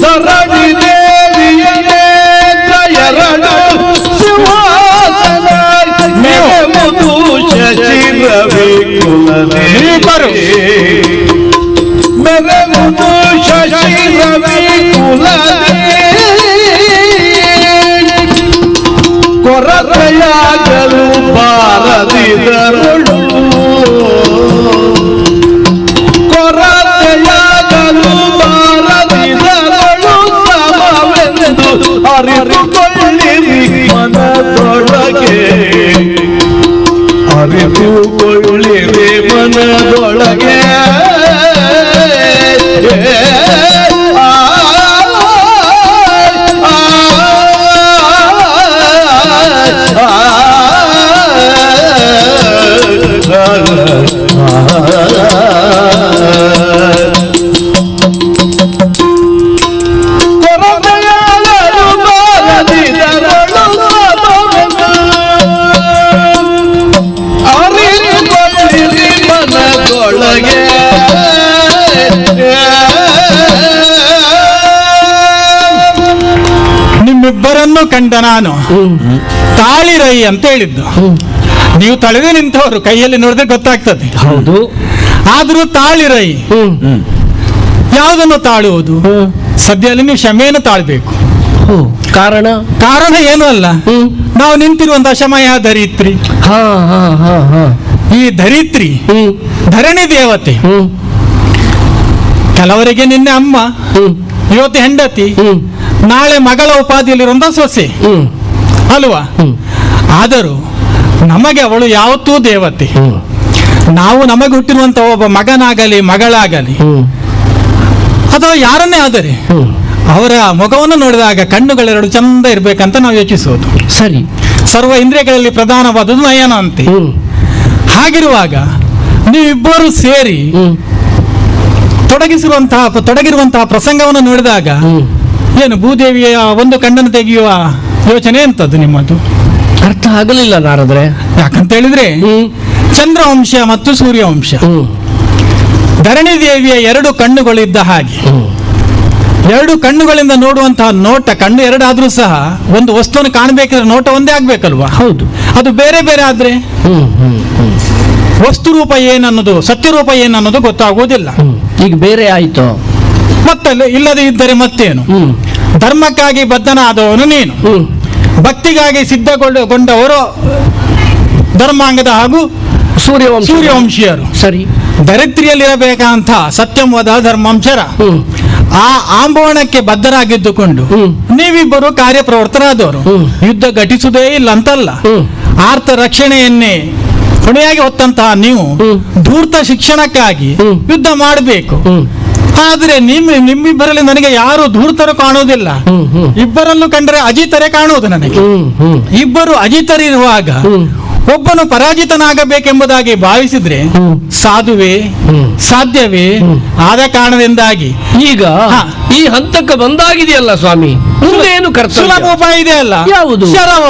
ಧರಣಿ ದೇವಿಯ ನೇತ್ರ ಎರಡು ಸಿಂಹಾಸನ, ನೇಮುದು ಶಶಿರವಿ ಕುಲದೇವರು, ಮೆರೆಮುದು ಶಶಿರವಿ ಕುಲದೇವರು, ಕೊರತೆಯಾಗಲು ಬಾರದಿದರಳು, ಕೊರತೆಯಾಗಲು ಬಾರದಿದರಳು, ಸಮವೆಂದು ಅರಿತುಕೊಳ್ಳಿರಿ ಮನದೊಳಗೆ, ಅರಿತುಕೊಳ್ಳಿರಿ ಮನದೊಳಗೆ. ನಿಮ್ಮಿಬ್ಬರನ್ನು ಕಂಡ ನಾನು ತಾಳಿರೈ ಅಂತ ಹೇಳಿದ್ದು. ನೀವು ತಳೆದೇ ನಿಂತವರು, ಕೈಯಲ್ಲಿ ನೋಡಿದ್ರೆ ಗೊತ್ತಾಗ್ತದೆ. ಹೌದು. ಆದ್ರೂ ತಾಳಿರೈ ಯಾವುದನ್ನು ತಾಳುವುದು? ಸದ್ಯದಲ್ಲಿ ನೀವು ಕ್ಷಮೆಯನ್ನು ತಾಳ್ಬೇಕು. ಕಾರಣ ಏನು ಅಲ್ಲ, ನಾವು ನಿಂತಿರುವಂತಹ ಶಮಯ ಧರಿತ್ರಿ. ಈ ಧರಿತ್ರಿ ಧರಣಿ ದೇವತೆ. ಕೆಲವರಿಗೆ ನಿನ್ನೆ ಅಮ್ಮ, ಇವತ್ತು ಹೆಂಡತಿ, ನಾಳೆ ಮಗಳ ಉಪಾಧಿಯಲ್ಲಿರುವಂತಹ ಸೊಸೆ ಅಲ್ವಾ? ಆದರೂ ನಮಗೆ ಅವಳು ಯಾವತ್ತೂ ದೇವತೆ. ನಾವು ನಮಗೆ ಹುಟ್ಟಿರುವಂತಹ ಒಬ್ಬ ಮಗನಾಗಲಿ ಮಗಳಾಗಲಿ ಅಥವಾ ಯಾರನ್ನೇ ಆದರೆ ಅವರ ಮುಖವನ್ನು ನೋಡಿದಾಗ ಕಣ್ಣುಗಳೆರಡು ಚಂದ ಇರ್ಬೇಕಂತ ನಾವು ಯೋಚಿಸೋದು. ಸರಿ. ಸರ್ವ ಇಂದ್ರಿಯಗಳಲ್ಲಿ ಪ್ರಧಾನವಾದದ್ದು ನಯನ ಅಂತೆ. ಹಾಗಿರುವಾಗ ನೀವಿಬ್ಬರು ಸೇರಿ ತೊಡಗಿರುವಂತಹ ಪ್ರಸಂಗವನ್ನು ನೋಡಿದಾಗ ಏನು ಭೂದೇವಿಯ ಒಂದು ಕಣ್ಣನ್ನು ತೆಗೆಯುವ ಯೋಚನೆ ಎಂತದ್ದು ನಿಮ್ಮದು? ಅರ್ಥ ಆಗಲಿಲ್ಲ ನಾರದ್ರೆ. ಯಾಕಂತ ಹೇಳಿದ್ರೆ ಚಂದ್ರವಂಶ ಮತ್ತು ಸೂರ್ಯವಂಶ, ಧರಣಿ ದೇವಿಯ ಎರಡು ಕಣ್ಣುಗಳಿದ್ದ ಹಾಗೆ, ಎರಡು ಕಣ್ಣುಗಳಿಂದ ನೋಡುವಂತಹ ನೋಟ, ಕಣ್ಣು ಎರಡಾದ್ರೂ ಸಹ ಒಂದು ವಸ್ತುವನ್ನು ಕಾಣಬೇಕಿದ್ರೆ ನೋಟ ಒಂದೇ ಆಗ್ಬೇಕಲ್ವಾ? ಹೌದು. ಅದು ಬೇರೆ ಬೇರೆ ಆದ್ರೆ ವಸ್ತು ರೂಪ ಏನನ್ನೋದು, ಸತ್ಯರೂಪ ಏನನ್ನೋದು ಗೊತ್ತಾಗುವುದಿಲ್ಲ. ಈಗ ಬೇರೆ ಆಯ್ತು. ಮತ್ತಲ್ಲ ಇಲ್ಲದೆ ಇದ್ದರೆ ಮತ್ತೇನು? ಧರ್ಮಕ್ಕಾಗಿ ಬದ್ಧನಾದವನು ನೀನು, ಭಕ್ತಿಗಾಗಿ ಸಿದ್ಧಗೊಂಡವರು ಧರ್ಮಾಂಗದ ಹಾಗೂ ಸೂರ್ಯವಂಶೀಯರು. ಸರಿ. ಧರಿತ್ರಿಯಲ್ಲಿರಬೇಕಂತ ಸತ್ಯಂವದ ಧರ್ಮಾಂಶರ ಆ ಆಂಬೋಣಕ್ಕೆ ಬದ್ಧರಾಗಿದ್ದುಕೊಂಡು ನೀವಿಬ್ಬರು ಕಾರ್ಯಪ್ರವೃತ್ತರಾದವರು. ಯುದ್ಧ ಘಟಿಸುವುದೇ ಇಲ್ಲ ಅಂತಲ್ಲ, ಆರ್ಥ ರಕ್ಷಣೆಯನ್ನೇ ಹೊಣೆಯಾಗಿ ಹೊತ್ತಂತಹ ನೀವು ಧೂರ್ತ ಶಿಕ್ಷಣಕ್ಕಾಗಿ ಯುದ್ಧ ಮಾಡಬೇಕು. ಆದ್ರೆ ನಿಮ್ಮಿಬ್ಬರಲ್ಲಿ ನನಗೆ ಯಾರು ಧೂರ್ತರು ಕಾಣುವುದಿಲ್ಲ. ಇಬ್ಬರಲ್ಲೂ ಕಂಡರೆ ಅಜಿತರೇ ಕಾಣುವುದು ನನಗೆ. ಇಬ್ಬರು ಅಜಿತರಿರುವಾಗ ಒಬ್ಬನು ಪರಾಜಿತನಾಗಬೇಕೆಂಬುದಾಗಿ ಭಾವಿಸಿದ್ರೆ ಸಾಧುವೇ, ಸಾಧ್ಯವೇ? ಆದ ಕಾರಣದಿಂದಾಗಿ ಈಗ ಈ ಹಂತಕ್ಕೆ ಬಂದಾಗಿದೆಯಲ್ಲ ಸ್ವಾಮಿ, ಮುಂದೇನು ಕರ್ತವ್ಯ? ಸುಲಭ ಉಪಾಯ ಇದೆ ಅಲ್ಲ? ಯಾವುದು? ಶರವ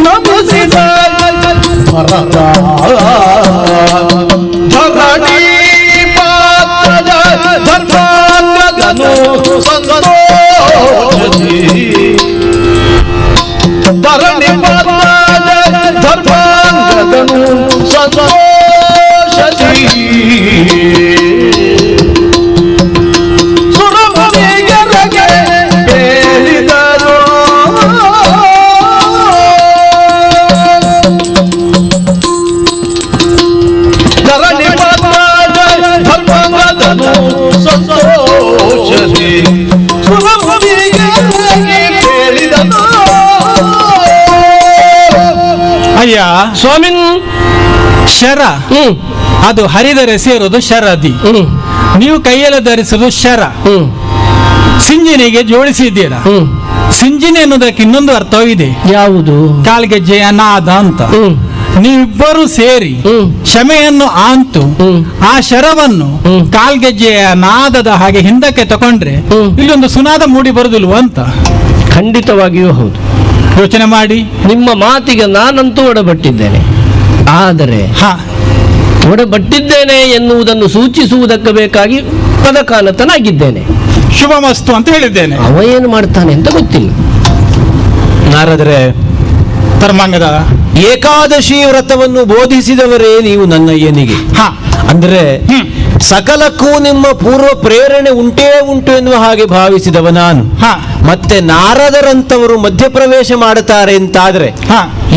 ನಮಸಿದ ಭರತ ಧರಣಿ ಪಾತ್ರದ ಧರ್ಮಾಂಗದನು ಸಂತೋಷಿ, ಧರಣಿ ಪಾತ್ರದ ಧರ್ಮಾಂಗದನು ಸಂತೋಷಿ. ಸುರಮುನಿಯರಿಗೆ ಹೇಳಿದರು ಸಂತೋಷಿ. ಅಯ್ಯ ಸ್ವಾಮಿನ್, ಶರ ಅದು ಹರಿದರೆ ಸೇರೋದು ಶರದಿ, ನೀವು ಕೈಯಲ್ಲಿ ಧರಿಸುವುದು ಶರ. ಸಿಂಜಿನಿಗೆ ಜೋಡಿಸಿದ್ದೀರಾ. ಸಿಂಜಿನಿ ಅನ್ನೋದಕ್ಕೆ ಇನ್ನೊಂದು ಅರ್ಥವಿದೆ. ಯಾವುದು? ಕಾಲ್ಗೆಜ್ಜೆಯ ನಾದ ಅಂತ. ನೀವಿಬ್ಬರು ಸೇರಿ ಕ್ಷಮೆಯನ್ನು ಆಂತು ಆ ಶರವನ್ನು ಕಾಲ್ಗೆಜ್ಜೆಯ ನಾದದ ಹಾಗೆ ಹಿಂದಕ್ಕೆ ತಕೊಂಡ್ರೆ ಇಲ್ಲೊಂದು ಸುನಾದ ಮೂಡಿ ಬರುದಿಲ್ವ ಅಂತ. ಖಂಡಿತವಾಗಿಯೂ ಹೌದು. ಯೋಚನೆ ಮಾಡಿ. ನಿಮ್ಮ ಮಾತಿಗೆ ನಾನಂತೂ ಒಡಬಟ್ಟಿದ್ದೇನೆ. ಆದರೆ ಒಡಬಟ್ಟಿದ್ದೇನೆ ಎನ್ನುವುದನ್ನು ಸೂಚಿಸುವುದಕ್ಕೆ ಬೇಕಾಗಿ ಪದಕಾಲತನಾಗಿದ್ದೇನೆ. ಶುಭಮಸ್ತು ಅಂತ ಹೇಳಿದ್ದೇನೆ. ಅವ ಏನು ಮಾಡ್ತಾನೆ ಅಂತ ಗೊತ್ತಿಲ್ಲ. ನಾರದರೆ, ಧರ್ಮಾಂಗದ ಏಕಾದಶಿ ವ್ರತವನ್ನು ಬೋಧಿಸಿದವರೇ ನೀವು ನನ್ನಯ್ಯನಿಗೆ. ಅಂದ್ರೆ ಸಕಲಕ್ಕೂ ನಿಮ್ಮ ಪೂರ್ವ ಪ್ರೇರಣೆ ಉಂಟೇ ಉಂಟು ಎನ್ನುವ ಹಾಗೆ ಭಾವಿಸಿದವ ನಾನು. ಮತ್ತೆ ನಾರದರಂತವರು ಮಧ್ಯಪ್ರವೇಶ ಮಾಡುತ್ತಾರೆ ಅಂತಾದ್ರೆ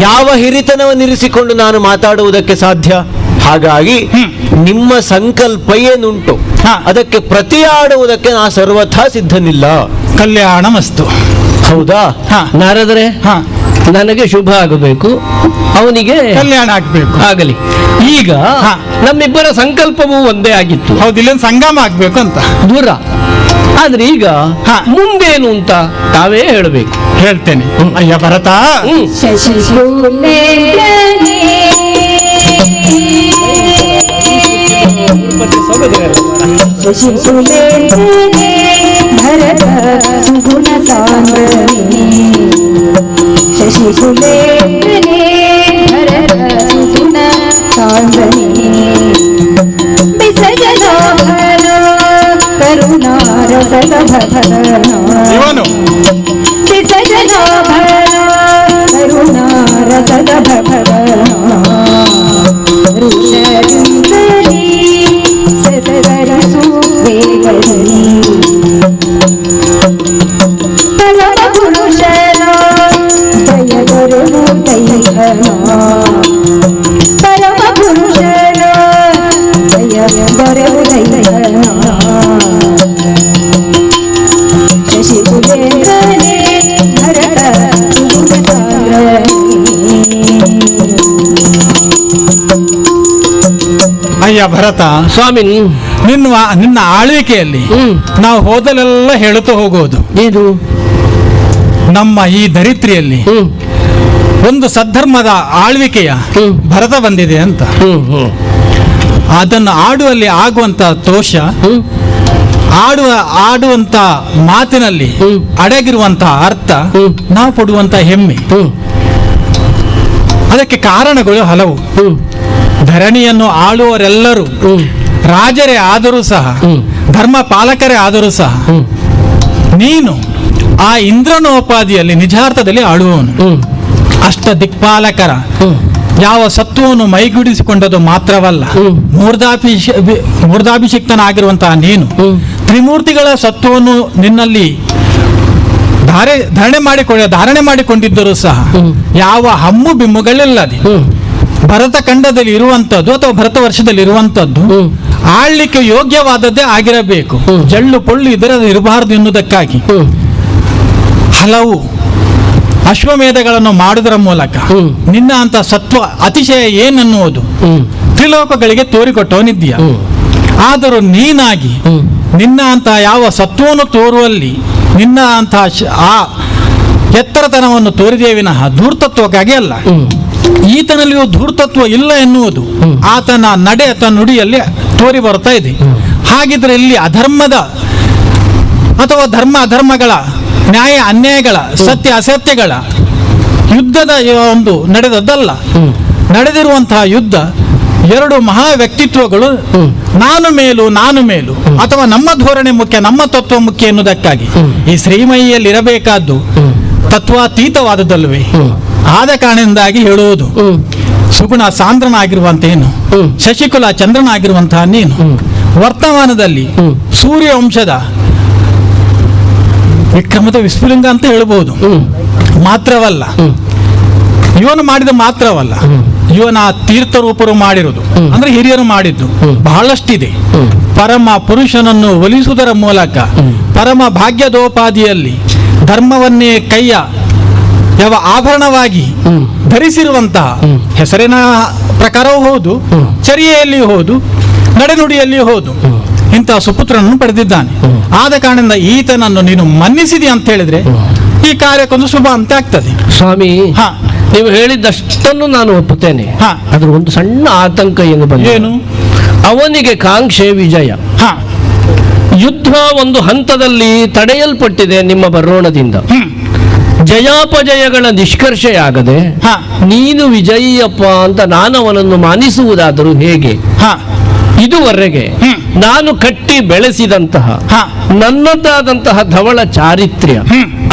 ಯಾವ ಹಿರಿತನವನ್ನಿರಿಸಿಕೊಂಡು ನಾನು ಮಾತಾಡುವುದಕ್ಕೆ ಸಾಧ್ಯ? ಹಾಗಾಗಿ ನಿಮ್ಮ ಸಂಕಲ್ಪ ಏನುಂಟು ಅದಕ್ಕೆ ಪ್ರತಿಯಾಡುವುದಕ್ಕೆ ನಾ ಸರ್ವಥಾ ಸಿದ್ಧನಿಲ್ಲ. ಕಲ್ಯಾಣ ಮಸ್ತು. ಹೌದಾ? ನಾರದರೆ, ನನಗೆ ಶುಭ ಆಗಬೇಕು, ಅವನಿಗೆ ಕಲ್ಯಾಣ ಆಗ್ಬೇಕು. ಆಗಲಿ. ಈಗ ನಮ್ಮಿಬ್ಬರ ಸಂಕಲ್ಪವೂ ಒಂದೇ ಆಗಿತ್ತು. ಹೌದು, ಇಲ್ಲೊಂದು ಸಂಗಮ ಆಗ್ಬೇಕು ಅಂತ ದೂರ. ಆದ್ರೆ ಈಗ ಮುಂದೇನು ಅಂತ ತಾವೇ ಹೇಳಬೇಕು. ಹೇಳ್ತೇನೆ. ಅಯ್ಯ ಭರತ, ಭರತ ಸುಗುಣ ಸಾಂದ್ರನೇ, ಶಶಿಸುಲೇಂದ್ರನೇ ಭರತ ಸುಗುಣ ಸಾಂದ್ರನೇ, ಬಿಸಜನಾಭನ ಕರುಣಾರಸದ ಇವನು ಬಿಸಜನಾಭನ ಕರುಣಾರಸದ ಋಷರಿಂದಲೀ ಸಸರಸು ವೇಗದಲ್ಲಿ ಪರಮ ಪುರುಷನ ದಯಗರು ದೈವನ, ಪರಮ ಪುರುಷ ಭರತ, ಸ್ವಾಮಿ. ನಿನ್ನ ಆಳ್ವಿಕೆಯಲ್ಲಿ ನಾವು ಹೋದಲೆಲ್ಲ ಹೇಳುತ್ತಾ ಹೋಗುವುದು, ಇದು ನಮ್ಮ ಈ ಧರಿತ್ರಿಯಲ್ಲಿ ಒಂದು ಸದ್ಧರ್ಮದ ಆಳ್ವಿಕೆಯ ಭರತ ಬಂದಿದೆ ಅಂತ. ಅದನ್ನು ಆಡುವಲ್ಲಿ ಆಗುವಂತ ದೋಷ, ಆಡುವಂತ ಮಾತಿನಲ್ಲಿ ಅಡಗಿರುವಂತಹ ಅರ್ಥ, ನಾವು ಪಡುವಂತ ಹೆಮ್ಮೆ, ಅದಕ್ಕೆ ಕಾರಣಗಳು ಹಲವು. ಧರಣಿಯನ್ನು ಆಳುವವರೆಲ್ಲರೂ ರಾಜರೇ ಆದರೂ ಸಹ, ಧರ್ಮ ಪಾಲಕರೇ ಆದರೂ ಸಹ, ನೀನು ಆ ಇಂದ್ರನೋಪಾದಿಯಲ್ಲಿ ನಿಜಾರ್ಥದಲ್ಲಿ ಆಳುವವನು. ಅಷ್ಟ ದಿಕ್ಪಾಲಕರ ಯಾವ ಸತ್ವವನ್ನು ಮೈಗೂಡಿಸಿಕೊಂಡದ್ದು ಮಾತ್ರವಲ್ಲ, ಮೂರ್ಧಾಭಿಷಿಕ್ತನಾಗಿರುವಂತಹ ನೀನು ತ್ರಿಮೂರ್ತಿಗಳ ಸತ್ವವನ್ನು ನಿನ್ನಲ್ಲಿ ಧಾರಣೆ ಮಾಡಿಕೊಂಡಿದ್ದರೂ ಸಹ ಯಾವ ಹಮ್ಮು ಬಿಮ್ಮುಗಳಿಲ್ಲದೆ ಭರತ ಖಂಡದಲ್ಲಿ ಇರುವಂತದ್ದು ಅಥವಾ ಭರತ ವರ್ಷದಲ್ಲಿ ಇರುವಂತದ್ದು ಆಳ್ಲಿಕ್ಕೆ ಯೋಗ್ಯವಾದದ್ದೇ ಆಗಿರಬೇಕು. ಜಳ್ಳು ಪೊಳ್ಳು ಇರಬಾರದು ಎನ್ನುವುದಕ್ಕಾಗಿ ಹಲವು ಅಶ್ವಮೇಧಗಳನ್ನು ಮಾಡುವುದರ ಮೂಲಕ ನಿನ್ನ ಅಂತ ಸತ್ವ ಅತಿಶಯ ಏನೆನ್ನುವುದು ತ್ರಿಲೋಕಗಳಿಗೆ ತೋರಿಕೊಟ್ಟವನಿದ್ದೀಯ. ಆದರೂ ನೀನಾಗಿ ನಿನ್ನ ಅಂತ ಯಾವ ಸತ್ವವನ್ನು ತೋರುವಲ್ಲಿ ನಿನ್ನ ಅಂತ ಆ ಎತ್ತರತನವನ್ನು ತೋರಿದೆಯೇ ವಿನಃ ಧೂರ್ತತ್ವಕ್ಕಾಗಿ ಅಲ್ಲ. ಈತನಲ್ಲಿಯೂ ಧೂರ್ತತ್ವ ಇಲ್ಲ ಎನ್ನುವುದು ಆತನ ನಡೆ ಅಥವಾ ನುಡಿಯಲ್ಲಿ ತೋರಿ ಬರ್ತಾ ಇದೆ. ಹಾಗಿದ್ರೆ ಇಲ್ಲಿ ಅಧರ್ಮದ ಅಥವಾ ಧರ್ಮ ಅಧರ್ಮಗಳ, ನ್ಯಾಯ ಅನ್ಯಾಯಗಳ, ಸತ್ಯ ಅಸತ್ಯಗಳ ಯುದ್ಧದ ಒಂದು ನಡೆದದ್ದಲ್ಲ. ನಡೆದಿರುವಂತಹ ಯುದ್ಧ ಎರಡು ಮಹಾ ವ್ಯಕ್ತಿತ್ವಗಳು ನಾನು ಮೇಲು ಅಥವಾ ನಮ್ಮ ಧೋರಣೆ ಮುಖ್ಯ, ನಮ್ಮ ತತ್ವ ಮುಖ್ಯ ಎನ್ನುವುದಕ್ಕಾಗಿ ಈ ಶ್ರೀಮಯಿಯಲ್ಲಿ ಇರಬೇಕಾದ್ದು ತತ್ವಾತೀತವಾದದ್ದಲ್ವೇ. ಆದ ಕಾರಣದಿಂದಾಗಿ ಹೇಳುವುದು, ಸುಗುಣ ಸಾಂದ್ರನಾಗಿರುವಂತೇನು, ಶಶಿಕುಲ ಚಂದ್ರನಾಗಿರುವಂತಹ ನೀನು ವರ್ತಮಾನದಲ್ಲಿ ಸೂರ್ಯವಂಶದ ವಿಕ್ರಮದ ವಿಸ್ಫುಲಿಂಗ ಅಂತ ಹೇಳಬಹುದು. ಮಾತ್ರವಲ್ಲ, ಇವನು ಮಾಡಿದ ಮಾತ್ರವಲ್ಲ, ಇವನ ತೀರ್ಥರೂಪರು ಮಾಡಿರುವುದು ಅಂದ್ರೆ ಹಿರಿಯರು ಮಾಡಿದ್ದು ಬಹಳಷ್ಟಿದೆ. ಪರಮ ಪುರುಷನನ್ನು ಒಲಿಸುವುದರ ಮೂಲಕ ಪರಮ ಭಾಗ್ಯದೋಪಾದಿಯಲ್ಲಿ ಧರ್ಮವನ್ನೇ ಕೈಯ ಯಾವ ಆಭರಣವಾಗಿ ಧರಿಸಿರುವಂತಹ ಹೆಸರಿನ ಪ್ರಕಾರವೂ ಹೌದು, ಚರ್ಯೆಯಲ್ಲಿಯೂ ಹೌದು, ನಡೆನುಡಿಯಲ್ಲಿಯೂ ಹೌದು, ಇಂತಹ ಸುಪುತ್ರನನ್ನು ಪಡೆದಿದ್ದಾನೆ. ಆದ ಕಾರಣದಿಂದ ಈತನನ್ನು ನೀನು ಮನ್ನಿಸಿದಿ ಅಂತ ಹೇಳಿದ್ರೆ ಈ ಕಾರ್ಯಕ್ಕೊಂದು ಶುಭ ಅಂತ ಆಗ್ತದೆ. ಸ್ವಾಮಿ, ನೀವು ಹೇಳಿದ್ದಷ್ಟನ್ನು ನಾನು ಒಪ್ಪುತ್ತೇನೆ. ಅದ್ರ ಒಂದು ಸಣ್ಣ ಆತಂಕ ಏನು? ಅವನಿಗೆ ಕಾಂಕ್ಷೆ ವಿಜಯ. ಯುದ್ಧ ಒಂದು ಹಂತದಲ್ಲಿ ತಡೆಯಲ್ಪಟ್ಟಿದೆ ನಿಮ್ಮ ಬರೋಣದಿಂದ. ಜಯಾಪಜಯಗಳ ನಿಷ್ಕರ್ಷೆಯಾಗದೆ ನೀನು ವಿಜಯಿಯಪ್ಪ ಅಂತ ನಾನು ಅವನನ್ನು ಮಾನಿಸುವುದಾದರೂ ಹೇಗೆ? ಇದುವರೆಗೆ ನಾನು ಕಟ್ಟಿ ಬೆಳೆಸಿದಂತಹ ನನ್ನದಾದಂತಹ ಧವಳ ಚಾರಿತ್ರ್ಯ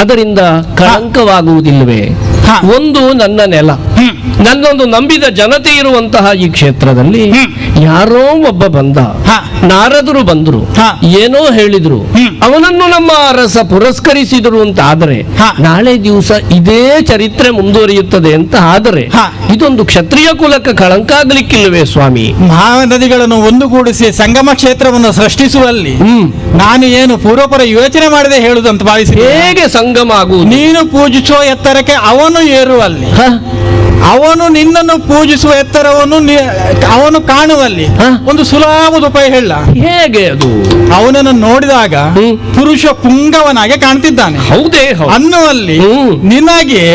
ಅದರಿಂದ ಕಳಂಕವಾಗುವುದಿಲ್ಲವೇ? ಒಂದು ನನ್ನ ನೆಲ, ನನ್ನೊಂದು ನಂಬಿದ ಜನತೆ ಇರುವಂತಹ ಈ ಕ್ಷೇತ್ರದಲ್ಲಿ ಯಾರೋ ಒಬ್ಬ ಬಂದ, ನಾರದರು ಬಂದ್ರು, ಏನೋ ಹೇಳಿದ್ರು, ಅವನನ್ನು ನಮ್ಮ ಅರಸ ಪುರಸ್ಕರಿಸಿದರು ಅಂತ ಆದರೆ ನಾಳೆ ದಿವಸ ಇದೇ ಚರಿತ್ರೆ ಮುಂದುವರಿಯುತ್ತದೆ ಅಂತ ಆದರೆ ಇದೊಂದು ಕ್ಷತ್ರಿಯ ಕುಲಕ್ಕೆ ಕಳಂಕ ಆಗ್ಲಿಕ್ಕಿಲ್ಲವೇ ಸ್ವಾಮಿ? ಮಹಾನದಿಗಳನ್ನು ಒಂದುಗೂಡಿಸಿ ಸಂಗಮ ಕ್ಷೇತ್ರವನ್ನು ಸೃಷ್ಟಿಸುವಲ್ಲಿ ನಾನು ಏನು ಪೂರ್ವಪರ ಯೋಚನೆ ಮಾಡದೆ ಹೇಳುದಂತ ಭಾವಿಸಿ ಹೇಗೆ ಸಂಗಮ ಆಗುವುದು? ನೀನು ಪೂಜಿಸುವ ಎತ್ತರಕ್ಕೆ ಅವನು ಏರುವಲ್ಲಿ, ಅವನು ನಿನ್ನನ್ನು ಪೂಜಿಸುವ ಎತ್ತರವನ್ನು ಅವನು ಕಾಣುವಲ್ಲಿ ಒಂದು ಸುಲಭದ ಉಪಾಯ ಹೇಳ. ಹೇಗೆ ಅದು? ಅವನನ್ನು ನೋಡಿದಾಗ ಪುರುಷ ಪುಂಗವನಾಗೆ ಕಾಣ್ತಿದ್ದಾನೆ. ಹೌದೇ? ಅನ್ನುವಲ್ಲಿ ನಿನಗೆ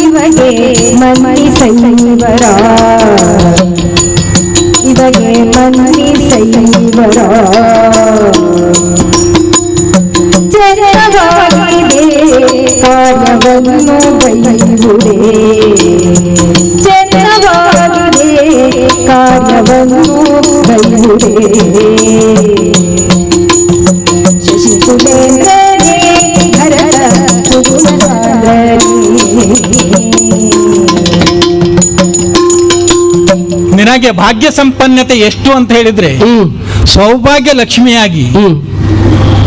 ಇವಗೆ ಮನ್ನಿಸೈವರ ಜನವಾಗಿದೆ ಕಾರ್ಯವನ್ನು ಬೈಯುವುದೇ, ಜನವಾಗಿದೆ ಕಾರ್ಯವನ್ನು ಬೈಯುವುದೇ. ಶಶಿಕುಲೇಂದ್ರನೇ ಭರತ ಸುಗುಣ ನಿನಗೆ ಭಾಗ್ಯ ಸಂಪನ್ನತೆ ಎಷ್ಟು ಅಂತ ಹೇಳಿದ್ರೆ ಸೌಭಾಗ್ಯ ಲಕ್ಷ್ಮಿಯಾಗಿ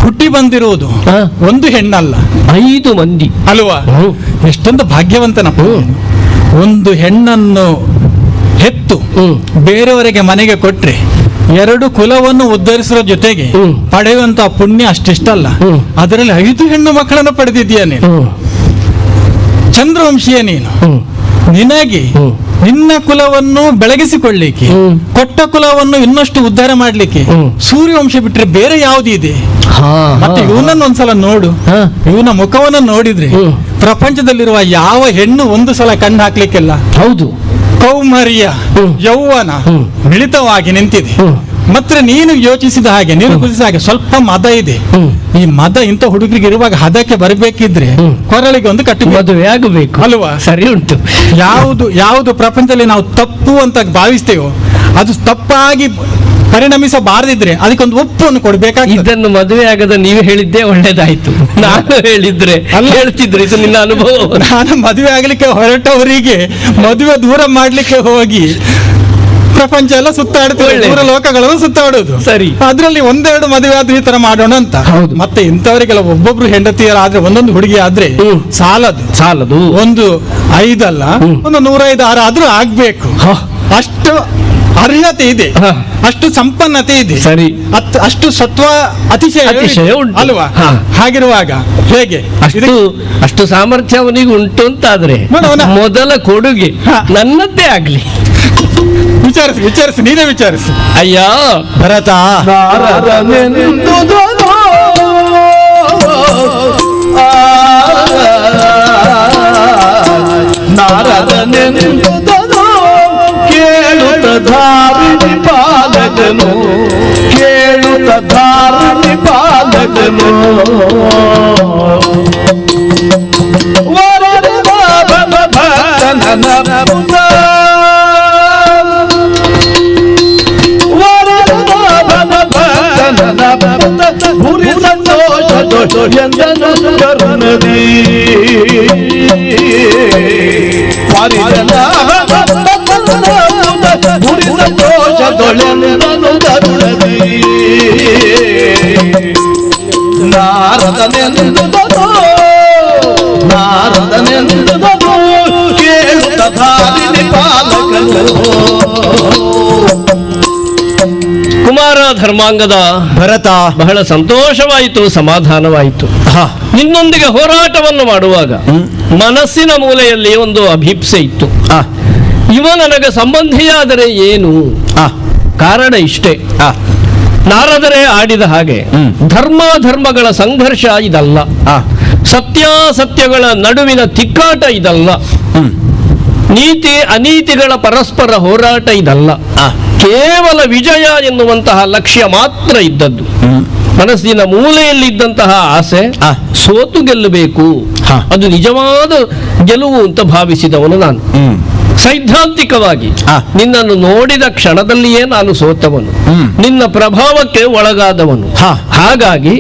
ಹುಟ್ಟಿ ಬಂದಿರುವುದು ಒಂದು ಹೆಣ್ಣಲ್ಲ, 5 ಮಂದಿ ಅಲ್ವಾ? ಎಷ್ಟೊಂದು ಭಾಗ್ಯವಂತನಪ್ಪ. ಒಂದು ಹೆಣ್ಣನ್ನು ಹೆತ್ತು ಬೇರೆಯವರಿಗೆ ಮನೆಗೆ ಕೊಟ್ರೆ ಎರಡು ಕುಲವನ್ನು ಉದ್ಧರಿಸುವ ಜೊತೆಗೆ ಹ್ಮ್. ಪಡೆಯುವಂತ ಪುಣ್ಯ ಅಷ್ಟಿಷ್ಟಲ್ಲ. ಹ್ಮ್. ಅದರಲ್ಲಿ 5 ಹೆಣ್ಣು ಮಕ್ಕಳನ್ನು ಪಡೆದಿದ್ದೀಯ ನೀನು. ಚಂದ್ರವಂಶೀಯ ನೀನು. ನಿನಗೆ ಹ್ಮ್. ನಿನ್ನ ಕುಲವನ್ನು ಬೆಳಗಿಸಿಕೊಳ್ಳಿಕ್ಕೆ, ಹ್ಮ್. ಕೊಟ್ಟ ಕುಲವನ್ನು ಇನ್ನಷ್ಟು ಉದ್ಧಾರ ಮಾಡ್ಲಿಕ್ಕೆ ಹ್ಮ್. ಸೂರ್ಯವಂಶ ಬಿಟ್ರೆ ಬೇರೆ ಯಾವುದಿದೆ? ಮತ್ತೆ ಇವನನ್ನು ಒಂದ್ಸಲ ನೋಡು. ಹಾ. ಇವನ ಮುಖವನ್ನು ನೋಡಿದ್ರೆ ಹ್ಮ್. ಪ್ರಪಂಚದಲ್ಲಿರುವ ಯಾವ ಹೆಣ್ಣು ಒಂದು ಸಲ ಕಣ್ಣು ಹಾಕ್ಲಿಕ್ಕಿಲ್ಲ. ಹೌದು. ಕೌಮಾರ್ಯ, ಹ್ಮ್. ಯೌವನ ಹ್ಮ್. ಮಿಳಿತವಾಗಿ ನಿಂತಿದೆ. ಹ್ಮ್. ಮತ್ತೆ ನೀನು ಯೋಚಿಸಿದ ಹಾಗೆ, ನೀನು ಗುರುತಿಸಿದ ಹಾಗೆ ಸ್ವಲ್ಪ ಮದ ಇದೆ. ಹ್ಮ್. ಈ ಮದ ಇಂಥ ಹುಡುಗರಿಗೆ ಇರುವಾಗ ಹದಕ್ಕೆ ಬರಬೇಕಿದ್ರೆ ಹ್ಮ್. ಕೊರಳಿಗೆ ಒಂದು ಕಟ್ಟಿ ಮದುವೆ ಆಗಬೇಕು ಅಲ್ವಾ? ಸರಿ ಉಂಟು. ಯಾವುದು ಪ್ರಪಂಚದಲ್ಲಿ ನಾವು ತಪ್ಪು ಅಂತ ಭಾವಿಸ್ತೇವೋ ಅದು ತಪ್ಪಾಗಿ ಪರಿಣಮಿಸಬಾರದಿದ್ರೆ ಅದಕ್ಕೊಂದು ಒಪ್ಪನ್ನು ಕೊಡ್ಬೇಕಾಗ್ತದೆ. ಇದನ್ನು ಮದುವೆ ಆಗದ ನೀವು ಹೇಳಿದ್ದೇ ಒಳ್ಳೇದಾಯ್ತು. ನಾನು ಹೇಳಿದ್ರೆ ಹೇಳ್ತಿದ್ರೆ ಇದು ನಿನ್ನ ಅನುಭವ. ನಾನು ಮದುವೆ ಆಗ್ಲಿಕ್ಕೆ ಹೊರಟವರಿಗೆ ಮದುವೆ ದೂರ ಮಾಡ್ಲಿಕ್ಕೆ ಹೋಗಿ ಪ್ರಪಂಚ ಎಲ್ಲ ಸುತ್ತಾಡ್ತೀವಿ, ಒಳ್ಳೆ. ದೂರ ಲೋಕಗಳನ್ನು ಸುತ್ತಾಡೋದು. ಸರಿ. ಅದ್ರಲ್ಲಿ ಒಂದೆರಡು ಮದುವೆ ಆದ್ರೂ ಈ ತರ ಮಾಡೋಣ ಅಂತ. ಹೌದು. ಮತ್ತೆ ಇಂಥವರಿಗೆಲ್ಲ ಒಬ್ಬೊಬ್ರು ಹೆಂಡತಿಯರಾದ್ರೆ ಒಂದೊಂದು ಹುಡುಗಿ ಆದ್ರೆ ಹ್ಮ್. ಸಾಲದು. ಒಂದು 5 ಅಲ್ಲ, ಹ್ಮ್. ಒಂದು 105, 6 ಆದ್ರೂ ಆಗ್ಬೇಕು. ಹ. ಅಷ್ಟು ಅರ್ಹತೆ ಇದೆ, ಹ. ಅಷ್ಟು ಸಂಪನ್ನತೆ ಇದೆ, ಸರಿ. ಅಷ್ಟು ಸತ್ವ ಅತಿಶಯ ಉಂಟು. ಅಲ್ವಾ? ಹ. ಹಾಗಿರುವಾಗ ಹೇಗೆ ಅಷ್ಟು ಸಾಮರ್ಥ್ಯ ಅವನಿಗೆ ಉಂಟು ಅಂತಾದ್ರೆ ನೋಡೋಣ. ಮೊದಲ ಕೊಡುಗೆ ಹ. ನನ್ನದ್ದೇ ಆಗ್ಲಿ. ವಿಚಾರಿಸಿ ನೀನೇ ವಿಚಾರಿಸಿ. ಅಯ್ಯ ಭರತ, ನಾರದನೆಂದುದನು ನಾರದನೆಂದುದನು ಕೇಳುತ್ತ ಧಾರಿಣಿ ಪಾಲಕನು, ಕೇಳುತ್ತ ಧಾರಿಣಿ ಪಾಲಕನು. ವರದ ಭಕ್ತನ ಪುತ್ರ ಭೂರಿ ಸಂತೋಷ ಎಂದನು ಕರುಣದಿ ಭೂರಿ ಸಂತೋಷದೊಳೆಂದನು ಕರುಣದಿ ನಾರದನೆಂದುದನು ಕೇಳುತ್ತ ಧಾರಿಣಿ ಪಾಲಕನು. ಕುಮಾರ ಧರ್ಮಾಂಗದ ಭರತ, ಬಹಳ ಸಂತೋಷವಾಯಿತು, ಸಮಾಧಾನವಾಯಿತು. ಹ. ನಿನ್ನೊಂದಿಗೆ ಹೋರಾಟವನ್ನು ಮಾಡುವಾಗ ಮನಸ್ಸಿನ ಮೂಲೆಯಲ್ಲಿ ಒಂದು ಅಭಿಪ್ಸೆ ಇತ್ತು. ಆ, ಇವ ನನಗೆ ಸಂಬಂಧಿಯಾದರೆ ಏನು? ಆ, ಕಾರಣ ಇಷ್ಟೇ. ಆ, ನಾರದರೇ ಆಡಿದ ಹಾಗೆ ಧರ್ಮಗಳ ಸಂಘರ್ಷ ಇದಲ್ಲ, ಆ, ಸತ್ಯಾಸತ್ಯಗಳ ನಡುವಿನ ತಿಕ್ಕಾಟ ಇದಲ್ಲ, ಹ್ಮ್, ನೀತಿ ಅನೀತಿಗಳ ಪರಸ್ಪರ ಹೋರಾಟ ಇದಲ್ಲ. ಆ, ಕೇವಲ ವಿಜಯ ಎನ್ನುವಂತಹ ಲಕ್ಷ್ಯ ಮಾತ್ರ ಇದ್ದದ್ದು. ಹ್ಮ್, ಮನಸ್ಸಿನ ಮೂಲೆಯಲ್ಲಿದ್ದಂತಹ ಆಸೆ ಆ. ಸೋತು ಗೆಲ್ಲಬೇಕು, ಹ. ಅದು ನಿಜವಾದ ಗೆಲುವು ಅಂತ ಭಾವಿಸಿದವನು ನಾನು. ಹ್ಮ್, ಸೈದ್ಧಾಂತಿಕವಾಗಿ ಆ. ನಿನ್ನನ್ನು ನೋಡಿದ ಕ್ಷಣದಲ್ಲಿಯೇ ನಾನು ಸೋತವನು, ಹ್ಮ್. ನಿನ್ನ ಪ್ರಭಾವಕ್ಕೆ ಒಳಗಾದವನು. ಹ. ಹಾಗಾಗಿ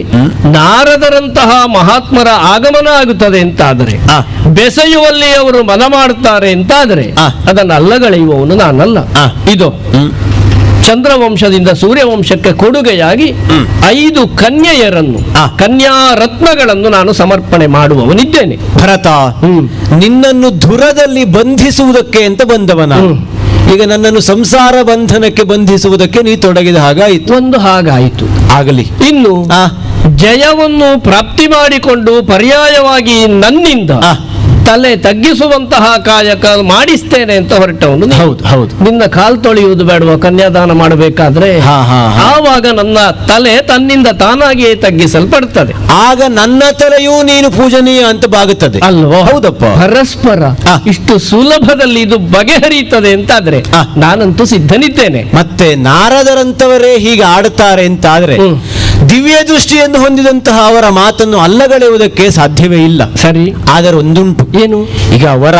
ನಾರದರಂತಹ ಮಹಾತ್ಮರ ಆಗಮನ ಆಗುತ್ತದೆ ಅಂತಾದರೆ, ಆ. ಬೆಸೆಯುವಲ್ಲಿ ಅವರು ಮನ ಮಾಡ್ತಾರೆ ಅಂತಾದರೆ ಆ. ಅದನ್ನು ಅಲ್ಲಗಳೆಯುವವನು ನಾನಲ್ಲ. ಆ. ಇದು ಹ್ಮ್, ಚಂದ್ರವಂಶದಿಂದ ಸೂರ್ಯವಂಶಕ್ಕೆ ಕೊಡುಗೆಯಾಗಿ 5 ಕನ್ಯೆಯರನ್ನು, ಆ. ಕನ್ಯಾ ರತ್ನಗಳನ್ನು ನಾನು ಸಮರ್ಪಣೆ ಮಾಡುವವನಿದ್ದೇನೆ. ಭರತ, ಹ್ಮ್. ನಿನ್ನನ್ನು ಧುರದಲ್ಲಿ ಬಂಧಿಸುವುದಕ್ಕೆ ಅಂತ ಬಂದವನ. ಹ್ಮ್. ಈಗ ನನ್ನನ್ನು ಸಂಸಾರ ಬಂಧನಕ್ಕೆ ಬಂಧಿಸುವುದಕ್ಕೆ ನೀ ತೊಡಗಿದ ಹಾಗಾಯಿತು. ಒಂದು ಹಾಗಾಯಿತು. ಆಗಲಿ. ಇನ್ನು ಆ, ಜಯವನ್ನು ಪ್ರಾಪ್ತಿ ಮಾಡಿಕೊಂಡು ಪರ್ಯಾಯವಾಗಿ ನನ್ನಿಂದ ಆ. ತಲೆ ತಗ್ಗಿಸುವಂತಹ ಕಾಯಕ ಮಾಡಿಸ್ತೇನೆ ಅಂತ ಹೊರಟವನು ನೀನು. ಹೌದು, ಹೌದು. ನಿನ್ನ ಕಾಲ್ ತೊಳೆಯುವುದು ಬೇಡವಾ ಕನ್ಯಾದಾನ ಮಾಡಬೇಕಾದ್ರೆ? ಹಾ, ಹಾ, ಹಾ. ಆವಾಗ ನನ್ನ ತಲೆ ತನ್ನಿಂದ ತಾನಾಗಿಯೇ ತಗ್ಗಿಸಲ್ಪಡುತ್ತದೆ. ಆಗ ನನ್ನ ತಲೆಯೂ ನೀನು ಪೂಜನೀಯ ಅಂತ ಬಾಗುತ್ತದೆ ಅಲ್ವೋ? ಹೌದಪ್ಪ. ಪರಸ್ಪರ ಆ. ಇಷ್ಟು ಸುಲಭದಲ್ಲಿ ಇದು ಬಗೆಹರಿಯುತ್ತದೆ ಅಂತಾದ್ರೆ ಆ. ನಾನಂತೂ ಸಿದ್ಧನಿದ್ದೇನೆ. ಮತ್ತೆ ನಾರದರಂತವರೇ ಹೀಗೆ ಆಡುತ್ತಾರೆ ಅಂತಾದ್ರೆ ಹ್ಮ್. ದಿವ್ಯ ದೃಷ್ಟಿಯನ್ನು ಹೊಂದಿದಂತಹ ಅವರ ಮಾತನ್ನು ಅಲ್ಲಗಳೆಯುವುದಕ್ಕೆ ಸಾಧ್ಯವೇ ಇಲ್ಲ. ಸರಿ. ಆದರೆ ಒಂದುಂಟು, ಏನು? ಈಗ ಅವರ